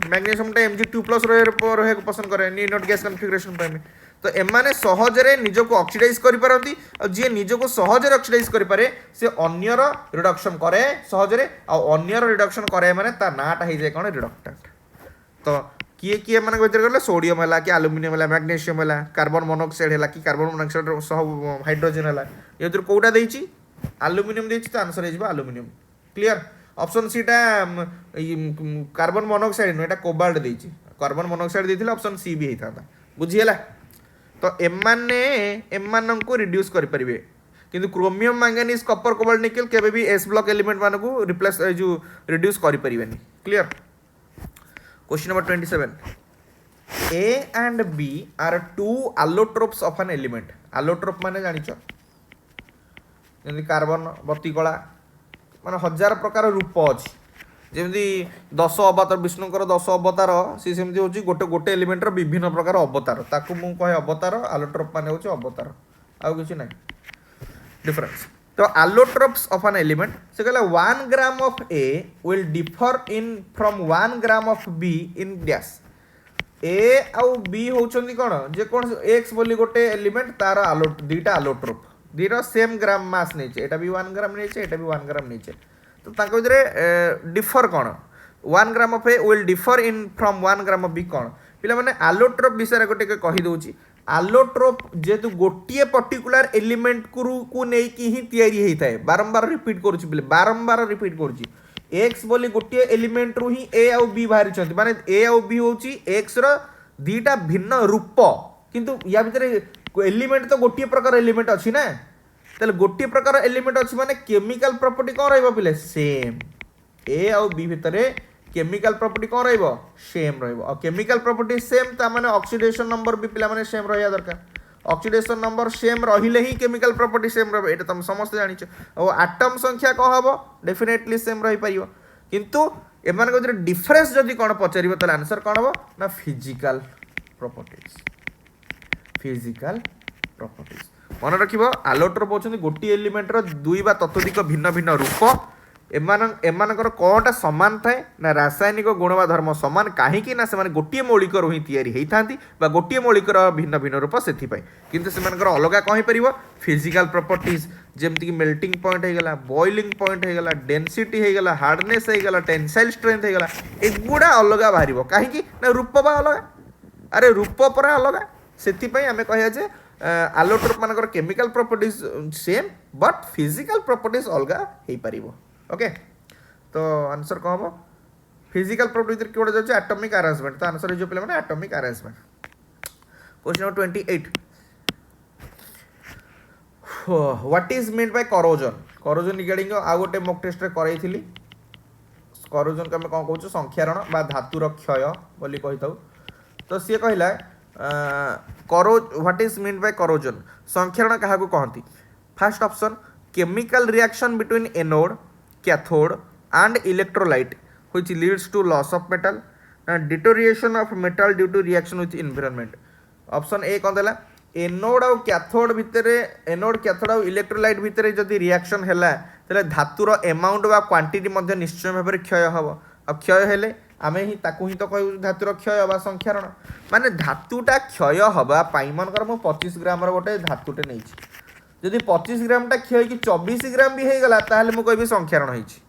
टा Mg2+ रहे पसंद करे नी नॉट गैस कॉन्फिगरेशन पे तो एमाने सहज रे निज को ऑक्सीडाइज करि पारंती और जे निज को सहज रे ऑक्सीडाइज करि पारे से अन्यर रिडक्शन करे सहज रे आ अन्यर रिडक्शन करे माने ता नाटा हे जाय कोन रिडक्टेंट तो किए किए मान भर गले सोडियम है कि एल्युमिनियम है मैग्नीशियम है कार्बन मोनोऑक्साइड है कि कार्बन मोनोऑक्साइड सह हाइड्रोजन है ये कौटा देछि एल्युमिनियम देछि तो आंसर हो एल्युमिनियम क्लियर ऑप्शन सी टा कार्बन मोनोऑक्साइड नो एटा कोबाल्ट देछि कार्बन मोनोऑक्साइड देथिला ऑप्शन सी भी हेता बुझियला तो एमान को रिड्यूस करि परिबे किंतु chromium manganese copper cobalt nickel केबे भी एस ब्लॉक एलिमेंट मान को रिप्लेस जो रिड्यूस करि परिबेनी clear Question number 27. A and B are two allotropes of an element. Allotrope माने जानिचो जंदी कार्बन बत्ती कला माने 1000 प्रकार रूप अछि जेमती 10 अवतार विष्णुकर 10 अवतार सी सेमती होची गोटे गोटे एलिमेंट रो विभिन्न प्रकार अवतार ताकू मु कहे अवतार आलोट्रोप माने होची अवतार आउ किछि नै डिफरेंस तो allotropes of an element से कहला 1 gram of A will differ in from 1 gram of B in dash A आउ B होचंदी कोन जे कोन X बोली गोटे एलिमेंट तार दुईटा allotrope दीरो सेम ग्राम मास नेचे एटा भी 1 ग्राम नेचे एटा भी 1 ग्राम नेचे तो ताको भितरे differ cone 1 gram of A will differ in from 1 gram of B कोन पिला माने allotrope विषय गोटे कहि दोची allotrope जेतु गोटिए पर्टिकुलर एलिमेंट को नहीं कि ही तैयारी होता है बारंबार रिपीट करूची बोले बारंबार रिपीट करूची x बोली गोटिए एलिमेंट रु ही a आउ b बाहरी छथि माने a आउ b होची x रो दीटा भिन्न रूप किंतु या भितरे एलिमेंट तो गोटिए प्रकार एलिमेंट अछि ना तले गोटिए प्रकार एलिमेंट अछि माने केमिकल प्रॉपर्टी कोन रहबो पिले सेम a आउ b भितरे केमिकल प्रॉपर्टी कौन रहिबो सेम रहिबो और केमिकल प्रॉपर्टी सेम ता माने ऑक्सीडेशन नंबर भी पिला माने सेम रहया दरकार ऑक्सीडेशन नंबर सेम रहिले ही केमिकल प्रॉपर्टी सेम रहबो एटा तुम समस्त जानिछ और एटम संख्या को हबो डेफिनेटली सेम रहि परिबो किंतु एमान को डिफरेंस जदी कोन पचारिबो त आंसर कोन हबो ना फिजिकल प्रॉपर्टीज मन रखिबो allotrope होचंदी गोटी एलिमेंट रो दुई बा तत्वधिक भिन्न भिन्न रूप एमानकर कोटा समान थाए ना रासायनिक गुण बा धर्म समान कहीं ना से गोटे मौलिक ही तैयारी होता बा गोटे मौलिक भिन्न भिन्न रूप से किंतु से अलग कौन हो फिजिकल प्रॉपर्टीज जमती कि मेल्टिंग पॉइंट होगला बॉइलिंग पॉइंट होगला डेंसिटी होगला हार्डनेस होगला टेंसाइल स्ट्रेंथ होगला एगुड़ा अलग बाहर कहीं ना रूप बा अलग अरे रूप पर अलग से आम कह allotrope मानकर chemical properties same but physical properties अलग हो पार ओके तो आंसर कौन हम फिजिकल प्रॉपर्टी किए जाए एटॉमिक अरेंजमेंट तो आंसर हो पे atomic arrangement question number 28 what is mean by corrosion regarding आ गोटे मॉक टेस्ट रे करैथिली करोजन को हम कौन कहूँ संख्यारण बा धातुर क्षय बोली कही था तो सी कहला what is mean by corrosion संख्यारण क्या कहती first option chemical reaction between anode cathode and electrolyte which leads to loss of metal and deterioration of metal due to reaction with environment option A कौन देला anode और cathode भितरे anode cathode और electrolyte भितरे जदि reaction हैला तले धातुर amount बा क्वांटिटी मध्ये निश्चय भाव में क्षय हबो अब क्षय हेले आमे ही ताकू ही तो कहू धातुर क्षय बा संख्यारण माने धातुटा क्षय हबा पाई मनकर मो 25 ग्राम रो गोटे धातुटे नै छी जदि 25 ग्राम टा क्षय कि 24 ग्राम भी हो गला ताहले मु कहबी संख्यारण होइछि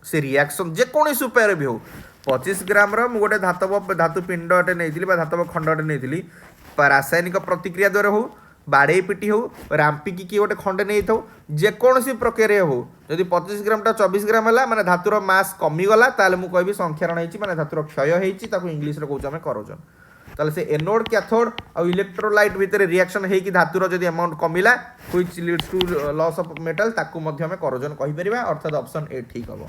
से रिएक्शन जे कोनोस उपाय भी हो 25 ग्राम रो मु गोटे धातु पिंडटे नैथिली बा धातु खंडटे नैथिली रासायनिक प्रतिक्रिया द्वारा हो बाड़े पिटी हो रामपिकी कि गोटे खंडे नहीं था जेकोसी प्रक्रिया हो जदि 25 ग्राम टा 24 ग्राम है माने धातुर मास कमीगला ताहले मु कहबी संख्यारण होइछि माने धातुर क्षय होइछि ताकू इंग्लिश रे कहउछ हम करोजन ताले से एनोड कैथोड और इलेक्ट्रोलाइट भितर रिएक्शन है कि धातुर जदि अमाउंट कमिला which leads to loss of metal ताकू मध्य हम करोजन कहि परिबा अर्थात ऑप्शन ए ठीक हबो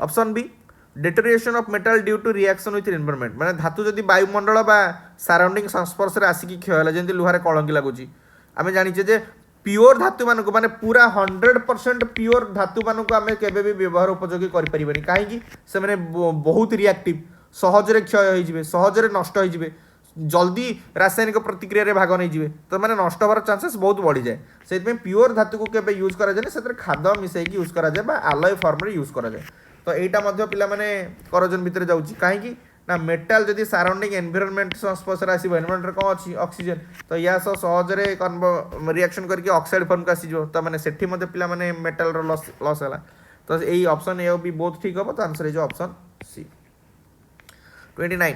option B deterioration of metal due to reaction with environment माने धातु जदि वायुमंडल बा सराउंडिंग संस्पर्श रे आसिकी क्षय होला जेंति लुहारे कलंकी लागुची आमे जानिचे जे प्योर धातु मानको माने पूरा 100% प्योर धातु मानको आमे केबे भी व्यवहार उपयोगी करि परिबनी काहे कि से माने बहुत रिएक्टिव सहजरे क्षय होइजिबे सहजरे नष्ट होइजिबे जल्दी रासायनिक प्रतिक्रिया रे भाग नहीं जिवे तो माने नष्ट होवार चांसेस बहुत बढ़ी जाए से प्योर धातु को केबे यूज करा जाए से खाद मिसई की यूज करा जाए बा आलॉय फॉर्म रे यूज करा जाए तो एटा मध्य पिला माने करोजन भितर जाउची काहे कि ना मेटल जदि सराउंडिंग एनवायरनमेंट संस्पर्श रे आसीबो एनवायरनमेंट रे कोन अछि ऑक्सीजन तो या सहज रे रिएक्शन करके ऑक्साइड फॉर्म का आसीजो तो माने सेठी मध्य पिला माने मेटल रो लॉस होला तो एई ऑप्शन ए बी बोथ ठीक हो तो answer is option C 29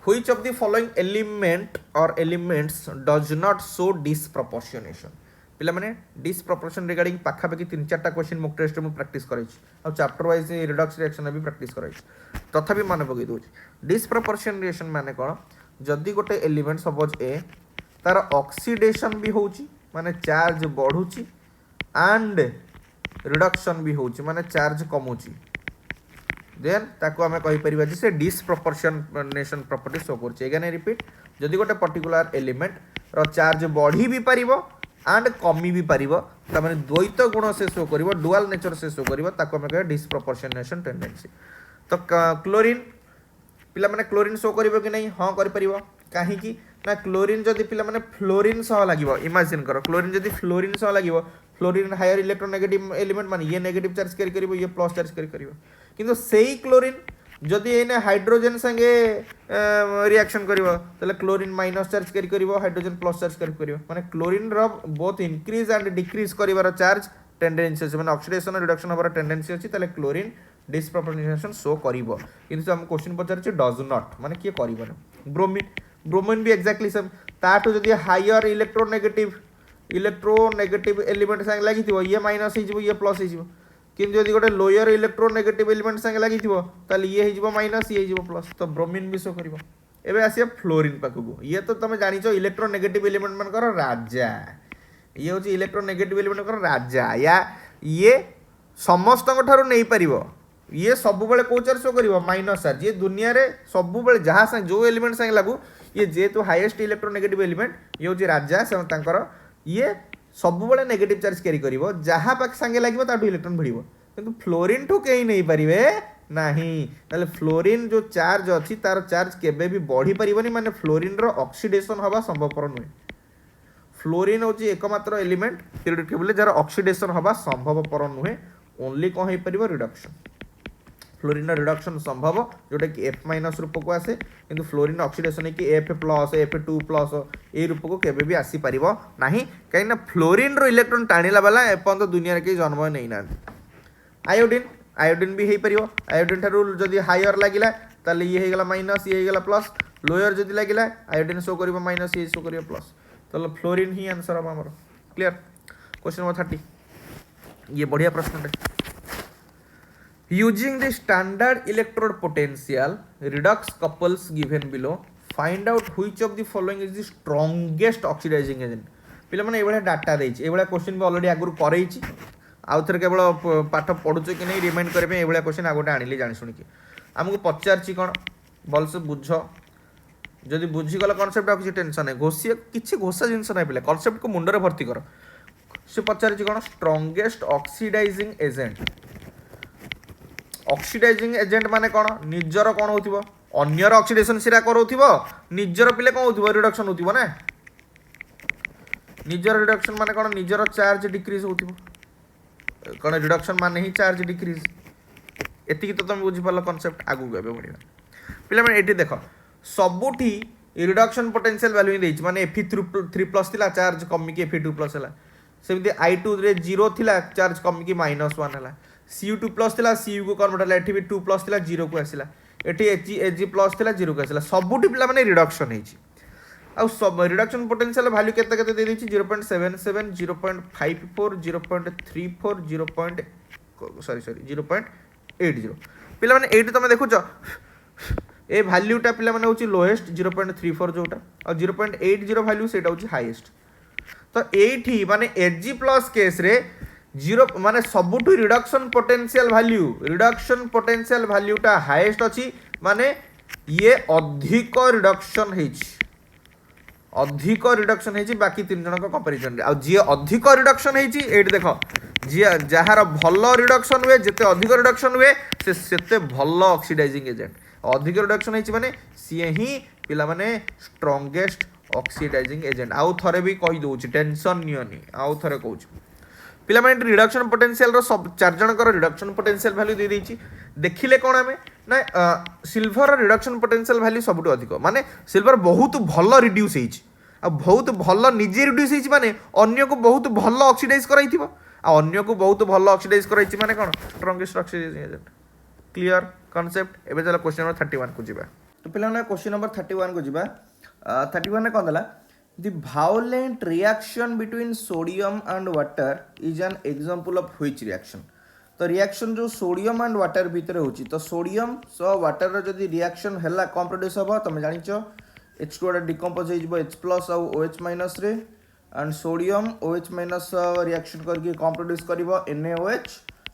which of the following element or elements does not show disproportionation पिला माने डिसप्रोपोर्शन रिगार्डिंग पाखा पाखी 3-4टा क्वेश्चन मॉक टेस्ट में प्रैक्टिस करैछि आ चैप्टर वाइज रिडक्स रिएक्शन भी प्रैक्टिस करैछि तथापि माने पकई दोछि डिसप्रोपोर्शन रिएक्शन माने कोन जदी गोटे एलिमेंट सपोज ए तार ऑक्सीडेशन भी होउछि माने चार्ज बढ़ुछि एंड रिडक्शन भी होउछि माने चार्ज कमुछि देन ताको हमें कहि परिबा जे से डिसप्रोपोर्शनेशन प्रॉपर्टी शो करछि एगाने रिपीट जदी गोटे पर्टिकुलर एलिमेंट रो चार्ज बढ़ी भी परिबो एंड कमी भी पारिबो तार द्वैत गुण से शो कर डुआल नेचर से शो कर कह डिस्प्रपोर्शनेशन टेंडेंसी। तो क्लोरीन पिला माने क्लोरीन शो करिवो कि नहीं हाँ कर परिवो कहीं ना क्लोरीन जदि पिला माने फ्लोरीन सह लागिवो इमेजिन करो क्लोरीन जदि फ्लोरीन सह लागिवो फ्लोरीन हायर इलेक्ट्रोनेगेटिव एलिमेंट माने ये नेगेटिव चार्ज कैरी करिवो ये प्लस चार्ज कैरी करिवो किंतु सेही क्लोरीन जदि एने हाइड्रोजन संगे रिएक्शन करिवो तले क्लोरीन माइनस चार्ज कैरी करिवो हाइड्रोजन प्लस चार्ज कैरी करिवो माने क्लोरीन रो बोथ इंक्रीज एंड डिक्रीज करिवार चार्ज टेंडेंसी अछि माने ऑक्सीडेशन रिडक्शन होबार टेंडेंसी अछि तले क्लोरीन डिस्प्रपोर्शनेशन शो करिवो किंतु हम क्वेश्चन पचारछि डज नॉट माने किए करिवो ब्रोमीन ब्रोमीन भी एक्जाक्टली सेम ताठो जदि हायर इलेक्ट्रोनेगेटिव एलिमेंट संगे लागिथिवो ये माइनस हिजिवो ये प्लस हिजिवो किंतु जदि गोटे लोअर इलेक्ट्रोनेगेटिव एलिमेंट संगे लागिथिवो ताले ये हिजिवो माइनस ये हिजिवो प्लस तो ब्रोमीन भी शो करिवो। एबे आसिया फ्लोरीन पाखकु ये तो तुम जानिछो इलेक्ट्रोनेगेटिव एलिमेंट मानकर राजा ये होची इलेक्ट्रोनेगेटिव एलिमेंट मानकर राजा या ये समस्त ठारू नहीं पारिबो ये सब बेले कौ चार्ज शो कर माइनस चार्ज ये दुनिया रे सब बेले जहाँ संग जो एलिमेंट संगे लागू ये जेहेतु हाईएस्ट इलेक्ट्रोनेगेटिव एलिमेंट ये हूँ राजा से ये सब बेले नेगेटिव चार्ज कैरी कर जहाँ पाक संगे लगे ताठू इलेक्ट्रॉन भिड़ किंतु फ्लोरीन ठू कहीं नहीं पारे ना फ्लोरीन जो चार्ज अच्छी तार चार्ज केबे भी बढ़ी पारिबनी माने फ्लोरीन रो ऑक्सीडेशन हवा संभवपर नुहे फ्लोरीन हूँ एकमात्र element periodic table jar oxidation हवा संभवपर नुहे ओनली कौन हो पार रिडक्शन फ्लोरीन रिडक्शन संभव जोटा कि एफ माइनस रूप को आसे किंतु फ्लोरीन ऑक्सीडेशन कि एफ प्लस F2 प्लस ए रूप को केबे भी आसी परिबो नाही कहीं फ्लोरीन रो इलेक्ट्रॉन टाणिला वाला एपन तो दुनिया के जन्म नहीं ना। आयोडीन आयोडीन भी हो पार आयोडीन ठारू जदि हायर लगिला ताले ये हो गला माइनस ये हो गला प्लस लोअर जदि लगिला आयोडीन शो करिवो माइनस ये शो करिवो प्लस तो फ्लोरीन ही आंसर हम हमर क्लियर। क्वेश्चन नंबर 30 ये बढ़िया प्रश्न है। Using the standard electrode potential redox couples given below, find out which of the following is the strongest oxidizing agent. पिला माने एबळे डाटा देछि एबळे क्वेश्चन भी ऑलरेडी आगुर करैछि आउ थरे केवल पाठ पढुछ कि नै रिमाइंड करबे एबळे क्वेश्चन आगोटे आनिले जानि सुनि कि हमकु पचारछि कोन बलसे बुझ जदि बुझी गला कांसेप्ट आ किछि टेंशन नै घोषिया किछि घोषा जिंस नै पिला कांसेप्ट को मुंडरे भर्ती कर से पचारछि कोन strongest oxidising agent oxidising agent माने कौन निजर कौन होतिबो अन्यर ऑक्सीडेशन सिरा करोथिबो निजर पिले कौन होतिबो रिडक्शन होतिबो ना निजर रिडक्शन माने कौन निजर चार्ज डिक्रीज होतिबो कौन रिडक्शन माने ही चार्ज डिक्रीज एतिकी तो तुम बुझी पालो कांसेप्ट आगु गबे बढ़िया पिले माने एटी देखो सबुठी रिडक्शन पोटेंशियल वैल्यू ही देछि माने Fe3+ थिला चार्ज कमी के Fe2+ हला सेमती I2 रे 0 थिला चार्ज कमी के -1 हला Cu2+ थिला Cu को कन्वर्ट हला एठी भी 2+ थिला 0 को आसिला एठी Ag+ थिला 0 को आसिला सबुठी पिला माने रिडक्शन हेछि आ सब रिडक्शन पोटेंशियल वैल्यू केते केते दे देछि 0.77 0.54 0.34 0.80 पिला माने एठी तमे देखुछ ए वैल्यूटा पिला माने होछि लोएस्ट 0.34 जोटा और 0.80 वैल्यू सेटा होछि हाईएस्ट तो एठी माने Ag+ केस रे 0 माने सबुठु रिडक्शन पोटेंशियल वैल्यूटा हाईएस्ट अछि माने ये अधिक रिडक्शन हेछि बाकी तीन जन को कंपैरिजन रे आ जे अधिक रिडक्शन हेछि एठी देखो जे जहार भलो रिडक्शन हुए जेते अधिक रिडक्शन हुए से सेते भलो ऑक्सीडाइजिंग एजेंट अधिक रिडक्शन हेछि माने सिए ही पिला माने स्ट्रॉन्गेस्ट ऑक्सीडाइजिंग एजेंट आउ थरे भी कहि दोछि टेंशन नियनी आउ थरे कहूछि पिला माने रिडक्शन पोटेंशियल रो सब चार जन कर रिडक्शन पोटेंशियल वैल्यू दे देछि देखिले कोन हमें ना सिल्वर रिडक्शन पोटेंशियल वैल्यू सबटु अधिक माने सिल्वर बहुत भलो रिड्यूस हेछि आ बहुत भलो निजे रिड्यूस हेछि माने अन्य को बहुत भलो ऑक्सीडाइज कराइथिबो आ अन्य को बहुत भलो ऑक्सीडाइज कराइछि माने कोन strongest oxidising agent clear concept एबे चला क्वेश्चन नंबर 31 को जिबा तो पिला ना क्वेश्चन नंबर 31 को जिबा 31 ने कोन दला The violent reaction between sodium and water is an example of which reaction? तो रिएक्शन जो सोडियम एंड वाटर भितर होची तो सोडियम सो वाटर रो जदी रिएक्शन हला कम प्रोड्यूस हबो तमे जानिचो H2 रे डिकंपोज हो जिवो H+ और OH- रे एंड सोडियम OH- रिएक्शन करके कम प्रोड्यूस करिवो NaOH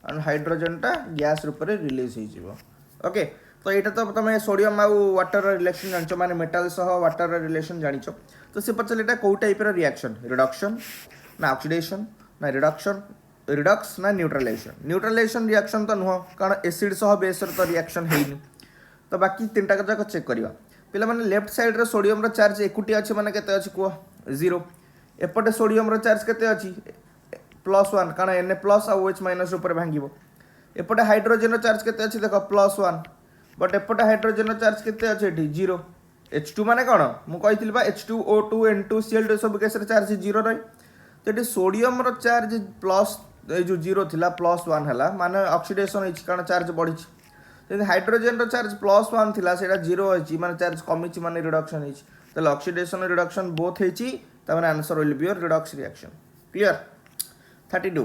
एंड हाइड्रोजन टा गैस रूप रे रिलीज हो जिवो ओके तो एटा तो तमे सोडियम आ वाटर रिलेशन जानिचो माने मेटल सह वाटर रिलेशन जानिचो तो से पछले एटा को टाइप रो रिएक्शन रिडक्शन ना ऑक्सीडेशन ना रिडक्शन रिडक्स ना न्यूट्रलाइजेशन न्यूट्रलाइजेशन रिएक्शन तो नुह कारण एसिड सह बेस तो रिएक्शन है तो बाकी तीन टाक जाक चेक करवा पिला माने लेफ्ट साइड रे सोडियम रो चार्ज एकुटी अछि माने केते अछि कुह 0 एपटे सोडियम रो चार्ज केते अछि +1 कारण Na प्लस आ OH माइनस ऊपर भांगिबो एपटे हाइड्रोजन रो चार्ज केते अछि देखो +1 बट एपटे हाइड्रोजन रो चार्ज केते अछि एठी 0 H2 माने कोन मु कहितली बा H2O2 N2 Cl2 सब केस रे चार्ज 0 रही तो एठी सोडियम रो चार्ज प्लस जो 0 थिला +1 हला माने ऑक्सीडेशन होइछ कारण चार्ज बढ़ी यदि हाइड्रोजन रो चार्ज +1 थिला सेटा 0 होइछि माने चार्ज कमिछि माने रिडक्शन होइछि तो ऑक्सीडेशन रिडक्शन बोथ होइछि त माने answer will be your redox reaction clear 32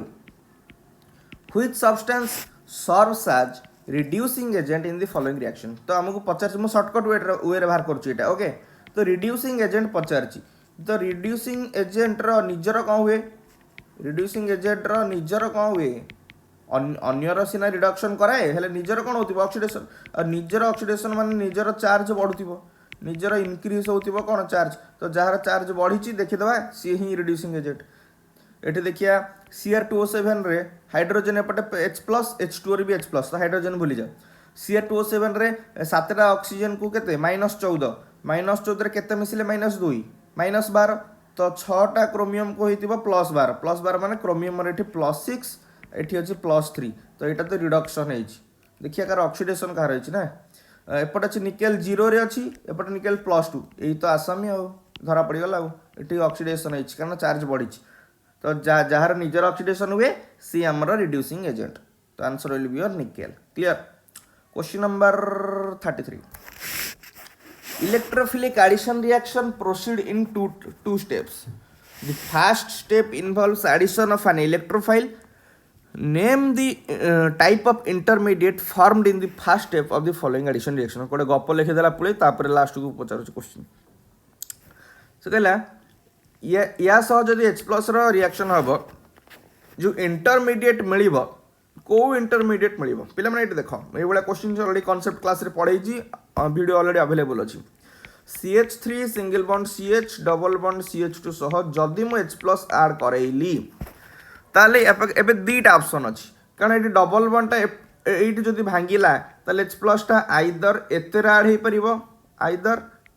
which substance serves as reducing agent in the following reaction तो हमको पचार मु शॉर्टकट वे रे बाहर करछु एटा ओके तो रिड्यूसिंग एजेंट पचारछि तो रिड्यूसिंग एजेंट रो निजर कोन हुए रिड्यूसिंग एजेंट रो निजर कोन हुए अन्यर सीना रिडक्शन कराए हेले निजर कोन होतिबो ऑक्सीडेशन और निजर ऑक्सीडेशन माने निजर चार्ज बढ़ुतिबो निजर इंक्रीज होतिबो कोन चार्ज तो जहार चार्ज बढ़ीची देखि दबा सी ही रिड्यूसिंग एजेंट एठी देखिया Cr2O7 रे हाइड्रोजन एपटे H+ H2 रे भी H+ तो हाइड्रोजन भूली जा Cr2O7 रे 7टा ऑक्सीजन को केते -14 रे केते मिसिले -2 -12 तो 6टा क्रोमियम को होइतिबो +12 माने क्रोमियम रे एठी +6 एठी अछि +3 तो एटा तो रिडक्शन हेछि देखिया कार ऑक्सीडेशन कार हेछि ना एपटे अछि निकेल 0 रे अछि एपटे निकेल +2 एई तो आसामी आ धरा पड़ी गला एठी ऑक्सीडेशन हेछि कारण चार्ज बढ़िछि तो जहार निजर ऑक्सीडेशन हुए सी हमर रिड्यूसिंग एजेंट तो answer will be your nickel clear question number 33 electrophilic addition reaction proceed in two steps the first step involves addition of an electrophile name the type of intermediate formed in the first step of the following addition reaction कोडे गप लिखि देला पुळे तापर last को पचार question से कहला या सह जदि H+ रो रिएक्शन हबो जो इंटरमीडिएट मिलिबो को इंटरमीडिएट मिलिबो पिला माने एट देखो ए बडा क्वेश्चन ऑलरेडी कांसेप्ट क्लास रे पढाई छी वीडियो ऑलरेडी अवेलेबल अछि CH3 single bond CH double bond CH2 सह जदि मु H+ ऐड करैली ताले एबे दीटा ऑप्शन अछि कारण एटी डबल बॉन्ड ता एटी जदि भांगिला ताले H+ ता आइदर एतेरा ऐड हे परिबो आइदर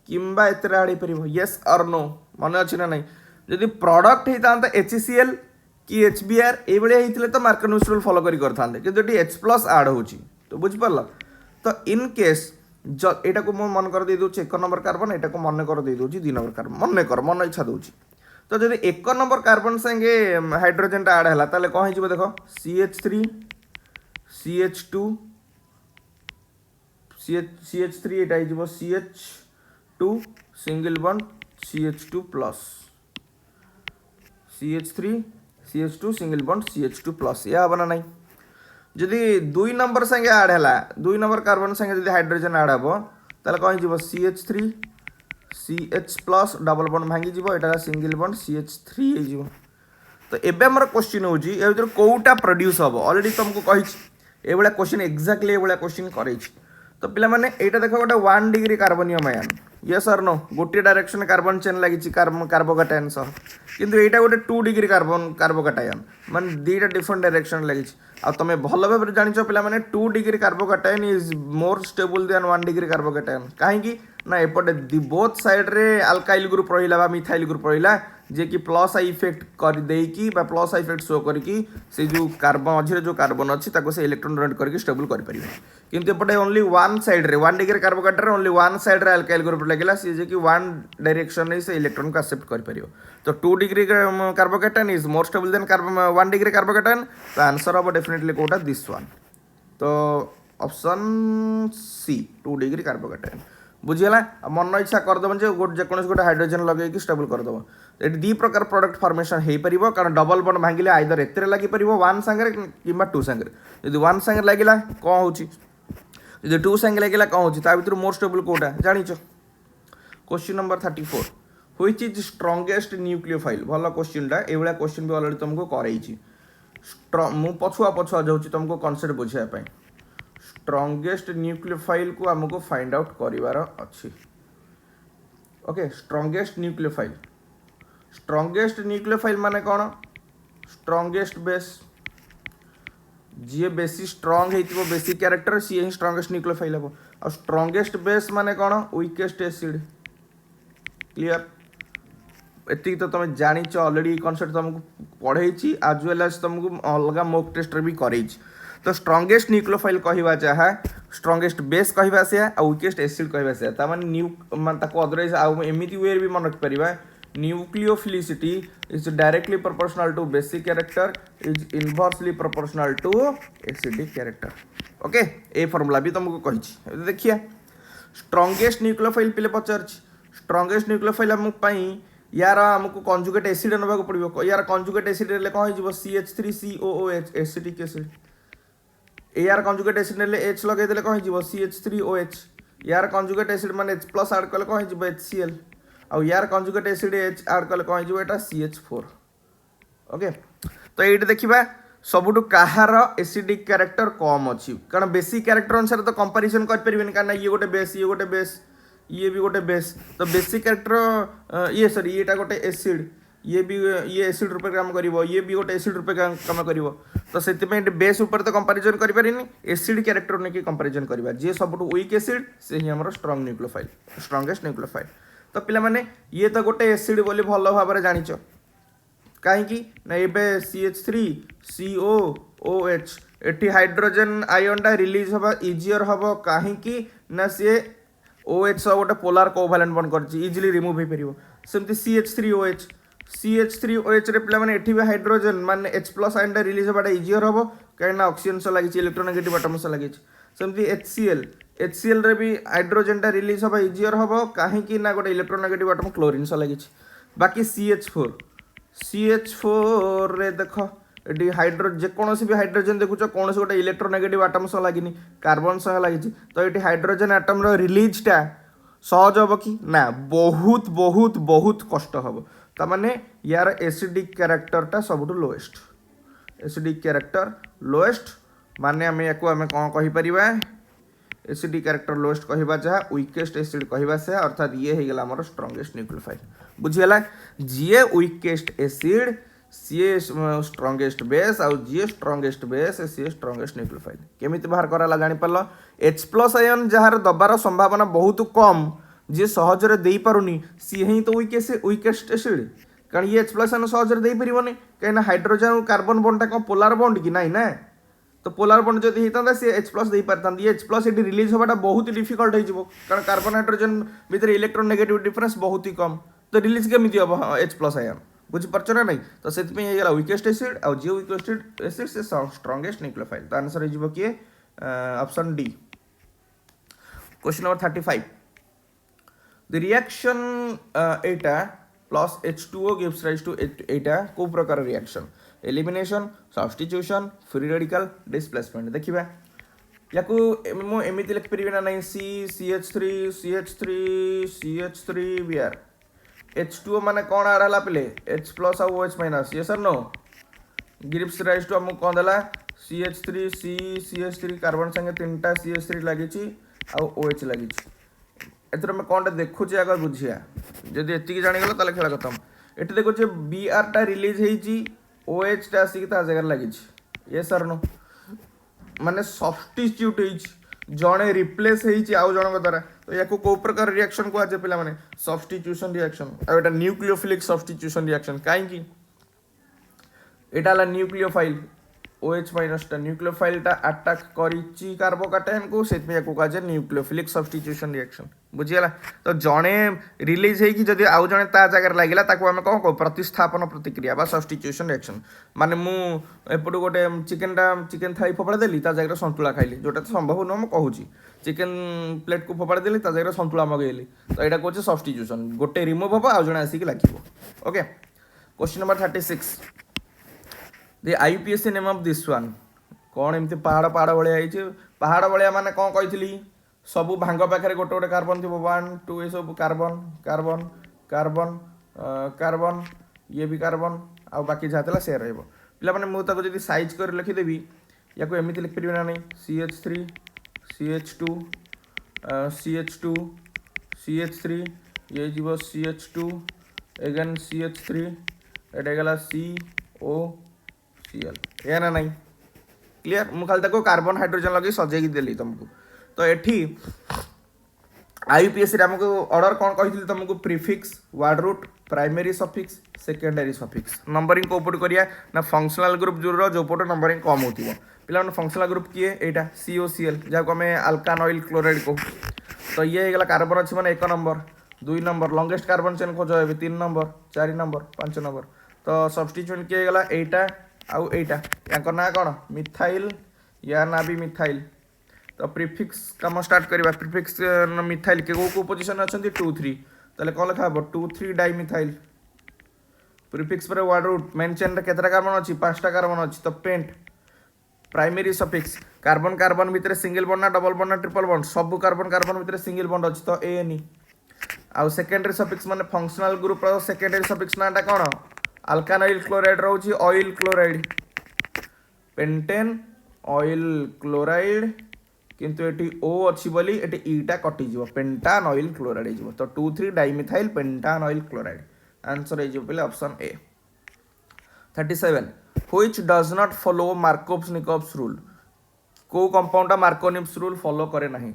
किंबा एतेरा ऐड हे परिबो यस और नो मन अच्छी ना नहीं जदि प्रोडक्ट होता HCl कि HBr ये होते तो मार्केट न्यूट्रल फॉलो करते कि H+ ऐड हो तो बुझिपार तो इन केस यहाँ को मन कर दे दूँ 1 नंबर कार्बन यहाँ को मन कर दे दूँ 2 नंबर कार्बन मन इच्छा दूसरी तो जब 1 नंबर कार्बन संगे हाइड्रोजन ऐड है ताले कौन हो देख CH3 CH2 CH3 यहाँ CH2 single bond CH2 plus CH3 CH2 single bond CH2 plus या बना नहीं जदि 2 नंबर संगे ऐड है 2 नंबर कार्बन संगे जदि हाइड्रोजन ऐड हम ताले कौन हो CH3 CH plus double bond भांगी जीवो एटा सिंगल बॉन्ड CH3 हो जीवो तो एबे हमर क्वेश्चन हो जी ए भीतर कोउटा प्रोड्यूस हबो ऑलरेडी तुमको कहि ए बडा क्वेश्चन एक्जेक्टली ए बडा क्वेश्चन करै छी तो पिला माने एटा देखो गोटे 1 डिग्री कार्बनियम आयन यस और नो गोटे डायरेक्शन कार्बन चेन लगी कार्बोकैटायन सह किंतु एटा गोटे 2 डिग्री कार्बोकैटायन माने दीटा डिफरेंट डायरेक्शन लगी आ तमे भलो भाबरे जानिछो पिला माने 2 degree carbocation is more stable then 1 degree carbocation काहेकि ना एपटे दी बोथ साइड रे अल्काइल ग्रुप रहिला बा मिथाइल ग्रुप रहिला जे कि प्लस आई इफेक्ट कर देकी बा प्लस आई इफेक्ट शो करकी से जो कार्बन मझे जो कार्बन अच्छी ताको से इलेक्ट्रॉन डोनेट करके स्टेबल कर परिबे किंतु एपटे ओनली वन साइड रे 1 degree carbocation only one side रे अल्काइल ग्रुप लागला से जे कि वन डायरेक्शन रे से इलेक्ट्रॉन को एक्सेप्ट कर परिबो तो 2 degree carbocation is more stable then 1 degree carbocation तो आंसर अब डेफिनेटली कोटा दिस वन तो ऑप्शन सी 2 डिग्री कार्बोकैटायन बुझीगला मन इच्छा करदेव जे जेकोसी गोटे हाइड्रोजन लगे स्टेबल करदेव ये दी प्रकार प्रोडक्ट फॉर्मेशन हो पार कारण डबल बॉन्ड भांगिले आइदर एते लगी पार 1 सांगे कि 2 सांगे यदि 1 सांगे लगिला कौन हो 2 सांगे लगिला कौन हो भर मोर स्टेबल कोटा जान question number 34 which is strongest nucleophile भल क्वेश्चनटा ये क्वेश्चन भी ऑलरेडी तुमको करई मु पछुआ जाऊँ तुमको कॉन्सेप्ट बुझापी स्ट्रांगेस्ट न्यूक्लियोफाइल को आमको फाइंड आउट करिवार अच्छी ओके स्ट्रांगेस्ट न्यूक्लियोफाइल माने कौन स्ट्रॉन्गेस्ट बेस जी बेसी स्ट्रॉन्ग होइतिबो बेसी कैरेक्टर सी ही स्ट्रॉन्गेस्ट न्यूक्लियोफाइल हे और स्ट्रॉन्गेस्ट बेस माने कौन वीकेस्ट एसिड क्लियर एति तो तुम जानिच ऑलरेडी कॉन्सेप्ट तुमको पढ़ेछि आज वेल एज तुमको अलग मॉक टेस्ट भी करेछि तो स्ट्रॉन्गेस्ट न्यूक्लियोफाइल कहवा जहा स्ट्रॉन्गेस्ट बेस कहवा से आ वीकेस्ट एसिड कहवा से ता माने न्यू मान ताको अदरवाइज आ एमिति वे भी मन रख परिबा nucleophilicity is directly proportional to basic character is inversely proportional to acidic character okay a formula भी तुमको कही देखिए स्ट्रॉन्गेस्ट न्यूक्लियोफाइल पिले पचार स्ट्रॉन्गेस्ट न्यूक्लियोफाइल आम यार आमको कंजुगेट एसिड नबाक पड़ो यार कंजुगेट एसिड कौन हो CH3COOH एसिडिक एसिड यार कंजुगेट एसिड H लगेदे कौन हो CH3OH यार कंजुगेट एसिड मान H+ आड कले कौन हो HCl और यार कंजुगेट एसिड H आड कले कौन हो CH4 ओके तो ये देखा सबुठू कहार एसिडिक कैरेक्टर कम अच्छी कारण बेसिक कैरेक्टर अनुसार तो कंपैरिजन कर परिबेनी कारण ये गोटे बेस ये गोटे बेस ये भी गोटे बेस तो बेसिक कैरेक्टर ये सॉरी येटा गोटे एसिड ये भी ये एसिड रूप काम करिवो ये भी गोटे एसिड रूप काम करिवो तो सेति बेस ऊपर तो कंपैरिजन करि परिनी एसिड कैरेक्टर ने कंपैरिजन करबा जे सबुठू वीक एसिड से ही हमर स्ट्रांग न्यूक्लियोफाइल स्ट्रॉन्गेस्ट न्यूक्लियोफाइल तो पिला माने ये तो गोटे एसिड बोली भल भाव में जानिच कहीं ना ये CH3COOH eighty hydrogen ion release हवा इजियर हम कहीं ना सी OH गोटे पोलार कोवैलेंट बन कर इजिली रिमूव हो पार सेमती CH3OH रे पिला माने एठी भी हाइड्रोजन माने H+ आयन रिलीज हवाटा इजियर हम कहीं ऑक्सीजन से लगी इलेक्ट्रोनेगेटिव एटम से लगी सेमती HCl रे भी हाइड्रोजन टा रिलीज हवा इजियर हम कहीं ना गोटे इलेक्ट्रोनेगेटिव एटम क्लोरीन से लगी बाकी CH4 रे देख ये हाइड्रो जेकोसी भी हाइड्रोजन देखुच कौन गोटे इलेक्ट्रोनेगेटिव एटम सह लगी कार्बन सह लगी तो ये हाइड्रोजन एटम रिलीजटा सहज हम कि ना बहुत बहुत बहुत कष्ट हम ताने यार एसिडिक कैरेक्टरटा सब लोएस्ट एसिडिक कैरेक्टर लोएस्ट माने आम या कौन कहीपर एसिडिक कैरेक्टर लोएस्ट कहवा जहाँ वीकेस्ट एसिड कहवा से अर्थात ये हो गला आमर स्ट्रॉन्गेस्ट न्यूक्लियोफाइल बुझीगला जीए वीकेस्ट एसिड सीए स्ट्रॉन्गेस्ट बेस आउ जीए स्ट्रॉन्गेस्ट बेस सी स्ट्रॉन्गेस्ट न्यूक्लियोफाइल केमिति बाहर कराला जानि पारल H+ आयन जार दबार संभावना बहुत कम जी सहजरे दे पारुनी सी ही तो वीकेस्ट एसिड कारण ये H+ आयन सहजरे दे परिबनी कहीं हाइड्रोजन और कार्बन बॉन्डटा कौन पोलार बॉन्ड कि नाई ना तो पोलार बॉन्ड जदि होता सी H+ दे पारता ये H+ ये रिलीज होगा बहुत डिफिकल्ट हो कारण कार्बन हाइड्रोजन भितर इलेक्ट्रोन नेगेटिव डिफरेंस बहुत ही कम तो रिलीज केमी हम H+ आयन बुझीपार ना नहीं तो से वीकेस्ट एसिड आउ जी वीकेस्ट एसिड से स्ट्रॉन्गेस्ट न्यूक्लियोफाइल तो आंसर हो किए option D question number 35 the reaction एटा plus H2O gives rise to एटा को प्रकार reaction elimination substitution free radical displacement देखिबा याकू मु एमिति लिख परिबे ना नहीं CH3 बियर H2O माने कौन आड़ है पे H+ और OH- ये sir no gives rise to आमको कौन देला CH3 कार्बन संगे 3टा CH3 लगी OH लगी एथर मैं कौन देखुचे आगे बुझिया जदि एति जानिगल ताले खेला खत्म एठी देखुचे Br टा रिलीज हेची OH टा आसिक ता जगह लगी ये सर नो माने सब्स्टिट्यूट हेची जणे रिप्लेस हेची आउ जणक द्वारा तो याको को प्रकार रिएक्शन को आजे पिला माने सब्स्टिट्यूशन रिएक्शन आ एटा न्यूक्लियोफिलिक सब्स्टिट्यूशन रिएक्शन काहे कि एटा ला न्यूक्लियोफाइल OH- टा न्यूक्लियोफाइल टा अटैक करिची कार्बोकैटायन को सेतमे याको काजे न्यूक्लियोफिलिक सब्स्टिट्यूशन रिएक्शन बुझियला तो जणे रिलीज हे कि जदि आउ जणे ता जगह लागिला ताको हम को प्रतिस्थापन प्रतिक्रिया बा सब्स्टिट्यूशन रिएक्शन माने मु एपटु गोटे चिकन थाई फोपाड़ देली ता जगह संतुला खाइली जोटा तो संभव न म कहूची चिकन प्लेट को फोपाड़ देली ता जगह संतुला मगेली तो एटा कोचे सब्स्टिट्यूशन गोटे रिमूव हबो आउ जणे आसी कि लागिवो okay question number 36 the IUPAC name of this one कौन एमती पहाड़ भाया पहाड़ भाया माने कौन कही सबू भांग पाखे गोटे गोटे कार्बन थी 1 2 ये सब कार्बन कार्बन कार्बन कार्बन ये भी कार्बन आउ बाकी जहाँ था से रहा पे मुझे जब साइज कर लिखिदेवी या एमती लिखिपर ना नहीं CH3 CH2 CH2 CH3 ये जीव CH2 एगेन CH3 एटा गला CO Cl या ना नहीं क्लियर मु खाली ताको कार्बन हाइड्रोजन लगे सजेई देली तुमको तो एठी आईयूपीएस रे हमको ऑर्डर कौन कही तुमको prefix word root primary suffix secondary suffix numbering को पट करिया ना फंक्शनल ग्रुप जो जो पट नंबरिंग कम होतिबो पिला फंक्शनल ग्रुप किए एटा COCl जहाँ आम अल्कानॉइल क्लोराइड को तो ये गला कार्बन अच्छी माने 1 number 2 number longest carbon chain खोज ए 3 नंबर 4 नंबर 5 नंबर तो सब्स्टिट्यूट किए गला एटा आउ एटा याकर ना कौन मिथाइल या ना भी मिथाइल तो प्रीफिक्स कम स्टार्ट करवा प्रीफिक्स मिथाइल के को पोजीशन अच्छे 2 3 ताले कौन लिखा हम 2 3 डाइमिथाइल प्रीफिक्स पर वर्ड रूट मेन चेन रे केतरा कार्बन अच्छी 5टा कार्बन अच्छी तो pent primary suffix carbon carbon भितर सिंगल बॉन्ड ना डबल बॉन्ड ना ट्रिपल बॉन्ड सब कार्बन कार्बन भितर सिंगल बॉन्ड अच्छी तो ANE आउ सेकेंडरी सफिक्स माने फंक्शनल ग्रुप रो सेकेंडरी सफिक्स नाटा कौन अल्कानॉइल क्लोराइड रोची oyl chloride pentanoyl chloride किंतु एटी O अच्छी बोली एटी ईटा कटि जीवो पेंटानॉइल क्लोराइड जीवो तो 2 3 डाइमिथाइल पेंटानॉइल क्लोराइड आंसर हो पे option A 37 which does not follow Markovnikov's rule को कंपाउंड मार्कोनिव्स रूल फॉलो करे नहीं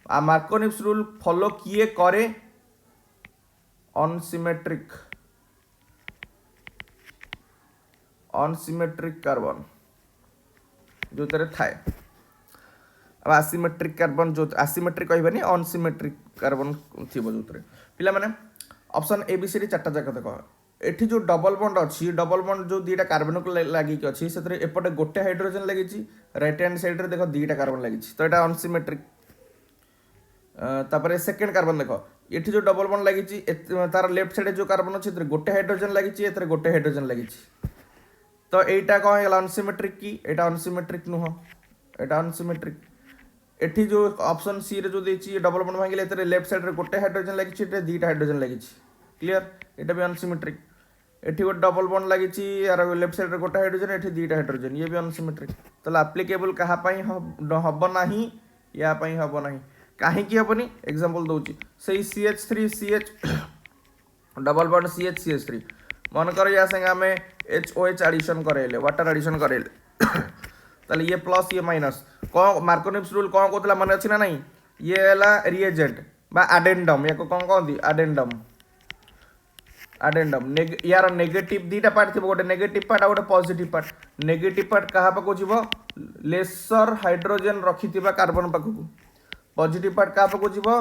आ मार्कोनिव्स रूल फॉलो किए करे अनसिमेट्रिक कार्बन जो तेरे थाए अब आसिमेट्रिक कार्बन जो आसिमेट्रिक कहबानी अनसिमेट्रिक कार्बन थी जो पिला माने ऑप्शन ABCD 4टा जाक देख एठी जो डबल बॉन्ड अच्छी डबल बॉन्ड जो 2टा कार्बन को लगी अच्छी से एपटे गोटे हाइड्रोजन लगी राइट हैंड साइड रे देख 2टा कार्बन लगी तो यहाँ अनसिमेट्रिक तापर सेकेंड कार्बन देख एठी जो डबल बॉन्ड लगी तार लेफ्ट साइड जो कार्बन अच्छी गोटे हाइड्रोजन लगी गोटे हाइड्रोजन लगी तो यहीटा कौन है अनसिमेट्रिक की एटा अनसिमेट्रिक नुह एटा अनसिमेट्रिक एठी जो ऑप्शन सी रे जो देछि डबल बॉन्ड भांगिले लेफ्ट साइड रे गोटे हाइड्रोजन लगी 2टा हाइड्रोजन लगी क्लियर एटा भी अनसिमेट्रिक एठी गोटे डबल बॉन्ड लगी यार लेफ्ट साइड रे गोटे हाइड्रोजन एठी 2टा हाइड्रोजन ये भी अनसिमेट्रिक तो एप्लीकेबल कहा पई हब नाही या पई हब नाही काहे की हबनी एग्जांपल दोची सही CH3CH डबल बॉन्ड CH3 मन कर या संगे हमें HOH एडिशन करेले वाटर एडिशन करेले ताले ये प्लस ये माइनस कौन मार्कोनिव्स रूल कौन कहला मन अछि ना नहीं ये हला रिएजेंट बा एडेंडम याको कौन कहंदी एडेंडम यार नेगेटिव 2टा पार्ट थी गोटे नेगेटिव पार्ट आ गोटे पॉजिटिव पार्ट नेगेटिव पार्ट कहा पाको जीवो लेसर हाइड्रोजन रखिथिबा कार्बन पाखु पॉजिटिव पार्ट कहा पाको जीवो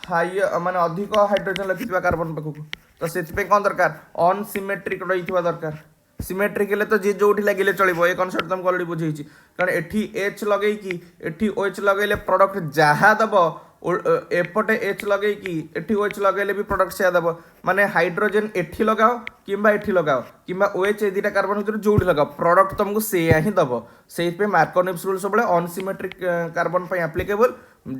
हाई माने अधिक हाइड्रोजन रखिथिबा कार्बन पाखु तो सेति कौन दरकार अनसिमेट्रिक रहिथिबा दरकार सिमेट्रिक हेले तो जे जोठी लगिले चलिबो ए कॉन्सेप्ट तुमको ऑलरेडी बुझेइछि कारण एठी H लगेई कि एठी OH लगेले प्रोडक्ट जहा दबो एपटे H लगे कि एठी OH लगेले भी प्रोडक्ट से दबो माने हाइड्रोजन एठी लगाओ किंबा एठी लगाओ किंबा OH ए 2टा कार्बन भितर जोठी लगाओ प्रोडक्ट तुमको से ही दबो सेहि पे मार्कोनिव्स रूल सबले अनसिमेट्रिक कार्बन पे applicable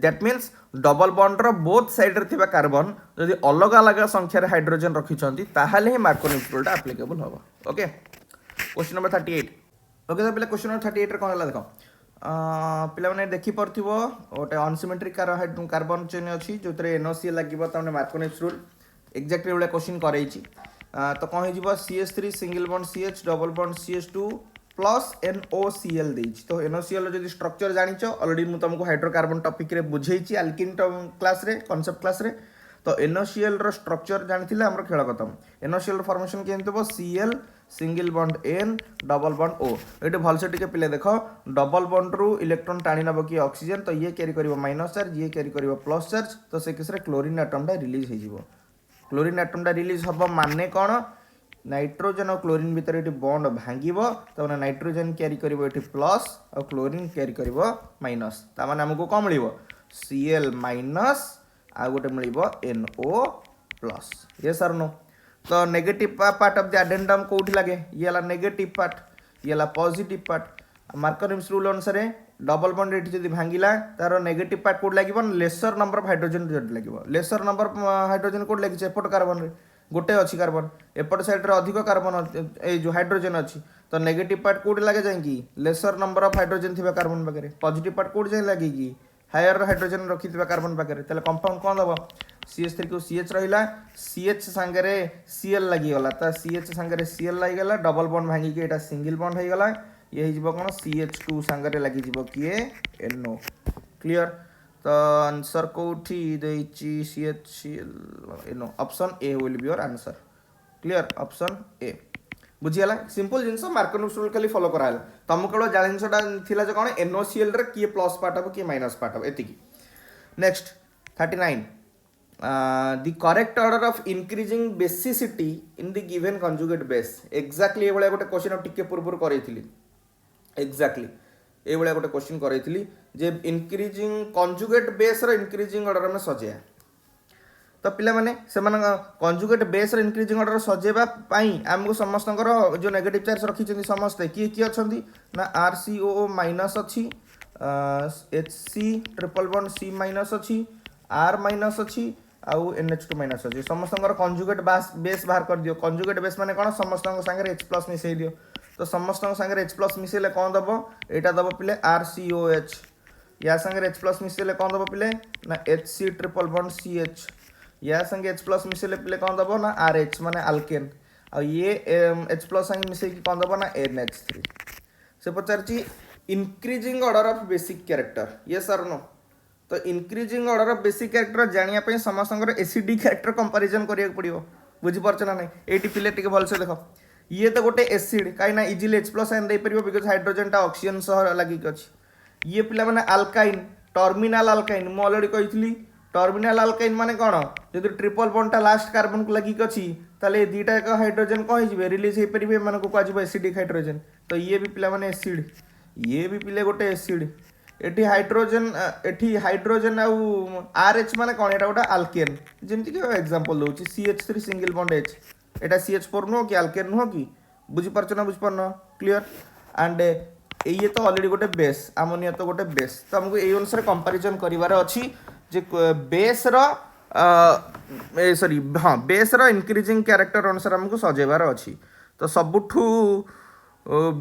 that means double bond रो बोथ साइड रे थिबा कार्बन जदि अलग अलग संख्या रे हाइड्रोजन रखिछंती ताहाले ही मार्कोनिव्स रूल टा एप्लीकेबल होबो ओके क्वेश्चन नंबर 38 ओके तो पिला क्वेश्चन नंबर 38 रे कोन हला देखो पिला माने देखि परथिबो ओटे अनसिमेट्रिक कार्बन चेन अछि जोतरे NOCl लागिबो तमने मार्कोनिव्स रूल एक्जेक्टली वाला क्वेश्चन करैछि तो कोन हे जिवो CH3 single bond CH double bond CH2 plus NOCl देछि तो NOCl जदि स्ट्रक्चर जानिचो ऑलरेडी मु तुमको हाइड्रोकार्बन टॉपिक रे बुझेइछि अल्किन क्लास रे कांसेप्ट क्लास रे तो NOCl रो स्ट्रक्चर जानिथिले हमर खेल खतम NOCl रो फॉर्मेशन केन तबो Cl single bond N double bond O एटे भल से टिके पिले देखो डबल बॉन्ड रु इलेक्ट्रॉन टाणी नबो कि ऑक्सीजन तो ये कैरी करिवो माइनस चार्ज ये कैरी करिवो प्लस चार्ज तो से केस रे क्लोरीन एटम टा रिलीज हे जिवो क्लोरीन एटम टा रिलीज हबो माने कोन नाइट्रोजन और क्लोरीन भीतर एटी बॉन्ड भांगिबो तो नाइट्रोजन कैरी करिवो एटी प्लस और क्लोरीन कैरी करिवो माइनस ता माने हमको कोन मिलिवो Cl माइनस आ गोटे मिलिवो NO प्लस यस और नो तो negative part of the addendum कोठी लागे ये वाला नेगेटिव पार्ट ये वाला पॉजिटिव पार्ट मार्कोनिव्स रूल अनुसार डबल बॉन्ड एठी जदी भांगिला तार नेगेटिव पार्ट कोड लागिबो लेसर नंबर ऑफ हाइड्रोजन जदी लागिबो लेसर नंबर हाइड्रोजन कोड लागिछ एपट कार्बन रे गोटे अछि कार्बन एपट साइड रे अधिक कार्बन ए जो हाइड्रोजन अछि तो नेगेटिव पार्ट कोड लागे जाय कि लेसर नंबर ऑफ हाइड्रोजन थिबा कार्बन बगरे पॉजिटिव पार्ट कोड जाय लागे कि हायर हाइड्रोजन रखिथिबा कार्बन बगरे तले कंपाउंड कोन दबो CH3 को CH रहिला CH संगे Cl लगी गला त CH संगे Cl लगी गला डबल बॉन्ड भांगी के एटा सिंगल बॉन्ड हो गला ये ही जीवो कोन CH2 संगे लगी जीवो किए NO क्लियर तो आंसर कोठी देछि CHCl NO option A will be your answer clear option A बुझीगला सिंपल जिनस मार्कोनिक्स रूल खाली फॉलो कराला तुम केवल जान जिनसटा थिला जे कोन NOCl रे किए प्लस पार्ट हबो किए माइनस पार्ट हबो एतिकी next 39 the correct order of increasing basicity in the given conjugate base exactly ए भलिया गोटे क्वेश्चन टिके पूर्व करैथिली exactly ए भलिया गोटे क्वेश्चन करैथिली जे increasing conjugate base रो increasing order में सजेया तो पिला माने सेमान कंजुगेट बेस रो इंक्रीजिंग ऑर्डर सजेबा पई हमको समस्तकर जो नेगेटिव चार्ज रखी छथि समस्त की अछंती ना RCOO माइनस अछि HC triple bond C minus अछि R माइनस अछि आउ NH2 माइनस अछि समस्तकर कंजुगेट बेस बाहर कर दियो कंजुगेट बेस माने कोन समस्तक संगे H+ मिसै दियो तो समस्तक संगे H+ मिसैले कोन दबो एटा दबो पिले RCOH या संगे H+ मिसैले कोन दबो पिले ना HC ट्रिपल बॉन्ड CH या संगे H+ मिसैले पिले कोन दबो ना RH माने अल्केन आ ये H+ संगे मिसै की कोन दबो ना NH3 से पचारची increasing order of basic character yes और नो तो increasing order of basic character जानिया पे समस्तंकर एसिडी कैरेक्टर कंपैरिजन करिया पड़ियो बुझि परछ ना नै एटी पिले टिके भल से देखो ये तो गोटे एसिड काई ना इजीली H+ आयन दे परिबो बिकॉज़ हाइड्रोजन टा ऑक्सीजन सह लागि अछि ये पिला माने अल्काइन टर्मिनल अल्काइन मो ऑलरेडी कहितली टर्मिनल अल्काइन माने कोन जदि ट्रिपल बॉन्ड टा लास्ट कार्बन को लागि अछि ताले दीटा एक हाइड्रोजन को हिजबे रिलीज हे परिबे माने को आजिबो एसिडिक हाइड्रोजन तो ये भी पिला माने एसिड ये भी पिले गोटे एसिड एठी हाइड्रोजन आउ RH माने कोन एटा गोटे अल्केन जेमति के एग्जांपल दोछि CH3 सिंगल बॉन्ड H एटा CH4 नो कि अल्केन नो कि बुझि परछ ना बुझि परनो क्लियर एंड ये तो ऑलरेडी गोटे बेस अमोनिया तो गोटे बेस तो हमको एई अनुसार कंपैरिजन करिवार अछि जे बेस रो सॉरी हां बेस रो इंक्रीजिंग कैरेक्टर अनुसार हमको सजेवार अछि तो सबुठू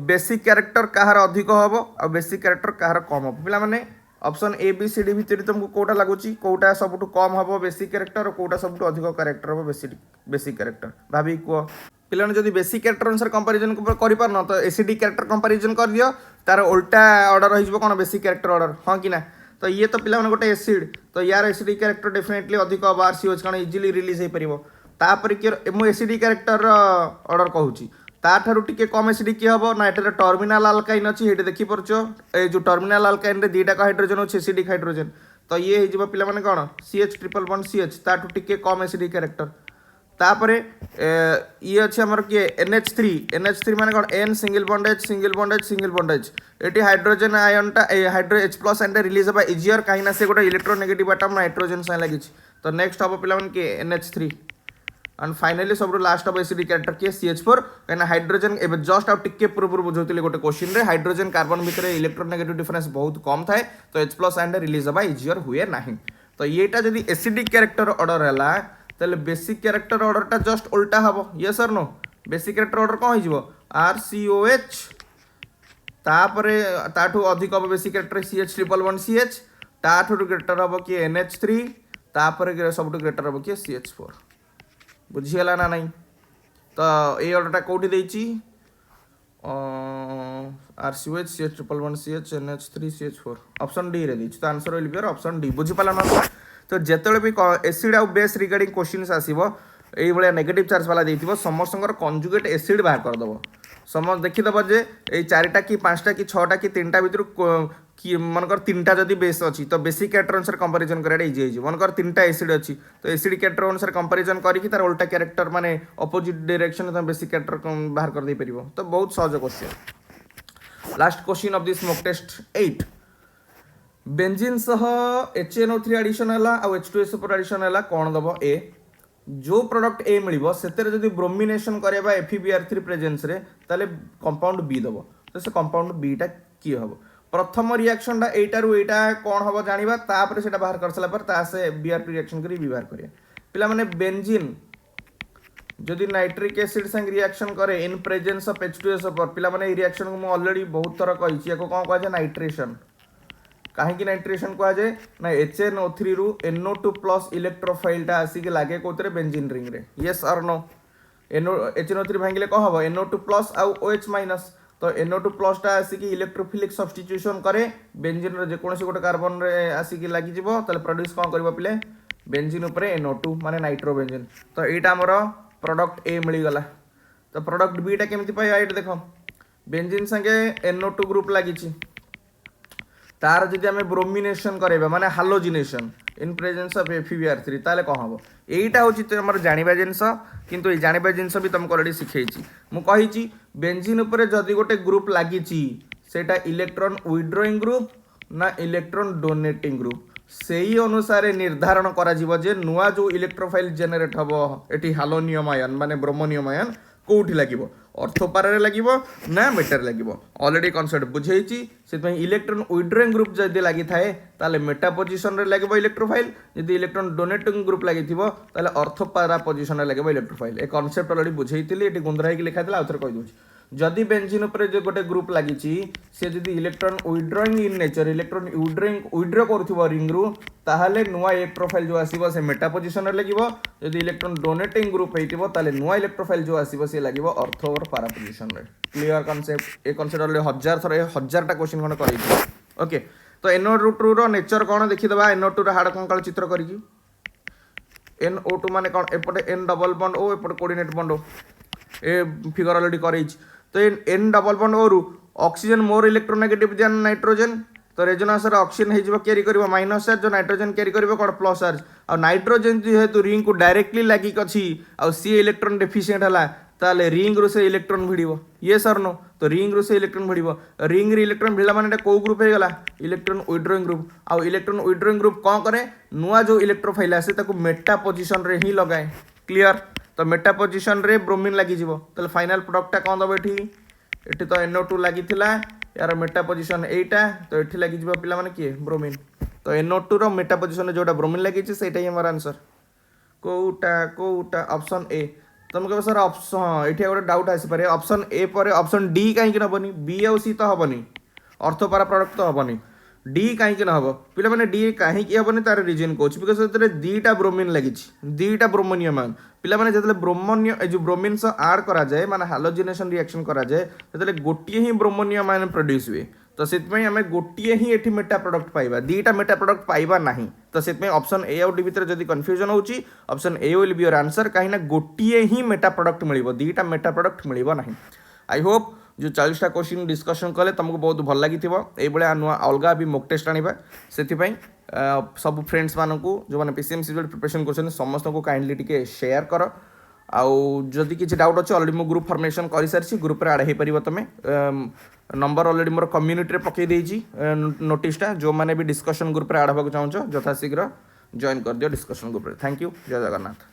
बेसिक कैरेक्टर कहार अधिक हम और बेसिक कैरेक्टर कहार कम हम पिला माने option A B C D भितर तुमको कोटा लागुची कोटा सबुठू कम हम बेसिक कैरेक्टर और कोटा सबुठू अधिक कैरेक्टर हम बेसिक कैरेक्टर भाभी को पिला ने जदी बेसिक कैरेक्टर अनुसार कंपैरिजन करि पार न तो एसिडी कैरेक्टर कंपैरिजन कर दियो तार उल्टा ऑर्डर हो कोन बेसिक कैरेक्टर ऑर्डर हां कि ना तो ये तो पिला गोटे एसिड तो यार एसिडी कैरेक्टर डेफिनेटली अधिक हम RCOH कारण इजीली रिलीज हो पारिबो तापर कि मो एसिडी कैरेक्टर ऑर्डर कहूची ताठारु टिके कम एसिडी की हबो ना एटा टर्मिनल अल्काइन अछि हेटे देखि परछो ए जो टर्मिनल अल्काइन रे दीटा का हाइड्रोजन अछि एसिडिक हाइड्रोजन तो ये हे जिवो पिला माने कोन CH ट्रिपल बॉन्ड CH ताठु टिके कम एसिडिक कैरेक्टर तापरे ये अछि हमर के NH3 माने कोन N single bond H single bond H single bond H eighty hydrogen ion टा हाइड्रो H+ एंड रिलीज बा इजियर काहिना से गोटे इलेक्ट्रोनेगेटिव एटम नाइट्रोजन से लागि तो नेक्स्ट हबो पिला माने के NH3 एंड फाइनली सब लास्ट ऑफ एसिडिक कैरेक्टर के CH4 कहना हाइड्रोजन एबे जस्ट आउट टिके पूर्व बुझौतिले गोटे क्वेश्चन रे हाइड्रोजन कार्बन भितर इलेक्ट्रोनेगेटिव डिफरेंस बहुत कम थाए तो H+ एंड रिलीज बा इजियर हुए नाही तो येटा जदी एसिडिक कैरेक्टर ऑर्डर हला तले बेसिक कैरेक्टर ऑर्डर टा जस्ट उल्टा हबो यस और नो बेसिक कैरेक्टर ऑर्डर कोन हिजबो RCOH तापरे ताठू अधिक हबो basic character CH triple bond CH ताठू ग्रेटर हबो कि NH3 तापरे सबटू ग्रेटर हबो कि CH4 बुझीगला ना नहीं तो ये ऑर्डरटा कोठी देछि RCOH CH triple bond CH NH3 CH4 option D रे देछि तो answer will be option D बुझी पाला ना तो जेतले भी एसिड आउ बेस रिगार्डिंग क्वेश्चंस आसीबो एई भलिया नेगेटिव चार्ज वाला देथिबो समस्तंकर कंजुगेट एसिड बाहर कर दबो समझ देखि दबो जे ए चारटा कि पांचटा कि छटा कि तीनटा भितर कि मनकर तीनटा जदी बेस अछि तो बेसिक कैरेक्टर अनुसार कंपैरिजन करेडा इजी होई मनकर तीनटा एसिड अछि तो एसिड कैरेक्टर अनुसार कंपैरिजन करी कि तार उल्टा कैरेक्टर माने अपोजिट डायरेक्शन में बेसिक कैरेक्टर बाहर कर दे परिबो तो बहुत सहज question last question of this mock test 8 benzene सह HNO3 एडिशन हला आ H2SO4 एडिशन हला कोन दबो ए जो प्रोडक्ट ए मिलिबो सेतेरे जदी ब्रोमिनेशन करेबा FeBr3 प्रेजेंस रे ताले कंपाउंड बी दबो तो से कंपाउंड बी टा की हबो प्रथम रिएक्शन टा एटारु एटा कोन हबो जानिबा तापर सेटा बाहर कर सला पर ता से Br रिएक्शन करी व्यवहार करिया पिला माने बेंजीन जदि नाइट्रिक एसिड संग रिएक्शन करे इन प्रेजेंस ऑफ H2SO4 पिला माने रिएक्शन को म ऑलरेडी बहुत तरह कहिछि एको कोन कहै छै नाइट्रेशन कहीं नाइट्रेशन कह जाए ना HNO3 रु NO2 प्लस इलेक्ट्रोफाइलटा आसिक लगे कौन बेंजीन रिंग रे येस और नो HNO3 भांगिले कौन हम NO2 प्लस आउ OH माइनस तो NO2 प्लसटा आसिक इलेक्ट्रोफिलिक सब्स्टिट्यूशन करे बेंजीन जेकोसी गोटे कार्बन रे आसिक लगी प्रोड्यूस कौन कर पे बेंजीन उपरे NO2 माने नाइट्रो बेंजीन तो यहाँ आमर प्रोडक्ट ए मिलगला तो प्रोडक्ट बीटा केमती पाइबा ये देख बेंजीन संगे NO2 ग्रुप लगी तार जदि आम ब्रोमिनेशन करेबा माने हालोजिनेशन इन प्रेजेंस ऑफ FeVr3 ताले कौन हम यहीटा हूँ तुम जाना जिनस किंतु ये जाना जिनस भी तुमको अलरेडी शिखई मु कही बेंजीन उपरे जदि गोटे ग्रुप लगी सेटा इलेक्ट्रॉन विथड्रॉइंग ग्रुप ना इलेक्ट्रॉन डोनेटिंग ग्रुप से ही अनुसार निर्धारण करा जे नुआ जो इलेक्ट्रोफाइल जेनेरेट हम ये हालोनियम आयन माने ब्रोमोनियम आयन कौटी लगे अर्थोपारे लगे ना मेटार लगे ऑलरेडी कॉन्सेप्ट बुझे से इलेक्ट्रॉन विथड्रॉइंग ग्रुप जदि लगी थाए ताले मेटा पोजिशन रे लगे इलेक्ट्रोफाइल जदि इलेक्ट्रॉन डोनेटिंग ग्रुप लगी ताले अर्थोपारा पोजिशन रे लगे इलेक्ट्रोफाइल ए कॉन्सेप्ट ऑलरेडी बुझे ये गुंदरा लिखा था आउथरे कही दूसरी जदि बेंजीन उपरे जो गोटे ग्रुप लगी सी जदि electron withdrawing in nature electron withdraw कर रिंग रु ताहले नुआ इलेक्ट्रोफाइल जो आसीबो से मेटा पोजिशन रे लगिबो जदि इलेक्ट्रॉन डोनेटिंग ग्रुप हेतिबो ताले नुआ इलेक्ट्रोफाइल जो आसीबो से लगिबो अर्थ और पारा पोजिशन रे क्लियर कॉन्सेप्ट ए कॉन्सेप्ट ऑलरेडी 1000 क्वेश्चन कोन करई ओके तो NO2 रो नेचर कोन देखि दबा NO2 रो हार्ड कंकाल चित्र करिकि NO2 माने कोन एपटे N डबल बॉन्ड O एपटे कोऑर्डिनेट बॉन्ड O ए फिगर ऑलरेडी करई तो N डबल बॉन्ड O रु oxygen more electronegative than nitrogen तो रेजोनेंस रे ऑक्सीजन हे जिवो कैरी करबो माइनस चार्ज जो नाइट्रोजन कैरी करबो कोन प्लस चार्ज आ नाइट्रोजन जेहेतु रिंग को डायरेक्टली लागी कछि आ सी इलेक्ट्रॉन डेफिशिएंट हला ताले रिंग रु से इलेक्ट्रॉन भिड़िबो ये सर नो तो रिंग रु से इलेक्ट्रॉन भिड़िबो रिंग रे इलेक्ट्रॉन भिड़ा माने को ग्रुप हे गला इलेक्ट्रॉन विथड्रॉइंग ग्रुप आ इलेक्ट्रॉन विथड्रॉइंग ग्रुप कोन करे नुआ जो इलेक्ट्रोफाइल आसे ताको मेटा पोजीशन रे ही लगाए क्लियर तो मेटा पोजीशन रे ब्रोमीन लगी जिवो ताले फाइनल प्रोडक्ट टा कोन दबो एठी तो NO2 लगी यार मेटा पोजिशन एटा तो ये लगी पिला माने किए ब्रोमीन तो NO2 रो मेटा पोजिशन जोटा ब्रोमीन लगी सेटा ही हमारा आंसर कोटा ऑप्शन ए तुम कह सर ऑप्शन हाँ ये गोटे डाउट आसपे ऑप्शन ए पर ऑप्शन डी कहीं नबनी बी आउ सी तो हेनी अर्थपारा प्रोडक्ट तो हेनी डी कहीं ना हम पिला माने डी कहीं हेनी तार रिजन कौच बिकज दीटा ब्रोमीन लगी दीटा ब्रोमोनियम आयन पिला माने जतले ब्रोमोनियम जो ब्रोमीन सह ऐड करा जाए माने हालोजिनेशन रिएक्शन करा जाए जतले गोटिए ही ब्रोमोनियम आयन प्रोड्यूस हुए तो से आम गोटे ही एठी मेटा प्रोडक्ट पाइबा दीटा मेटा प्रोडक्ट पाइबा नहीं तो से ऑप्शन ए आउ डी भितर जदि कन्फ्यूजन होची option A will be your answer कहीं गोटे ही मेटा प्रोडक्ट मिलिबो दीटा मेटा प्रोडक्ट मिलिबो नहीं आई होप जो 40टा क्वेश्चन डिस्कशन कले तुमको बहुत भल लगी ये नुआ अलग भी मॉक टेस्ट आनिबा सेथिपई सब फ्रेंड्स मानू जो मैंने PCMC प्रिपरेशन कर समस्त को काइंडली टिके शेयर कर आउ जदि किसी डाउट अच्छे अलरेडी मो ग्रुप फॉर्मेशन कर सारी ग्रुप रे ऐड हो तुम नंबर अलरेडी मोर कम्युनिटी रे पकई देइछि नोटिसटा जो मैंने भी डिस्कशन ग्रुप रे ऐड होगा चाहो यथाशीघ्र जॉइन कर दियो डिस्कशन ग्रुप रे थैंक यू जय जगन्नाथ।